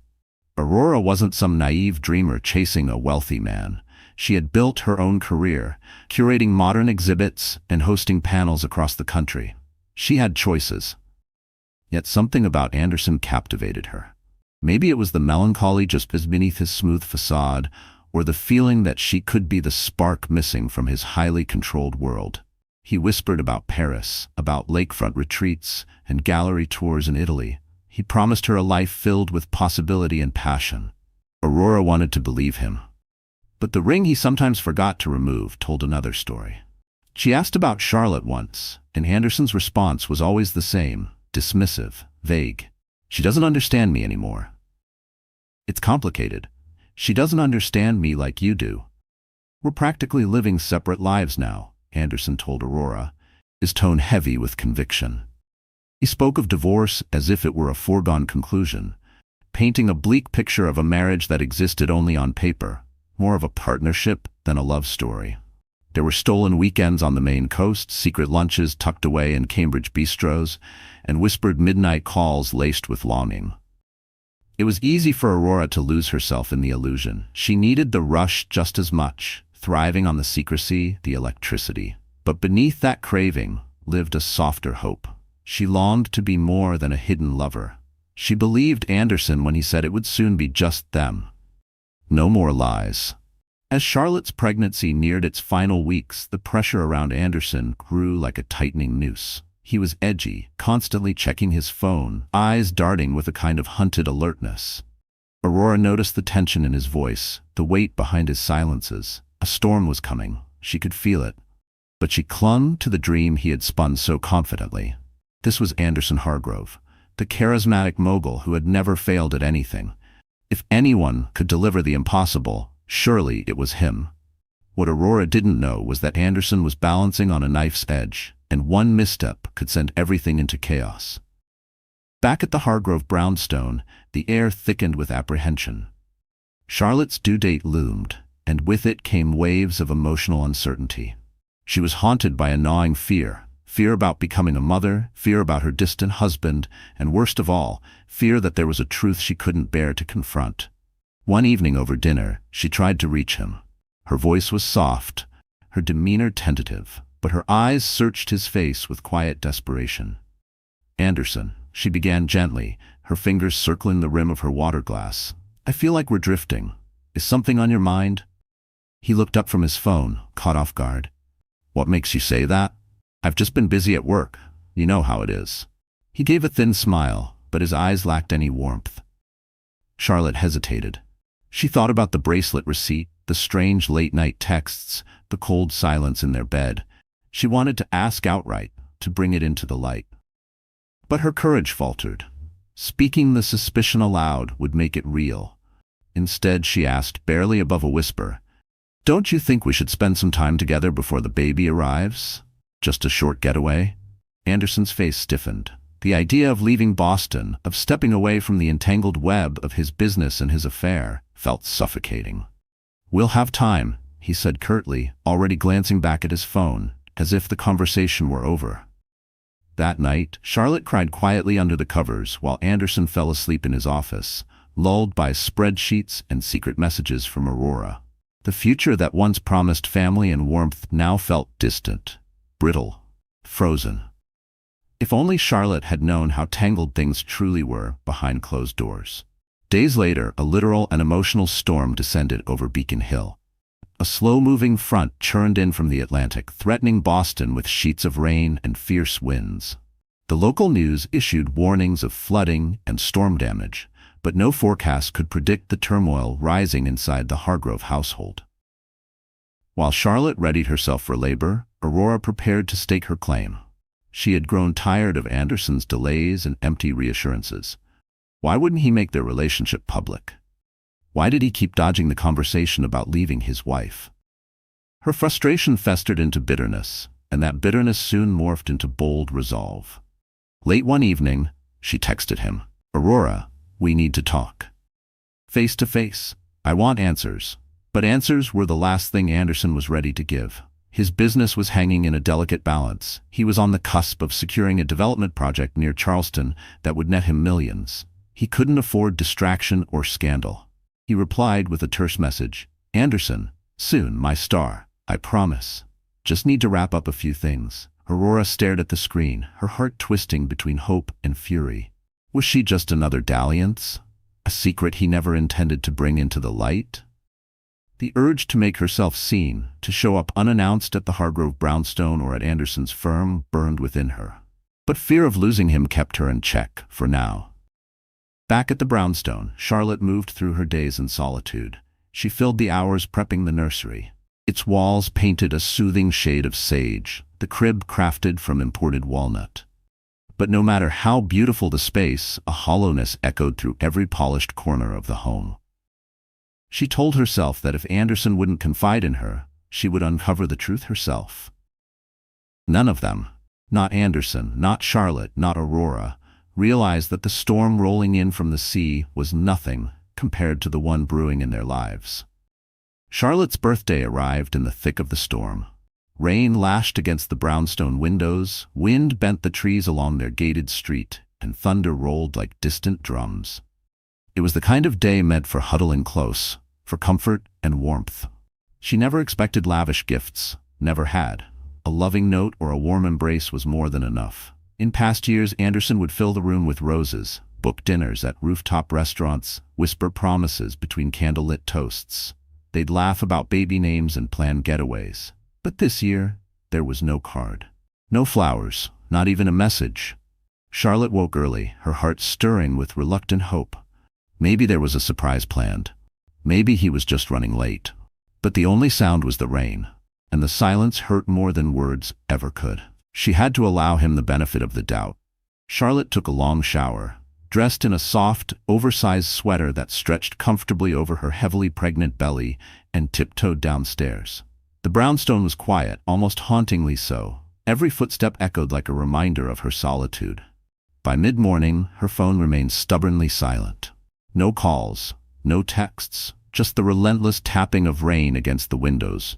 [SPEAKER 1] Aurora wasn't some naive dreamer chasing a wealthy man. She had built her own career, curating modern exhibits and hosting panels across the country. She had choices. Yet something about Anderson captivated her. Maybe it was the melancholy just as beneath his smooth facade, or the feeling that she could be the spark missing from his highly controlled world. He whispered about Paris, about lakefront retreats and gallery tours in Italy. He promised her a life filled with possibility and passion. Aurora wanted to believe him. But the ring he sometimes forgot to remove told another story. She asked about Charlotte once, and Anderson's response was always the same, dismissive, vague. "She doesn't understand me anymore. It's complicated. She doesn't understand me like you do. We're practically living separate lives now," Anderson told Aurora, his tone heavy with conviction. He spoke of divorce as if it were a foregone conclusion, painting a bleak picture of a marriage that existed only on paper, more of a partnership than a love story. There were stolen weekends on the Maine coast, secret lunches tucked away in Cambridge bistros, and whispered midnight calls laced with longing. It was easy for Aurora to lose herself in the illusion. She needed the rush just as much, thriving on the secrecy, the electricity. But beneath that craving lived a softer hope. She longed to be more than a hidden lover. She believed Anderson when he said it would soon be just them. No more lies. As Charlotte's pregnancy neared its final weeks, the pressure around Anderson grew like a tightening noose. He was edgy, constantly checking his phone, eyes darting with a kind of hunted alertness. Aurora noticed the tension in his voice, the weight behind his silences. A storm was coming. She could feel it. But she clung to the dream he had spun so confidently. This was Anderson Hargrove, the charismatic mogul who had never failed at anything. If anyone could deliver the impossible, surely it was him. What Aurora didn't know was that Anderson was balancing on a knife's edge, and one misstep could send everything into chaos. Back at the Hargrove brownstone, the air thickened with apprehension. Charlotte's due date loomed, and with it came waves of emotional uncertainty. She was haunted by a gnawing fear about becoming a mother, fear about her distant husband, and worst of all, fear that there was a truth she couldn't bear to confront. One evening over dinner, she tried to reach him. Her voice was soft, her demeanor tentative, but her eyes searched his face with quiet desperation. "Anderson," she began gently, her fingers circling the rim of her water glass. "I feel like we're drifting. Is something on your mind?" He looked up from his phone, caught off guard. "What makes you say that?" "I've just been busy at work. You know how it is." He gave a thin smile, but his eyes lacked any warmth. Charlotte hesitated. She thought about the bracelet receipt, the strange late-night texts, the cold silence in their bed. She wanted to ask outright, to bring it into the light. But her courage faltered. Speaking the suspicion aloud would make it real. Instead, she asked, barely above a whisper, "Don't you think we should spend some time together before the baby arrives? Just a short getaway?" Anderson's face stiffened. The idea of leaving Boston, of stepping away from the entangled web of his business and his affair, felt suffocating. "We'll have time," he said curtly, already glancing back at his phone, as if the conversation were over. That night, Charlotte cried quietly under the covers while Anderson fell asleep in his office, lulled by spreadsheets and secret messages from Aurora. The future that once promised family and warmth now felt distant, brittle, frozen. If only Charlotte had known how tangled things truly were behind closed doors. Days later, a literal and emotional storm descended over Beacon Hill. A slow-moving front churned in from the Atlantic, threatening Boston with sheets of rain and fierce winds. The local news issued warnings of flooding and storm damage, but no forecast could predict the turmoil rising inside the Hargrove household. While Charlotte readied herself for labor, Aurora prepared to stake her claim. She had grown tired of Anderson's delays and empty reassurances. Why wouldn't he make their relationship public? Why did he keep dodging the conversation about leaving his wife? Her frustration festered into bitterness, and that bitterness soon morphed into bold resolve. Late one evening, she texted him, "Aurora, we need to talk. Face to face. I want answers." But answers were the last thing Anderson was ready to give. His business was hanging in a delicate balance. He was on the cusp of securing a development project near Charleston that would net him millions. He couldn't afford distraction or scandal. He replied with a terse message, "Anderson, soon, my star, I promise. Just need to wrap up a few things." Aurora stared at the screen, her heart twisting between hope and fury. Was she just another dalliance? A secret he never intended to bring into the light? The urge to make herself seen, to show up unannounced at the Hargrove brownstone or at Anderson's firm, burned within her. But fear of losing him kept her in check, for now. Back at the brownstone, Charlotte moved through her days in solitude. She filled the hours prepping the nursery. Its walls painted a soothing shade of sage, the crib crafted from imported walnut. But no matter how beautiful the space, a hollowness echoed through every polished corner of the home. She told herself that if Anderson wouldn't confide in her, she would uncover the truth herself. None of them, not Anderson, not Charlotte, not Aurora, realized that the storm rolling in from the sea was nothing compared to the one brewing in their lives. Charlotte's birthday arrived in the thick of the storm. Rain lashed against the brownstone windows, wind bent the trees along their gated street, and thunder rolled like distant drums. It was the kind of day meant for huddling close, for comfort and warmth. She never expected lavish gifts, never had. A loving note or a warm embrace was more than enough. In past years, Anderson would fill the room with roses, book dinners at rooftop restaurants, whisper promises between candlelit toasts. They'd laugh about baby names and plan getaways. But this year, there was no card. No flowers, not even a message. Charlotte woke early, her heart stirring with reluctant hope. Maybe there was a surprise planned. Maybe he was just running late. But the only sound was the rain, and the silence hurt more than words ever could. She had to allow him the benefit of the doubt. Charlotte took a long shower, dressed in a soft, oversized sweater that stretched comfortably over her heavily pregnant belly, and tiptoed downstairs. The brownstone was quiet, almost hauntingly so. Every footstep echoed like a reminder of her solitude. By mid-morning, her phone remained stubbornly silent. No calls, no texts, just the relentless tapping of rain against the windows.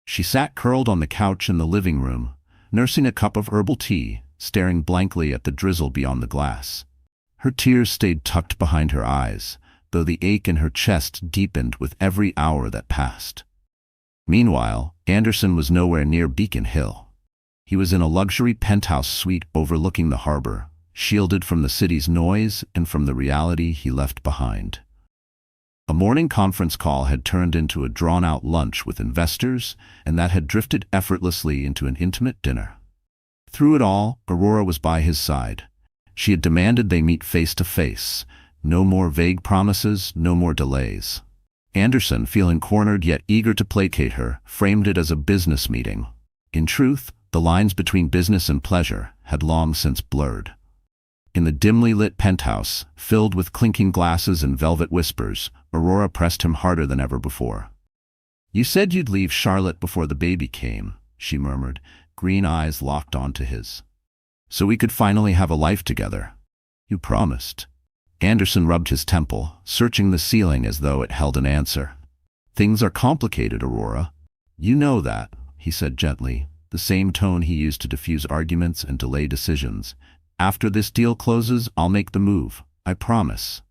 [SPEAKER 1] She sat curled on the couch in the living room, nursing a cup of herbal tea, staring blankly at the drizzle beyond the glass. Her tears stayed tucked behind her eyes, though the ache in her chest deepened with every hour that passed. Meanwhile, Anderson was nowhere near Beacon Hill. He was in a luxury penthouse suite overlooking the harbor, shielded from the city's noise and from the reality he left behind. A morning conference call had turned into a drawn-out lunch with investors, and that had drifted effortlessly into an intimate dinner. Through it all, Aurora was by his side. She had demanded they meet face to face. No more vague promises, no more delays. Anderson, feeling cornered yet eager to placate her, framed it as a business meeting. In truth, the lines between business and pleasure had long since blurred. In the dimly lit penthouse, filled with clinking glasses and velvet whispers, Aurora pressed him harder than ever before. "You said you'd leave Charlotte before the baby came," she murmured, green eyes locked onto his. "So we could finally have a life together. You promised." Anderson rubbed his temple, searching the ceiling as though it held an answer. "Things are complicated, Aurora. You know that," he said gently, the same tone he used to diffuse arguments and delay decisions. "After this deal closes, I'll make the move. I promise."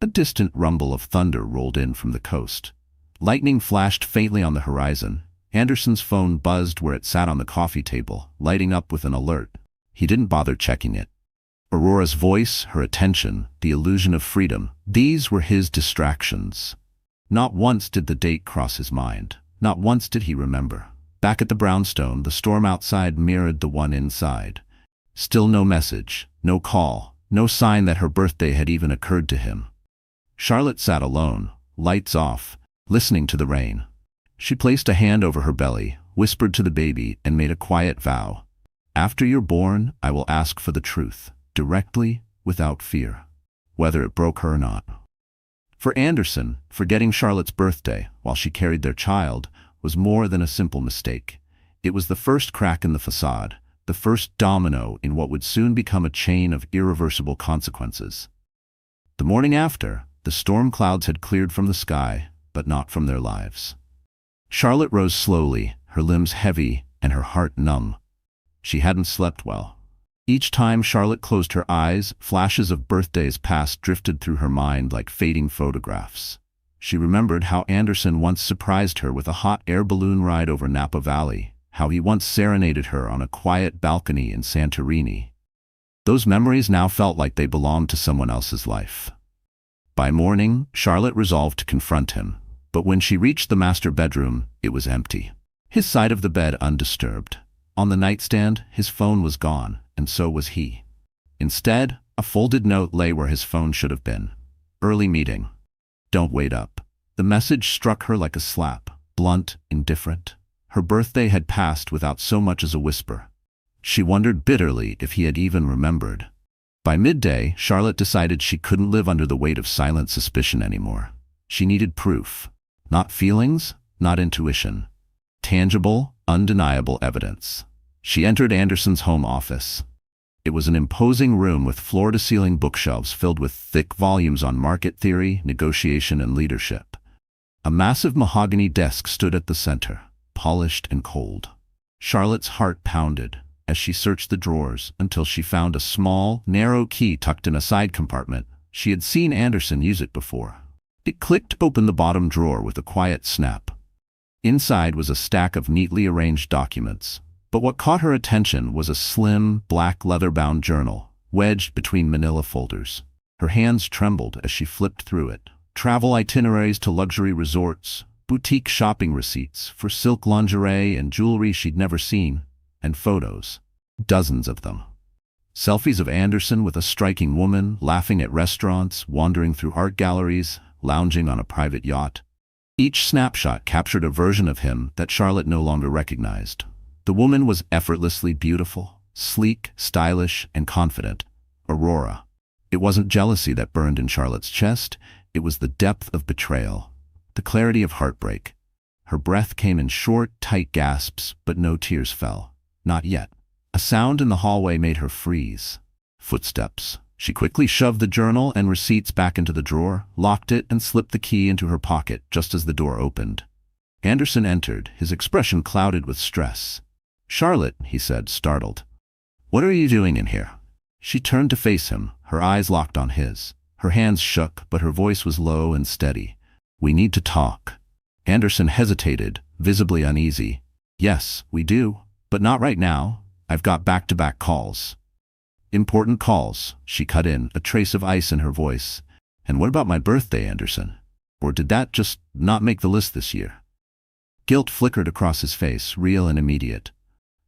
[SPEAKER 1] A distant rumble of thunder rolled in from the coast. Lightning flashed faintly on the horizon. Anderson's phone buzzed where it sat on the coffee table, lighting up with an alert. He didn't bother checking it. Aurora's voice, her attention, the illusion of freedom, these were his distractions. Not once did the date cross his mind. Not once did he remember. Back at the brownstone, the storm outside mirrored the one inside. Still no message, no call, no sign that her birthday had even occurred to him. Charlotte sat alone, lights off, listening to the rain. She placed a hand over her belly, whispered to the baby, and made a quiet vow. "After you're born, I will ask for the truth, directly, without fear, whether it broke her or not." For Anderson, forgetting Charlotte's birthday while she carried their child was more than a simple mistake. It was the first crack in the facade, the first domino in what would soon become a chain of irreversible consequences. The morning after, the storm clouds had cleared from the sky, but not from their lives. Charlotte rose slowly, her limbs heavy and her heart numb. She hadn't slept well. Each time Charlotte closed her eyes, flashes of birthdays past drifted through her mind like fading photographs. She remembered how Anderson once surprised her with a hot air balloon ride over Napa Valley, how he once serenaded her on a quiet balcony in Santorini. Those memories now felt like they belonged to someone else's life. By morning, Charlotte resolved to confront him, but when she reached the master bedroom, it was empty. His side of the bed undisturbed. On the nightstand, his phone was gone, and so was he. Instead, a folded note lay where his phone should have been. "Early meeting. Don't wait up." The message struck her like a slap, blunt, indifferent. Her birthday had passed without so much as a whisper. She wondered bitterly if he had even remembered. By midday, Charlotte decided she couldn't live under the weight of silent suspicion anymore. She needed proof. Not feelings, not intuition. Tangible, undeniable evidence. She entered Anderson's home office. It was an imposing room with floor-to-ceiling bookshelves filled with thick volumes on market theory, negotiation, and leadership. A massive mahogany desk stood at the center, polished and cold. Charlotte's heart pounded as she searched the drawers until she found a small, narrow key tucked in a side compartment. She had seen Anderson use it before. It clicked open the bottom drawer with a quiet snap. Inside was a stack of neatly arranged documents, but what caught her attention was a slim, black leather-bound journal, wedged between manila folders. Her hands trembled as she flipped through it. Travel itineraries to luxury resorts, boutique shopping receipts for silk lingerie and jewelry she'd never seen, and photos. Dozens of them. Selfies of Anderson with a striking woman, laughing at restaurants, wandering through art galleries, lounging on a private yacht. Each snapshot captured a version of him that Charlotte no longer recognized. The woman was effortlessly beautiful, sleek, stylish, and confident. Aurora. It wasn't jealousy that burned in Charlotte's chest, it was the depth of betrayal, the clarity of heartbreak. Her breath came in short, tight gasps, but no tears fell. Not yet. A sound in the hallway made her freeze. Footsteps. She quickly shoved the journal and receipts back into the drawer, locked it, and slipped the key into her pocket just as the door opened. Anderson entered, his expression clouded with stress. "Charlotte," he said, startled. "What are you doing in here?" She turned to face him, her eyes locked on his. Her hands shook, but her voice was low and steady. "We need to talk." Anderson hesitated, visibly uneasy. "Yes, we do, but not right now. I've got back-to-back calls." "Important calls," she cut in, a trace of ice in her voice. "And what about my birthday, Anderson? Or did that just not make the list this year?" Guilt flickered across his face, real and immediate.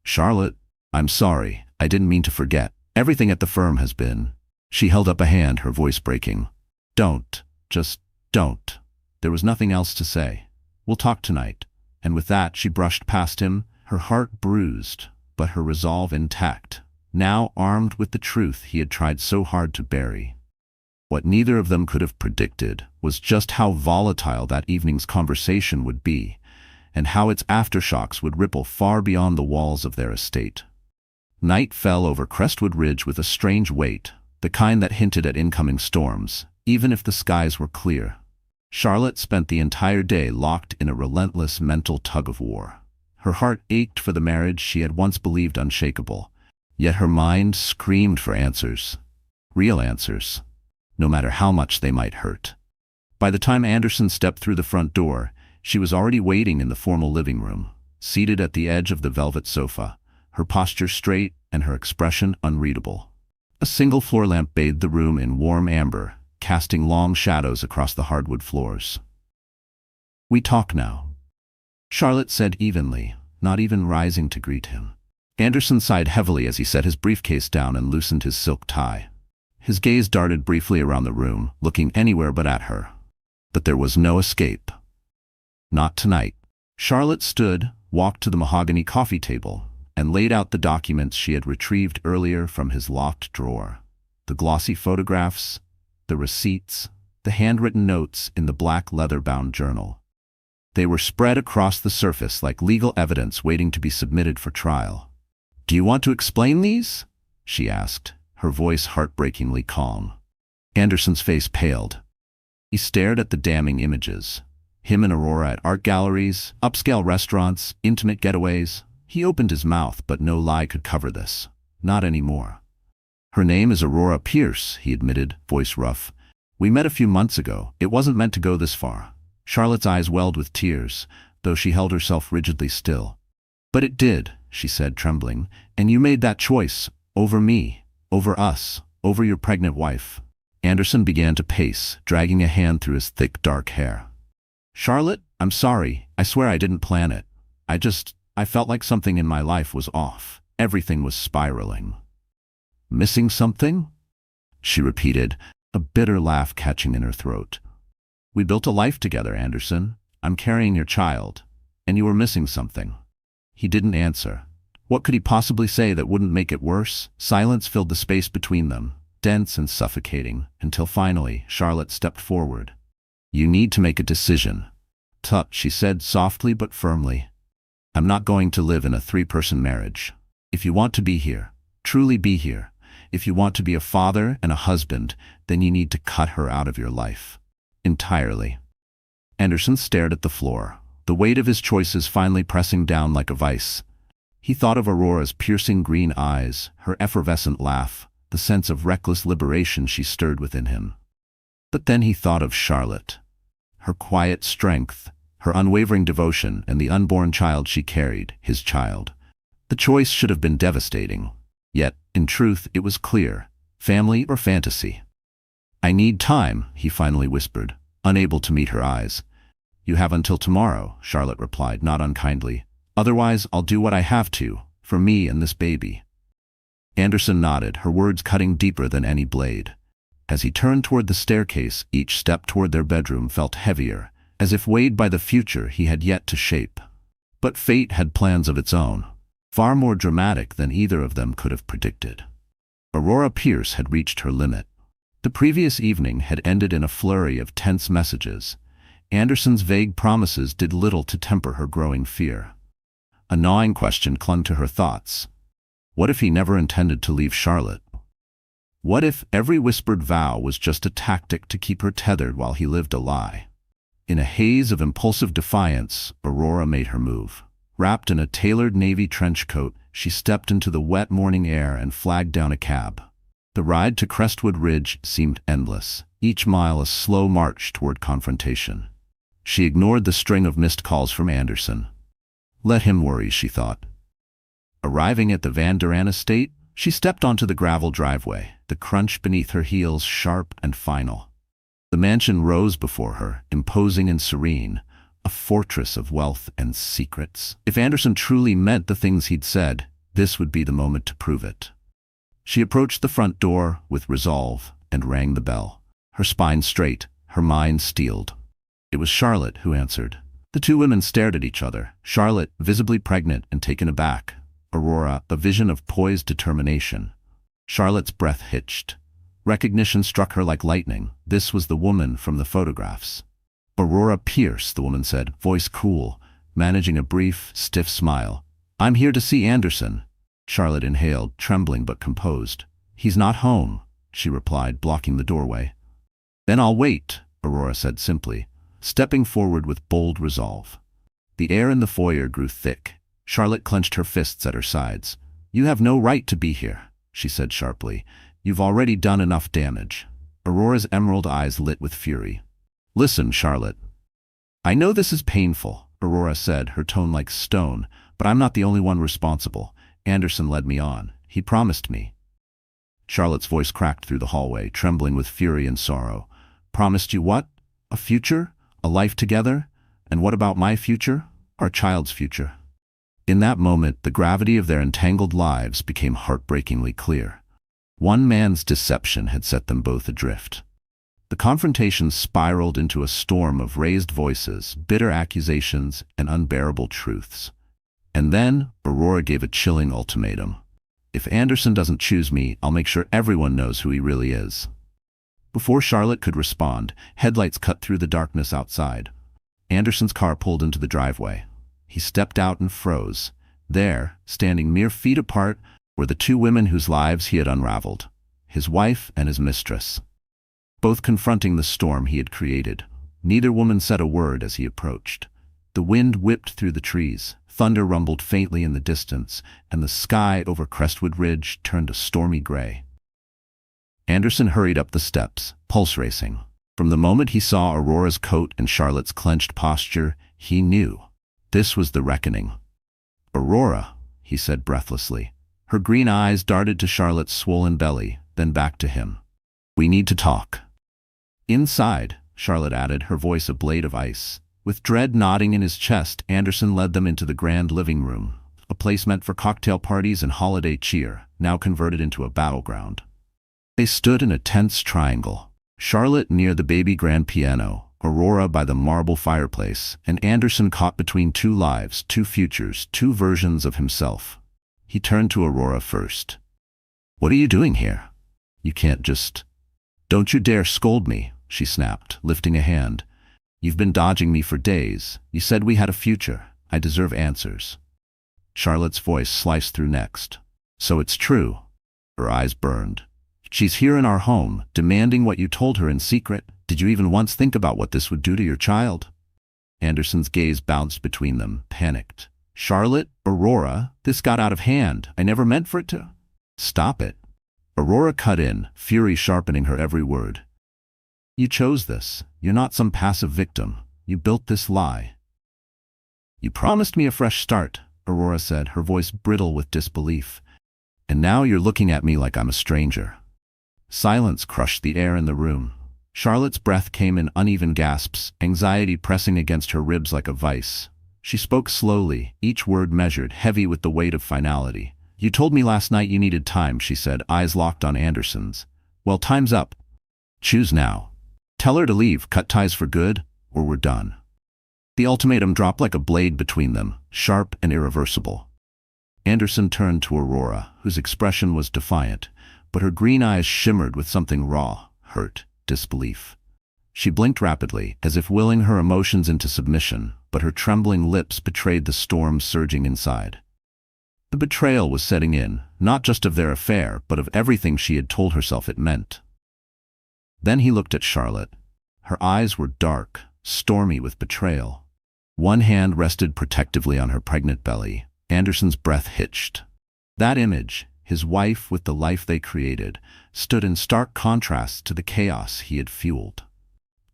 [SPEAKER 1] "Charlotte, I'm sorry. I didn't mean to forget. Everything at the firm has been—" She held up a hand, her voice breaking. "Don't. Just don't." There was nothing else to say. "We'll talk tonight." And with that, she brushed past him, her heart bruised, but her resolve intact, now armed with the truth he had tried so hard to bury. What neither of them could have predicted was just how volatile that evening's conversation would be, and how its aftershocks would ripple far beyond the walls of their estate. Night fell over Crestwood Ridge with a strange weight, the kind that hinted at incoming storms, even if the skies were clear. Charlotte spent the entire day locked in a relentless mental tug-of-war. Her heart ached for the marriage she had once believed unshakable, yet her mind screamed for answers. Real answers, no matter how much they might hurt. By the time Anderson stepped through the front door, she was already waiting in the formal living room, seated at the edge of the velvet sofa, her posture straight and her expression unreadable. A single floor lamp bathed the room in warm amber, casting long shadows across the hardwood floors. "We talk now," Charlotte said evenly, not even rising to greet him. Anderson sighed heavily as he set his briefcase down and loosened his silk tie. His gaze darted briefly around the room, looking anywhere but at her. But there was no escape. Not tonight. Charlotte stood, walked to the mahogany coffee table, and laid out the documents she had retrieved earlier from his locked drawer. The glossy photographs, the receipts, the handwritten notes in the black leather-bound journal. They were spread across the surface like legal evidence waiting to be submitted for trial. "Do you want to explain these?" she asked, her voice heartbreakingly calm. Anderson's face paled. He stared at the damning images. Him and Aurora at art galleries, upscale restaurants, intimate getaways. He opened his mouth, but no lie could cover this. Not anymore. "Her name is Aurora Pierce," he admitted, voice rough. "We met a few months ago. It wasn't meant to go this far." Charlotte's eyes welled with tears, though she held herself rigidly still. "But it did," she said, trembling, "and you made that choice, over me, over us, over your pregnant wife." Anderson began to pace, dragging a hand through his thick, dark hair. "Charlotte, I'm sorry. I swear I didn't plan it. I felt like something in my life was off. Everything was spiraling." "Missing something?" she repeated, a bitter laugh catching in her throat. "We built a life together, Anderson. I'm carrying your child, and you were missing something." He didn't answer. What could he possibly say that wouldn't make it worse? Silence filled the space between them, dense and suffocating, until finally Charlotte stepped forward. "You need to make a decision." "Tut," she said softly but firmly. "I'm not going to live in a three-person marriage. If you want to be here, truly be here. If you want to be a father and a husband, then you need to cut her out of your life. Entirely." Anderson stared at the floor, the weight of his choices finally pressing down like a vice. He thought of Aurora's piercing green eyes, her effervescent laugh, the sense of reckless liberation she stirred within him. But then he thought of Charlotte. Her quiet strength, her unwavering devotion, and the unborn child she carried, his child. The choice should have been devastating. Yet, in truth, it was clear. Family or fantasy? "I need time," he finally whispered, unable to meet her eyes. "You have until tomorrow," Charlotte replied, not unkindly. "Otherwise, I'll do what I have to, for me and this baby." Anderson nodded, her words cutting deeper than any blade. As he turned toward the staircase, each step toward their bedroom felt heavier, as if weighed by the future he had yet to shape. But fate had plans of its own, far more dramatic than either of them could have predicted. Aurora Pierce had reached her limit. The previous evening had ended in a flurry of tense messages. Anderson's vague promises did little to temper her growing fear. A gnawing question clung to her thoughts. What if he never intended to leave Charlotte? What if every whispered vow was just a tactic to keep her tethered while he lived a lie? In a haze of impulsive defiance, Aurora made her move. Wrapped in a tailored navy trench coat, she stepped into the wet morning air and flagged down a cab. The ride to Crestwood Ridge seemed endless, each mile a slow march toward confrontation. She ignored the string of missed calls from Anderson. Let him worry, she thought. Arriving at the Van Duran estate, she stepped onto the gravel driveway, the crunch beneath her heels sharp and final. The mansion rose before her, imposing and serene, a fortress of wealth and secrets. If Anderson truly meant the things he'd said, this would be the moment to prove it. She approached the front door with resolve and rang the bell, her spine straight, her mind steeled. It was Charlotte who answered. The two women stared at each other, Charlotte visibly pregnant and taken aback, Aurora a vision of poised determination. Charlotte's breath hitched. Recognition struck her like lightning. This was the woman from the photographs. Aurora Pierce, the woman said, voice cool, managing a brief, stiff smile. I'm here to see Anderson. Charlotte inhaled, trembling but composed. He's not home, she replied, blocking the doorway. Then I'll wait, Aurora said simply, stepping forward with bold resolve. The air in the foyer grew thick. Charlotte clenched her fists at her sides. You have no right to be here, she said sharply. You've already done enough damage. Aurora's emerald eyes lit with fury. Listen, Charlotte. I know this is painful, Aurora said, her tone like stone, but I'm not the only one responsible. Anderson led me on. He promised me. Charlotte's voice cracked through the hallway, trembling with fury and sorrow. Promised you what? A future? A life together? And what about my future? Our child's future? In that moment, the gravity of their entangled lives became heartbreakingly clear. One man's deception had set them both adrift. The confrontation spiraled into a storm of raised voices, bitter accusations, and unbearable truths. And then, Aurora gave a chilling ultimatum. If Anderson doesn't choose me, I'll make sure everyone knows who he really is. Before Charlotte could respond, headlights cut through the darkness outside. Anderson's car pulled into the driveway. He stepped out and froze. There, standing mere feet apart, were the two women whose lives he had unraveled, his wife and his mistress. Both confronting the storm he had created. Neither woman said a word as he approached. The wind whipped through the trees, thunder rumbled faintly in the distance, and the sky over Crestwood Ridge turned a stormy gray. Anderson hurried up the steps, pulse racing. From the moment he saw Aurora's coat and Charlotte's clenched posture, he knew. This was the reckoning. Aurora, he said breathlessly. Her green eyes darted to Charlotte's swollen belly, then back to him. We need to talk. Inside, Charlotte added, her voice a blade of ice. With dread knotting in his chest, Anderson led them into the grand living room, a place meant for cocktail parties and holiday cheer, now converted into a battleground. They stood in a tense triangle, Charlotte near the baby grand piano, Aurora by the marble fireplace, and Anderson caught between two lives, two futures, two versions of himself. He turned to Aurora first. What are you doing here? You can't just... Don't you dare scold me, she snapped, lifting a hand. You've been dodging me for days. You said we had a future. I deserve answers. Charlotte's voice sliced through next. So it's true. Her eyes burned. She's here in our home, demanding what you told her in secret. Did you even once think about what this would do to your child? Anderson's gaze bounced between them, panicked. Charlotte, Aurora, this got out of hand. I never meant for it to... Stop it. Aurora cut in, fury sharpening her every word. You chose this. You're not some passive victim. You built this lie. You promised me a fresh start, Aurora said, her voice brittle with disbelief. And now you're looking at me like I'm a stranger. Silence crushed the air in the room. Charlotte's breath came in uneven gasps, anxiety pressing against her ribs like a vice. She spoke slowly, each word measured, heavy with the weight of finality. You told me last night you needed time, she said, eyes locked on Anderson's. Well, time's up. Choose now. Tell her to leave, cut ties for good, or we're done. The ultimatum dropped like a blade between them, sharp and irreversible. Anderson turned to Aurora, whose expression was defiant, but her green eyes shimmered with something raw, hurt, disbelief. She blinked rapidly, as if willing her emotions into submission, but her trembling lips betrayed the storm surging inside. The betrayal was setting in, not just of their affair, but of everything she had told herself it meant. Then he looked at Charlotte. Her eyes were dark, stormy with betrayal. One hand rested protectively on her pregnant belly. Anderson's breath hitched. That image, his wife with the life they created, stood in stark contrast to the chaos he had fueled.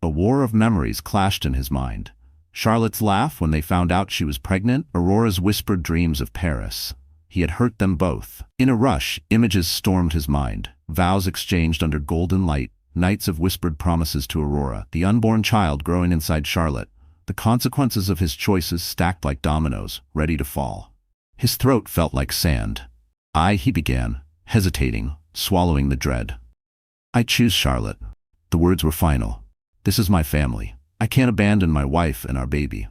[SPEAKER 1] A war of memories clashed in his mind. Charlotte's laugh when they found out she was pregnant, Aurora's whispered dreams of Paris. He had hurt them both. In a rush, images stormed his mind. Vows exchanged under golden light, nights of whispered promises to Aurora, the unborn child growing inside Charlotte, the consequences of his choices stacked like dominoes, ready to fall. His throat felt like sand. He began, hesitating, swallowing the dread. I choose Charlotte. The words were final. This is my family. I can't abandon my wife and our baby.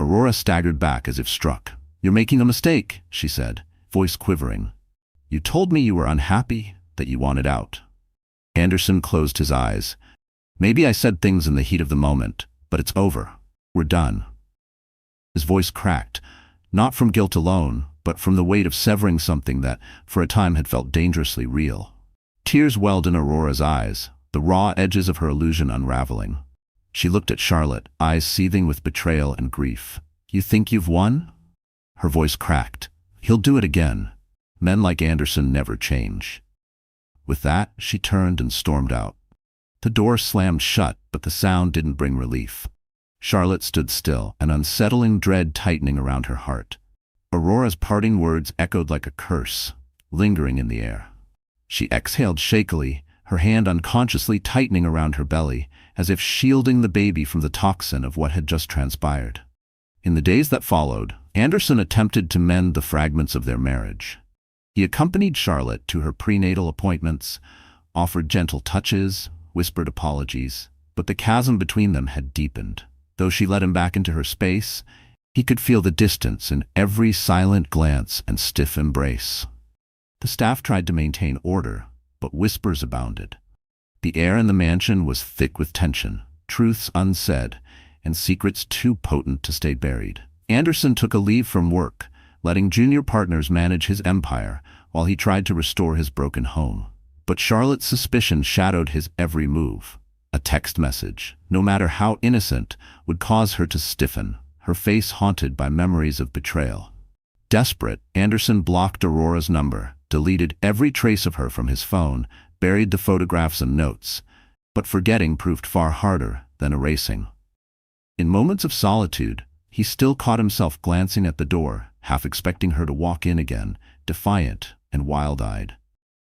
[SPEAKER 1] Aurora staggered back as if struck. You're making a mistake, she said, voice quivering. You told me you were unhappy, that you wanted out. Anderson closed his eyes. Maybe I said things in the heat of the moment, but it's over. We're done. His voice cracked, not from guilt alone, but from the weight of severing something that, for a time, had felt dangerously real. Tears welled in Aurora's eyes, the raw edges of her illusion unraveling. She looked at Charlotte, eyes seething with betrayal and grief. You think you've won? Her voice cracked. He'll do it again. Men like Anderson never change. With that, she turned and stormed out. The door slammed shut, but the sound didn't bring relief. Charlotte stood still, an unsettling dread tightening around her heart. Aurora's parting words echoed like a curse, lingering in the air. She exhaled shakily, her hand unconsciously tightening around her belly, as if shielding the baby from the toxin of what had just transpired. In the days that followed, Anderson attempted to mend the fragments of their marriage. He accompanied Charlotte to her prenatal appointments, offered gentle touches, whispered apologies, but the chasm between them had deepened. Though she let him back into her space, he could feel the distance in every silent glance and stiff embrace. The staff tried to maintain order, but whispers abounded. The air in the mansion was thick with tension, truths unsaid, and secrets too potent to stay buried. Anderson took a leave from work, letting junior partners manage his empire while he tried to restore his broken home. But Charlotte's suspicion shadowed his every move. A text message, no matter how innocent, would cause her to stiffen, her face haunted by memories of betrayal. Desperate, Anderson blocked Aurora's number, deleted every trace of her from his phone, buried the photographs and notes. But forgetting proved far harder than erasing. In moments of solitude, he still caught himself glancing at the door, half expecting her to walk in again, defiant and wild-eyed.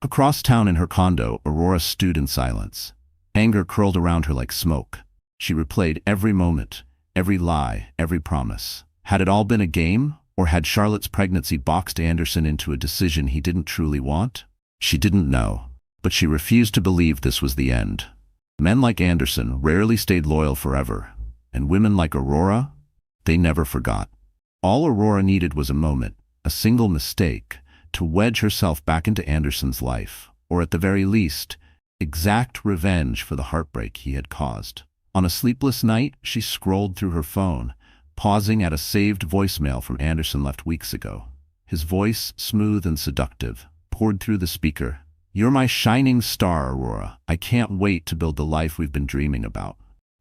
[SPEAKER 1] Across town in her condo, Aurora stewed in silence. Anger curled around her like smoke. She replayed every moment, every lie, every promise. Had it all been a game, or had Charlotte's pregnancy boxed Anderson into a decision he didn't truly want? She didn't know, but she refused to believe this was the end. Men like Anderson rarely stayed loyal forever, and women like Aurora, they never forgot. All Aurora needed was a moment, a single mistake, to wedge herself back into Anderson's life, or at the very least, exact revenge for the heartbreak he had caused. On a sleepless night, she scrolled through her phone, pausing at a saved voicemail from Anderson left weeks ago. His voice, smooth and seductive, poured through the speaker. You're my shining star, Aurora. I can't wait to build the life we've been dreaming about.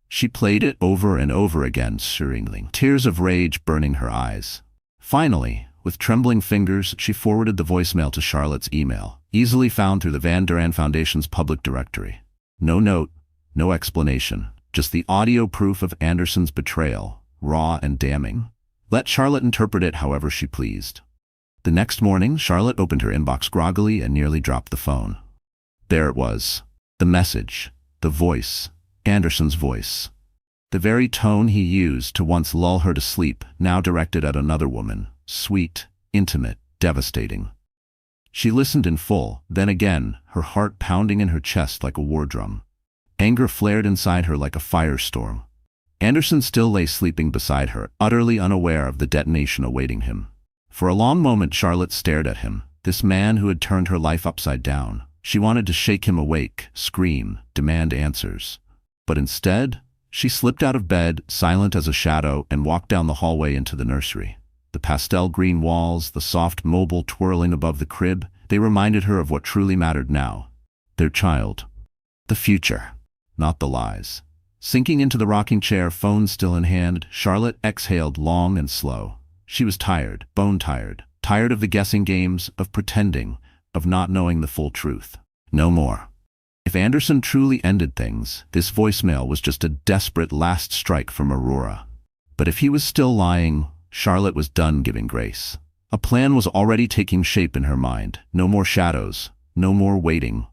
[SPEAKER 1] She played it over and over again, searingly, tears of rage burning her eyes. Finally, with trembling fingers, she forwarded the voicemail to Charlotte's email, easily found through the Van Duran Foundation's public directory. No note, no explanation, just the audio proof of Anderson's betrayal, raw and damning. Let Charlotte interpret it however she pleased. The next morning, Charlotte opened her inbox groggily and nearly dropped the phone. There it was. The message. The voice. Anderson's voice. The very tone he used to once lull her to sleep, now directed at another woman. Sweet, intimate, devastating. She listened in full, then again, her heart pounding in her chest like a war drum. Anger flared inside her like a firestorm. Anderson still lay sleeping beside her, utterly unaware of the detonation awaiting him. For a long moment Charlotte stared at him, this man who had turned her life upside down, She wanted to shake him awake, scream, demand answers. But instead, she slipped out of bed, silent as a shadow, and walked down the hallway into the nursery. The pastel green walls, the soft mobile twirling above the crib, they reminded her of what truly mattered now. Their child. The future. Not the lies. Sinking into the rocking chair, phone still in hand, Charlotte exhaled long and slow. She was tired, bone-tired, tired of the guessing games, of pretending, of not knowing the full truth. No more. If Anderson truly ended things, this voicemail was just a desperate last strike from Aurora. But if he was still lying, Charlotte was done giving grace. A plan was already taking shape in her mind. No more shadows, no more waiting.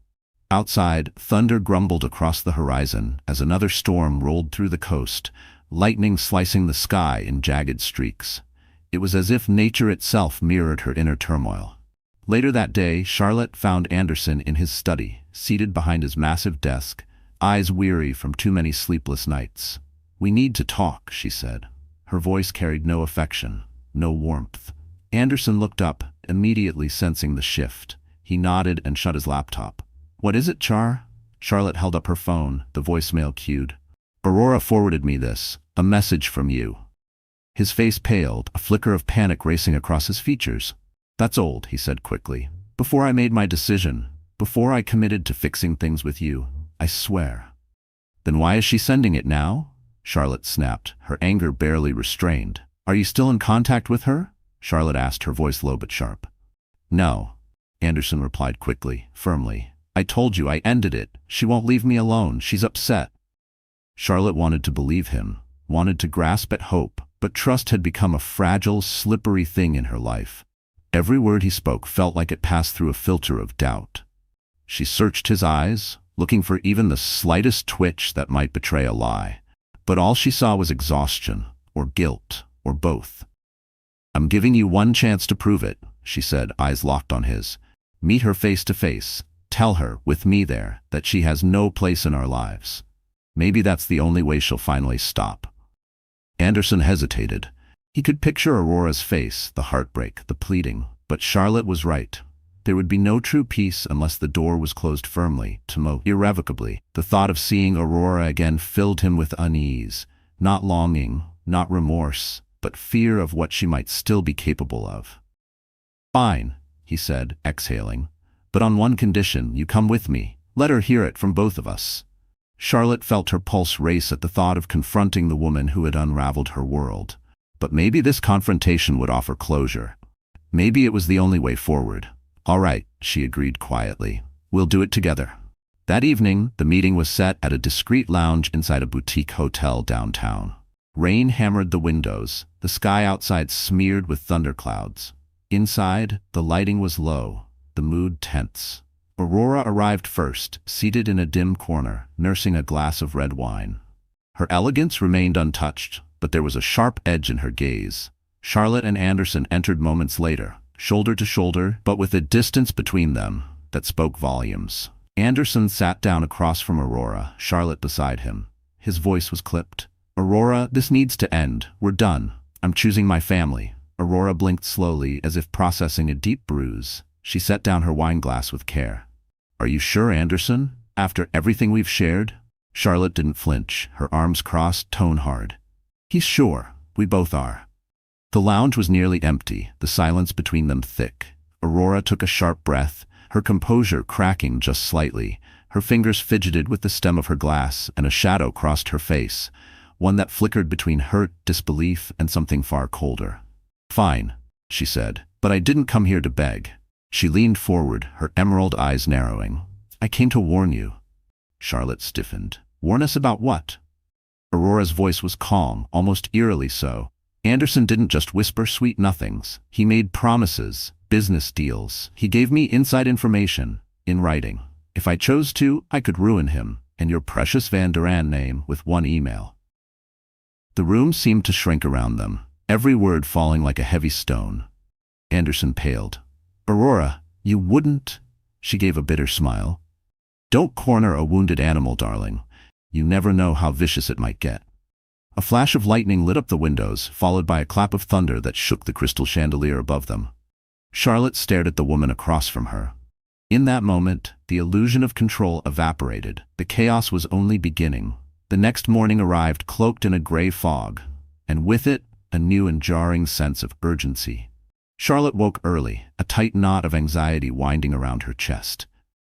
[SPEAKER 1] Outside, thunder grumbled across the horizon as another storm rolled through the coast, lightning slicing the sky in jagged streaks. It was as if nature itself mirrored her inner turmoil. Later that day, Charlotte found Anderson in his study, seated behind his massive desk, eyes weary from too many sleepless nights. "We need to talk," she said. Her voice carried no affection, no warmth. Anderson looked up, immediately sensing the shift. He nodded and shut his laptop. "What is it, Char?" Charlotte held up her phone, the voicemail cued. "Aurora forwarded me this, a message from you." His face paled, a flicker of panic racing across his features. "That's old," he said quickly. "Before I made my decision, before I committed to fixing things with you, I swear." "Then why is she sending it now?" Charlotte snapped, her anger barely restrained. "Are you still in contact with her?" Charlotte asked, her voice low but sharp. "No," Anderson replied quickly, firmly. "I told you I ended it. She won't leave me alone. She's upset." Charlotte wanted to believe him, wanted to grasp at hope, but trust had become a fragile, slippery thing in her life. Every word he spoke felt like it passed through a filter of doubt. She searched his eyes, looking for even the slightest twitch that might betray a lie. But all she saw was exhaustion, or guilt, or both. "I'm giving you one chance to prove it," she said, eyes locked on his. "Meet her face to face. Tell her, with me there, that she has no place in our lives. Maybe that's the only way she'll finally stop." Anderson hesitated. He could picture Aurora's face, the heartbreak, the pleading. But Charlotte was right. There would be no true peace unless the door was closed firmly, irrevocably. The thought of seeing Aurora again filled him with unease, not longing, not remorse, but fear of what she might still be capable of. "Fine," he said, exhaling. "But on one condition, you come with me. Let her hear it from both of us." Charlotte felt her pulse race at the thought of confronting the woman who had unraveled her world. But maybe this confrontation would offer closure. Maybe it was the only way forward. "All right," she agreed quietly. "We'll do it together." That evening, the meeting was set at a discreet lounge inside a boutique hotel downtown. Rain hammered the windows, the sky outside smeared with thunderclouds. Inside, the lighting was low, the mood tense. Aurora arrived first, seated in a dim corner, nursing a glass of red wine. Her elegance remained untouched, but there was a sharp edge in her gaze. Charlotte and Anderson entered moments later, shoulder to shoulder, but with a distance between them that spoke volumes. Anderson sat down across from Aurora, Charlotte beside him. His voice was clipped. "Aurora, this needs to end. We're done. I'm choosing my family." Aurora blinked slowly, as if processing a deep bruise. She set down her wine glass with care. "Are you sure, Anderson? After everything we've shared?" Charlotte didn't flinch, her arms crossed, tone hard. "He's sure. We both are." The lounge was nearly empty, the silence between them thick. Aurora took a sharp breath, her composure cracking just slightly. Her fingers fidgeted with the stem of her glass, and a shadow crossed her face, one that flickered between hurt, disbelief, and something far colder. "Fine," she said, "but I didn't come here to beg." She leaned forward, her emerald eyes narrowing. "I came to warn you." Charlotte stiffened. "Warn us about what?" Aurora's voice was calm, almost eerily so. Anderson didn't just whisper sweet nothings. He made promises, business deals. He gave me inside information, in writing. If I chose to, I could ruin him, and your precious Van Duran name, with one email. The room seemed to shrink around them, every word falling like a heavy stone. Anderson paled. "Aurora, you wouldn't—" She gave a bitter smile. "Don't corner a wounded animal, darling. You never know how vicious it might get." A flash of lightning lit up the windows, followed by a clap of thunder that shook the crystal chandelier above them. Charlotte stared at the woman across from her. In that moment, the illusion of control evaporated. The chaos was only beginning. The next morning arrived cloaked in a gray fog, and with it, a new and jarring sense of urgency. Charlotte woke early, a tight knot of anxiety winding around her chest.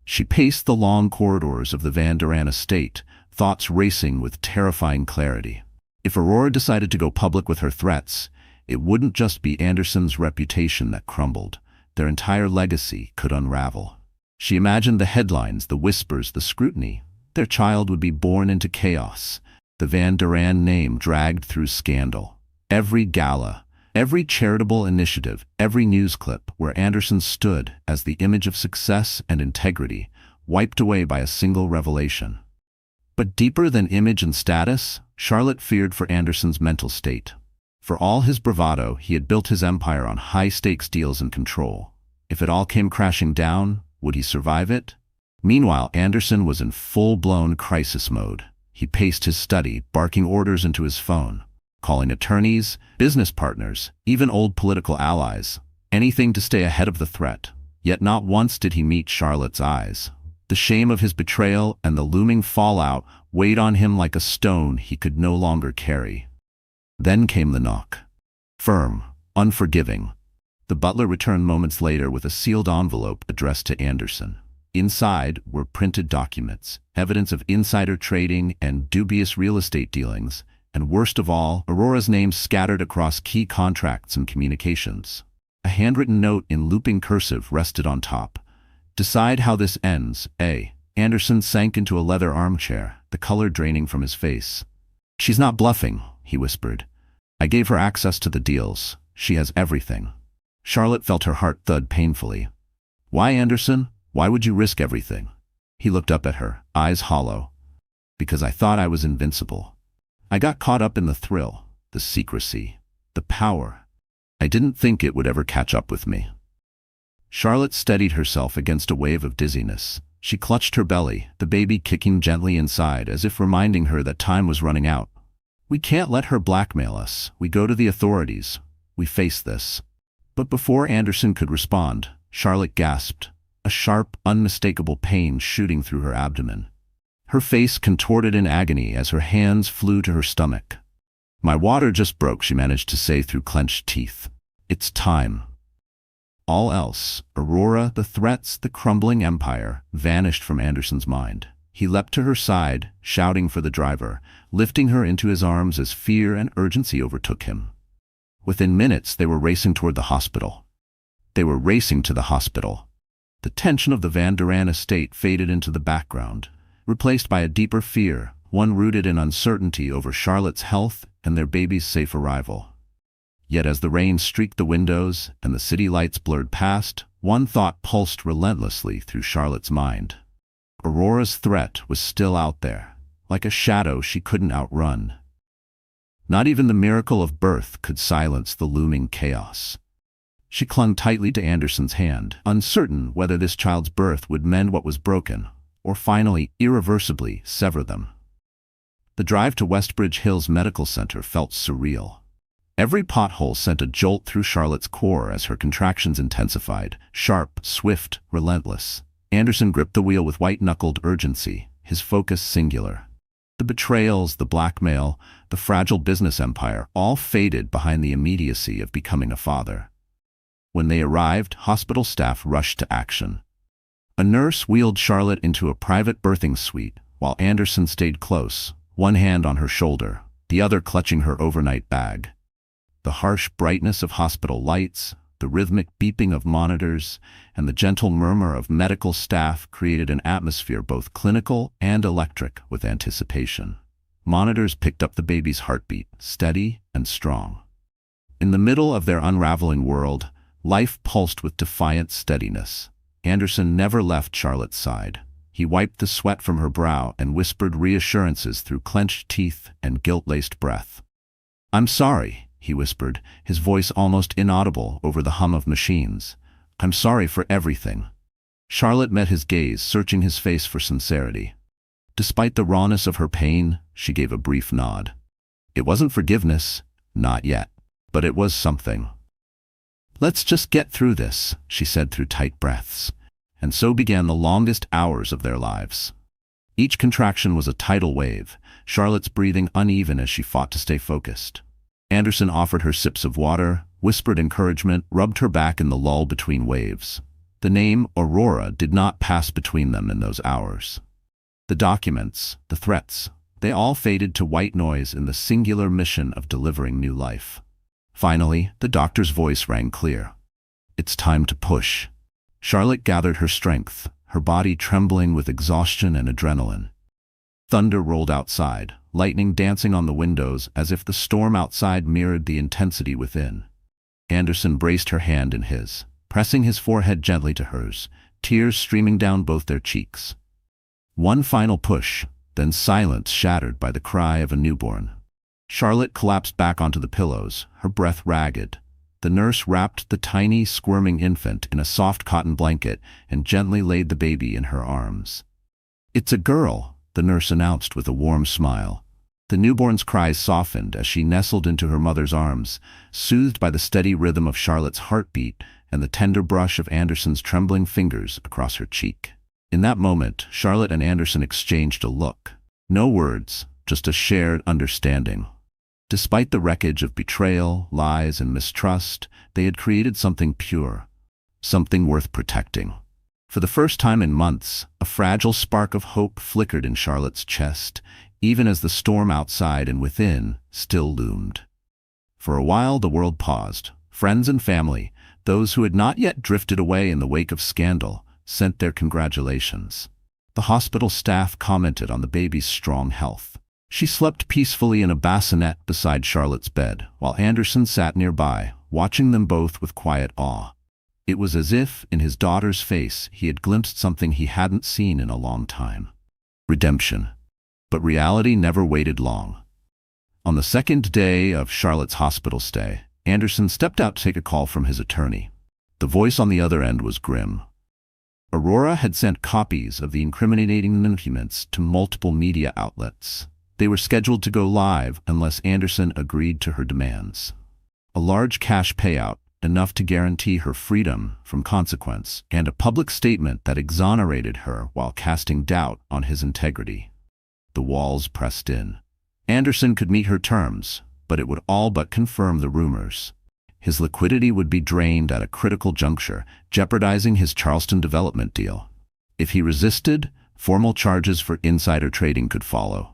[SPEAKER 1] She paced the long corridors of the Van Duran estate, thoughts racing with terrifying clarity. If Aurora decided to go public with her threats, it wouldn't just be Anderson's reputation that crumbled. Their entire legacy could unravel. She imagined the headlines, the whispers, the scrutiny. Their child would be born into chaos, the Van Duran name dragged through scandal. Every gala, every charitable initiative, every news clip where Anderson stood as the image of success and integrity, wiped away by a single revelation. But deeper than image and status, Charlotte feared for Anderson's mental state. For all his bravado, he had built his empire on high-stakes deals and control. If it all came crashing down, would he survive it? Meanwhile, Anderson was in full-blown crisis mode. He paced his study, barking orders into his phone, calling attorneys, business partners, even old political allies, anything to stay ahead of the threat. Yet not once did he meet Charlotte's eyes. The shame of his betrayal and the looming fallout weighed on him like a stone he could no longer carry. Then came the knock. Firm, unforgiving. The butler returned moments later with a sealed envelope addressed to Anderson. Inside were printed documents, evidence of insider trading and dubious real estate dealings, and worst of all, Aurora's name scattered across key contracts and communications. A handwritten note in looping cursive rested on top. Decide how this ends, A. Anderson sank into a leather armchair, the color draining from his face. She's not bluffing, he whispered. I gave her access to the deals. She has everything. Charlotte felt her heart thud painfully. Why, Anderson? Why would you risk everything? He looked up at her, eyes hollow. Because I thought I was invincible. I got caught up in the thrill, the secrecy, the power. I didn't think it would ever catch up with me. Charlotte steadied herself against a wave of dizziness. She clutched her belly, the baby kicking gently inside, as if reminding her that time was running out. We can't let her blackmail us. We go to the authorities. We face this. But before Anderson could respond, Charlotte gasped, a sharp, unmistakable pain shooting through her abdomen. Her face contorted in agony as her hands flew to her stomach. My water just broke, she managed to say through clenched teeth. It's time. All else, Aurora, the threats, the crumbling empire, vanished from Anderson's mind. He leapt to her side, shouting for the driver, lifting her into his arms as fear and urgency overtook him. Within minutes, they were racing toward the hospital. They were racing to the hospital. The tension of the Van Duran estate faded into the background, replaced by a deeper fear, one rooted in uncertainty over Charlotte's health and their baby's safe arrival. Yet as the rain streaked the windows and the city lights blurred past, one thought pulsed relentlessly through Charlotte's mind. Aurora's threat was still out there, like a shadow she couldn't outrun. Not even the miracle of birth could silence the looming chaos. She clung tightly to Anderson's hand, uncertain whether this child's birth would mend what was broken, or finally, irreversibly, sever them. The drive to Westbridge Hills Medical Center felt surreal. Every pothole sent a jolt through Charlotte's core as her contractions intensified, sharp, swift, relentless. Anderson gripped the wheel with white-knuckled urgency, his focus singular. The betrayals, the blackmail, the fragile business empire all faded behind the immediacy of becoming a father. When they arrived, hospital staff rushed to action. A nurse wheeled Charlotte into a private birthing suite, while Anderson stayed close, one hand on her shoulder, the other clutching her overnight bag. The harsh brightness of hospital lights, the rhythmic beeping of monitors, and the gentle murmur of medical staff created an atmosphere both clinical and electric with anticipation. Monitors picked up the baby's heartbeat, steady and strong. In the middle of their unraveling world, life pulsed with defiant steadiness. Anderson never left Charlotte's side. He wiped the sweat from her brow and whispered reassurances through clenched teeth and guilt-laced breath. I'm sorry, he whispered, his voice almost inaudible over the hum of machines. I'm sorry for everything. Charlotte met his gaze, searching his face for sincerity. Despite the rawness of her pain, she gave a brief nod. It wasn't forgiveness, not yet, but it was something. Let's just get through this, she said through tight breaths. and so began the longest hours of their lives. Each contraction was a tidal wave, Charlotte's breathing uneven as she fought to stay focused. Anderson offered her sips of water, whispered encouragement, rubbed her back in the lull between waves. The name Aurora did not pass between them in those hours. The documents, the threats, they all faded to white noise in the singular mission of delivering new life. Finally, the doctor's voice rang clear. "It's time to push." Charlotte gathered her strength, her body trembling with exhaustion and adrenaline. Thunder rolled outside, lightning dancing on the windows as if the storm outside mirrored the intensity within. Anderson braced her hand in his, pressing his forehead gently to hers, tears streaming down both their cheeks. One final push, then silence shattered by the cry of a newborn. Charlotte collapsed back onto the pillows, her breath ragged. The nurse wrapped the tiny, squirming infant in a soft cotton blanket and gently laid the baby in her arms. "It's a girl," the nurse announced with a warm smile. The newborn's cries softened as she nestled into her mother's arms, soothed by the steady rhythm of Charlotte's heartbeat and the tender brush of Anderson's trembling fingers across her cheek. In that moment, Charlotte and Anderson exchanged a look. No words, just a shared understanding. Despite the wreckage of betrayal, lies, and mistrust, they had created something pure, something worth protecting. For the first time in months, a fragile spark of hope flickered in Charlotte's chest, even as the storm outside and within still loomed. For a while the world paused. Friends and family, those who had not yet drifted away in the wake of scandal, sent their congratulations. The hospital staff commented on the baby's strong health. She slept peacefully in a bassinet beside Charlotte's bed, while Anderson sat nearby, watching them both with quiet awe. It was as if, in his daughter's face, he had glimpsed something he hadn't seen in a long time. Redemption. But reality never waited long. On the second day of Charlotte's hospital stay, Anderson stepped out to take a call from his attorney. The voice on the other end was grim. Aurora had sent copies of the incriminating documents to multiple media outlets. They were scheduled to go live unless Anderson agreed to her demands. A large cash payout, enough to guarantee her freedom from consequence, and a public statement that exonerated her while casting doubt on his integrity. The walls pressed in. Anderson could meet her terms, but it would all but confirm the rumors. His liquidity would be drained at a critical juncture, jeopardizing his Charleston development deal. If he resisted, formal charges for insider trading could follow.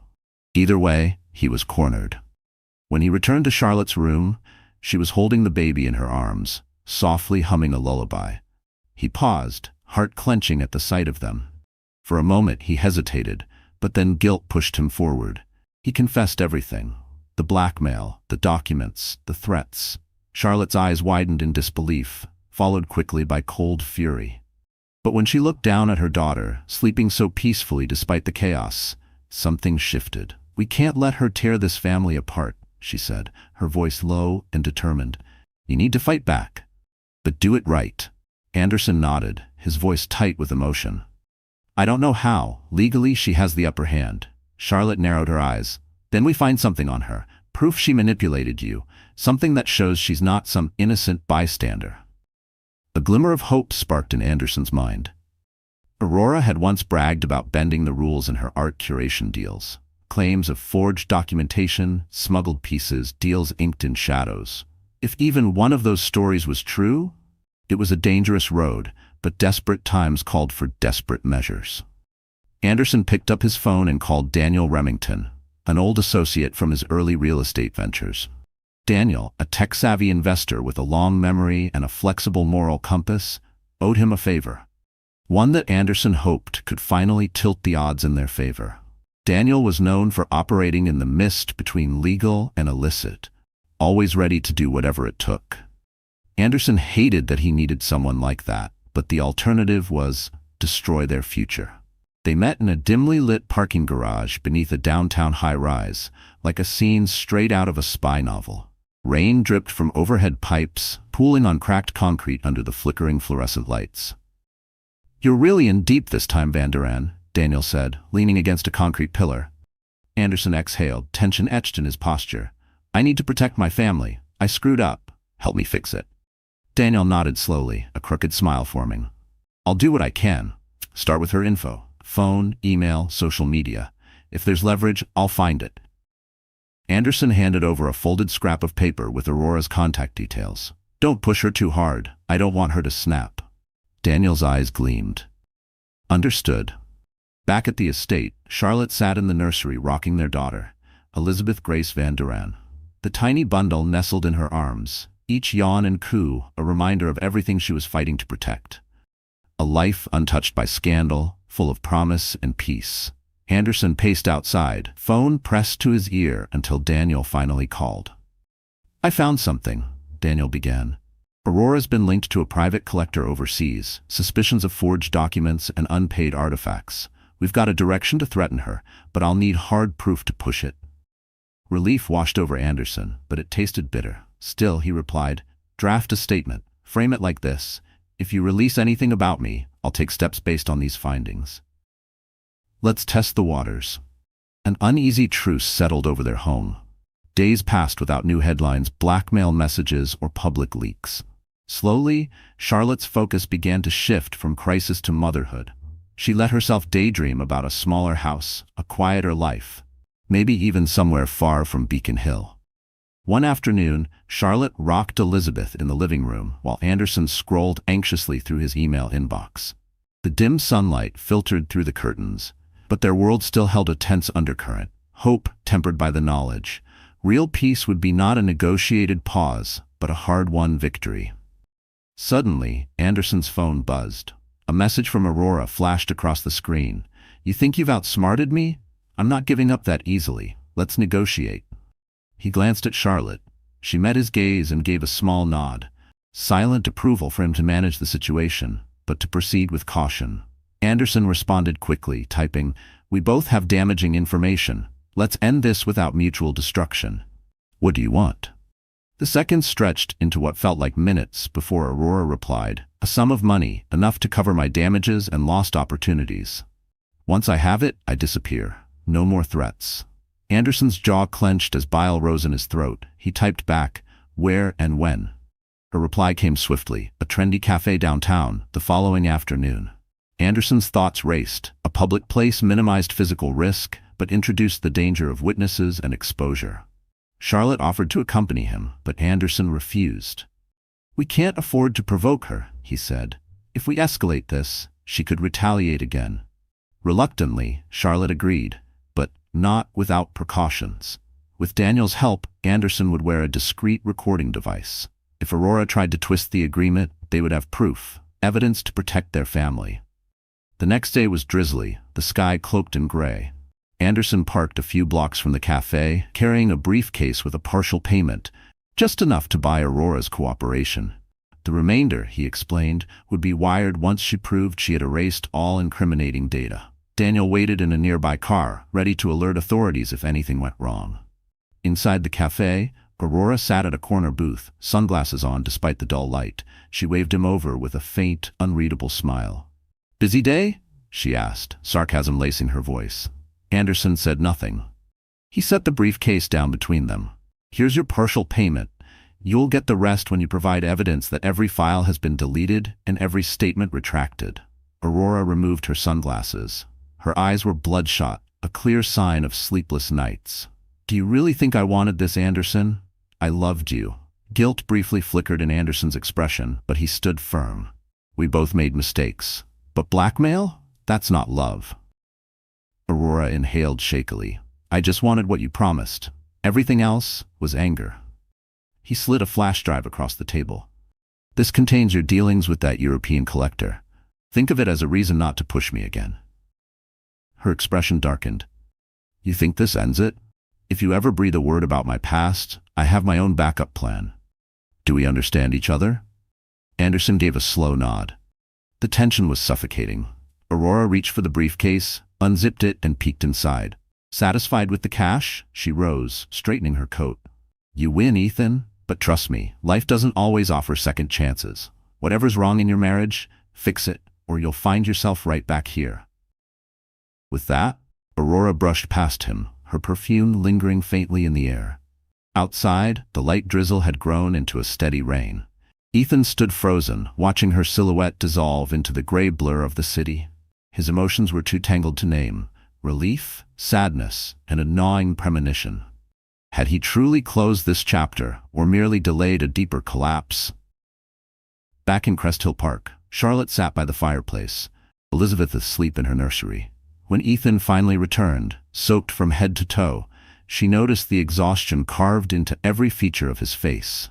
[SPEAKER 1] Either way, he was cornered. When he returned to Charlotte's room, she was holding the baby in her arms, softly humming a lullaby. He paused, heart clenching at the sight of them. For a moment he hesitated, but then guilt pushed him forward. He confessed everything. The blackmail, the documents, the threats. Charlotte's eyes widened in disbelief, followed quickly by cold fury. But when she looked down at her daughter, sleeping so peacefully despite the chaos, something shifted. "We can't let her tear this family apart," she said, her voice low and determined. "You need to fight back. But do it right." Anderson nodded, his voice tight with emotion. "I don't know how. Legally, she has the upper hand." Charlotte narrowed her eyes. "Then we find something on her. Proof she manipulated you. Something that shows she's not some innocent bystander." A glimmer of hope sparked in Anderson's mind. Aurora had once bragged about bending the rules in her art curation deals. Claims of forged documentation, smuggled pieces, deals inked in shadows. If even one of those stories was true, it was a dangerous road, but desperate times called for desperate measures. Anderson picked up his phone and called Daniel Remington, an old associate from his early real estate ventures. Daniel, a tech-savvy investor with a long memory and a flexible moral compass, owed him a favor. One that Anderson hoped could finally tilt the odds in their favor. Daniel was known for operating in the mist between legal and illicit, always ready to do whatever it took. Anderson hated that he needed someone like that, but the alternative was destroy their future. They met in a dimly lit parking garage beneath a downtown high-rise, like a scene straight out of a spy novel. Rain dripped from overhead pipes, pooling on cracked concrete under the flickering fluorescent lights. "You're really in deep this time, Van Duran," Daniel said, leaning against a concrete pillar. Anderson exhaled, tension etched in his posture. "I need to protect my family. I screwed up. Help me fix it." Daniel nodded slowly, a crooked smile forming. I'll do what I can. Start with her info. Phone, email, social media. If there's leverage, I'll find it. Anderson handed over a folded scrap of paper with Aurora's contact details. Don't push her too hard. I don't want her to snap. Daniel's eyes gleamed. Understood. Back at the estate, Charlotte sat in the nursery rocking their daughter, Elizabeth Grace Van Duran. The tiny bundle nestled in her arms, each yawn and coo a reminder of everything she was fighting to protect. A life untouched by scandal, full of promise and peace. Anderson paced outside, phone pressed to his ear until Daniel finally called. I found something, Daniel began. Aurora's been linked to a private collector overseas, suspicions of forged documents and unpaid artifacts. We've got a direction to threaten her, but I'll need hard proof to push it. Relief washed over Anderson, but it tasted bitter. Still, he replied, draft a statement. Frame it like this. If you release anything about me, I'll take steps based on these findings. Let's test the waters. An uneasy truce settled over their home. Days passed without new headlines, blackmail messages, or public leaks. Slowly, Charlotte's focus began to shift from crisis to motherhood. She let herself daydream about a smaller house, a quieter life, maybe even somewhere far from Beacon Hill. One afternoon, Charlotte rocked Elizabeth in the living room while Anderson scrolled anxiously through his email inbox. The dim sunlight filtered through the curtains, but their world still held a tense undercurrent, hope tempered by the knowledge. Real peace would be not a negotiated pause, but a hard-won victory. Suddenly, Anderson's phone buzzed. A message from Aurora flashed across the screen. You think you've outsmarted me? I'm not giving up that easily. Let's negotiate. He glanced at Charlotte. She met his gaze and gave a small nod. Silent approval for him to manage the situation, but to proceed with caution. Anderson responded quickly, typing, We both have damaging information. Let's end this without mutual destruction. What do you want? The seconds stretched into what felt like minutes before Aurora replied, A sum of money, enough to cover my damages and lost opportunities. Once I have it, I disappear. No more threats. Anderson's jaw clenched as bile rose in his throat. He typed back, Where and when? Her reply came swiftly, a trendy cafe downtown, the following afternoon. Anderson's thoughts raced. A public place minimized physical risk, but introduced the danger of witnesses and exposure. Charlotte offered to accompany him, but Anderson refused. We can't afford to provoke her, he said. If we escalate this, she could retaliate again. Reluctantly, Charlotte agreed, but not without precautions. With Daniel's help, Anderson would wear a discreet recording device. If Aurora tried to twist the agreement, they would have proof, evidence to protect their family. The next day was drizzly, the sky cloaked in gray. Anderson parked a few blocks from the cafe, carrying a briefcase with a partial payment, just enough to buy Aurora's cooperation. The remainder, he explained, would be wired once she proved she had erased all incriminating data. Daniel waited in a nearby car, ready to alert authorities if anything went wrong. Inside the cafe, Aurora sat at a corner booth, sunglasses on despite the dull light. She waved him over with a faint, unreadable smile. Busy day? She asked, sarcasm lacing her voice. Anderson said nothing. He set the briefcase down between them. Here's your partial payment. You'll get the rest when you provide evidence that every file has been deleted and every statement retracted. Aurora removed her sunglasses. Her eyes were bloodshot, a clear sign of sleepless nights. Do you really think I wanted this, Anderson? I loved you. Guilt briefly flickered in Anderson's expression, but he stood firm. We both made mistakes. But blackmail? That's not love. Aurora inhaled shakily. I just wanted what you promised. Everything else was anger. He slid a flash drive across the table. This contains your dealings with that European collector. Think of it as a reason not to push me again. Her expression darkened. You think this ends it? If you ever breathe a word about my past, I have my own backup plan. Do we understand each other? Anderson gave a slow nod. The tension was suffocating. Aurora reached for the briefcase, unzipped it, and peeked inside. Satisfied with the cash, she rose, straightening her coat. You win, Ethan, but trust me, life doesn't always offer second chances. Whatever's wrong in your marriage, fix it, or you'll find yourself right back here. With that, Aurora brushed past him, her perfume lingering faintly in the air. Outside, the light drizzle had grown into a steady rain. Ethan stood frozen, watching her silhouette dissolve into the gray blur of the city. His emotions were too tangled to name: relief, sadness, and a gnawing premonition. Had he truly closed this chapter, or merely delayed a deeper collapse? Back in Crest Hill Park, Charlotte sat by the fireplace, Elizabeth asleep in her nursery. When Ethan finally returned, soaked from head to toe, she noticed the exhaustion carved into every feature of his face.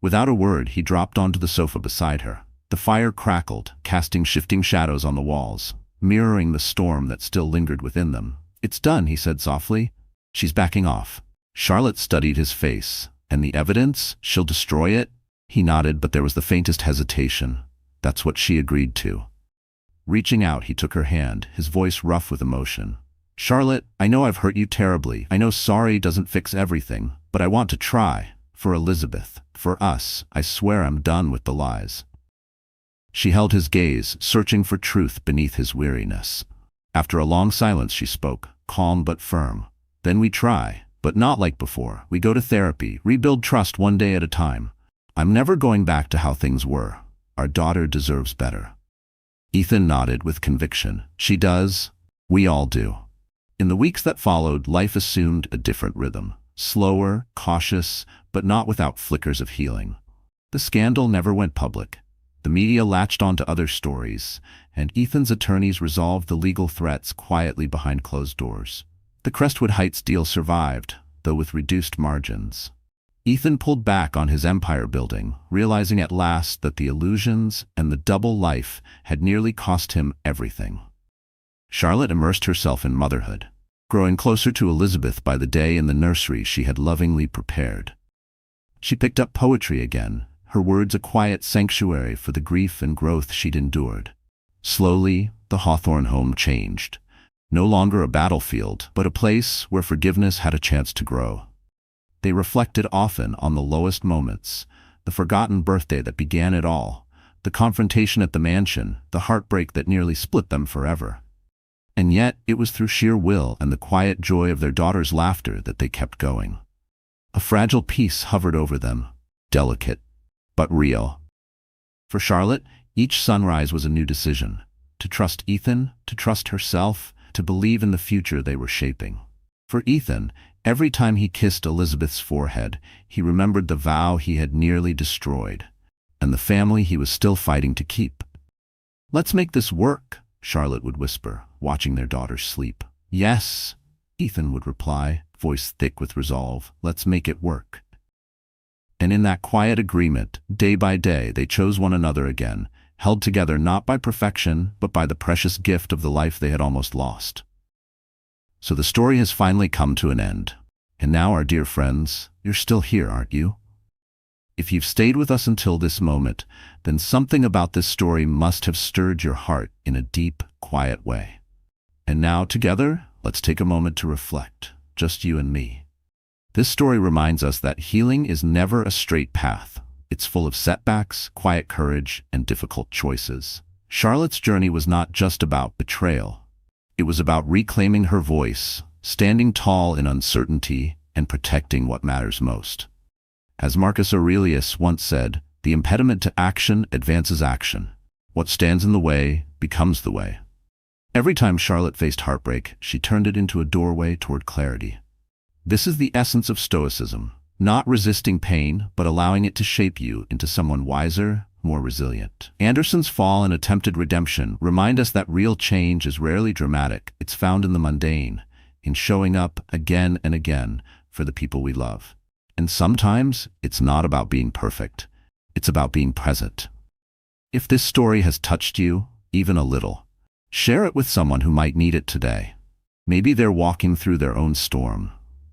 [SPEAKER 1] Without a word, he dropped onto the sofa beside her. The fire crackled, casting shifting shadows on the walls, mirroring the storm that still lingered within them. "It's done," he said softly. "She's backing off." Charlotte studied his face. "And the evidence? She'll destroy it?" He nodded, but there was the faintest hesitation. "That's what she agreed to." Reaching out, he took her hand, his voice rough with emotion. "Charlotte, I know I've hurt you terribly. I know sorry doesn't fix everything, but I want to try. For Elizabeth, for us, I swear I'm done with the lies." She held his gaze, searching for truth beneath his weariness. After a long silence, she spoke, calm but firm. "Then we try, but not like before. We go to therapy, rebuild trust one day at a time. I'm never going back to how things were. Our daughter deserves better." Ethan nodded with conviction. "She does. We all do." In the weeks that followed, life assumed a different rhythm. Slower, cautious, but not without flickers of healing. The scandal never went public. The media latched onto other stories, and Ethan's attorneys resolved the legal threats quietly behind closed doors. The Crestwood Heights deal survived, though with reduced margins. Ethan pulled back on his empire building, realizing at last that the illusions and the double life had nearly cost him everything. Charlotte immersed herself in motherhood, growing closer to Elizabeth by the day in the nursery she had lovingly prepared. She picked up poetry again, her words a quiet sanctuary for the grief and growth she'd endured. Slowly, the Hawthorne home changed. No longer a battlefield, but a place where forgiveness had a chance to grow. They reflected often on the lowest moments, the forgotten birthday that began it all, the confrontation at the mansion, the heartbreak that nearly split them forever. And yet, it was through sheer will and the quiet joy of their daughter's laughter that they kept going. A fragile peace hovered over them, delicate, but real. For Charlotte, each sunrise was a new decision: to trust Ethan, to trust herself, to believe in the future they were shaping. For Ethan, every time he kissed Elizabeth's forehead, he remembered the vow he had nearly destroyed, and the family he was still fighting to keep. "Let's make this work," Charlotte would whisper, watching their daughter sleep. "Yes," Ethan would reply, voice thick with resolve. "Let's make it work." And in that quiet agreement, day by day, they chose one another again, held together not by perfection, but by the precious gift of the life they had almost lost. So the story has finally come to an end. And now, our dear friends, you're still here, aren't you? If you've stayed with us until this moment, then something about this story must have stirred your heart in a deep, quiet way. And now, together, let's take a moment to reflect, just you and me. This story reminds us that healing is never a straight path. It's full of setbacks, quiet courage, and difficult choices. Charlotte's journey was not just about betrayal. It was about reclaiming her voice, standing tall in uncertainty, and protecting what matters most. As Marcus Aurelius once said, "The impediment to action advances action. What stands in the way becomes the way." Every time Charlotte faced heartbreak, she turned it into a doorway toward clarity. This is the essence of Stoicism, not resisting pain, but allowing it to shape you into someone wiser, more resilient. Anderson's fall and attempted redemption remind us that real change is rarely dramatic. It's found in the mundane, in showing up again and again for the people we love. And sometimes it's not about being perfect. It's about being present. If this story has touched you, even a little, share it with someone who might need it today. Maybe they're walking through their own storm.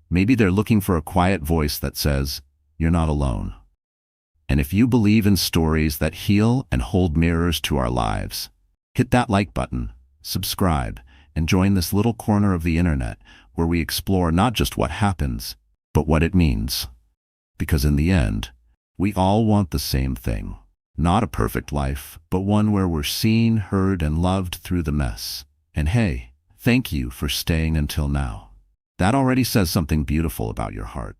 [SPEAKER 1] Maybe they're looking for a quiet voice that says, "You're not alone." And if you believe in stories that heal and hold mirrors to our lives, hit that like button, subscribe, and join this little corner of the internet where we explore not just what happens, but what it means. Because in the end, we all want the same thing. Not a perfect life, but one where we're seen, heard, and loved through the mess. And hey, thank you for staying until now. That already says something beautiful about your heart.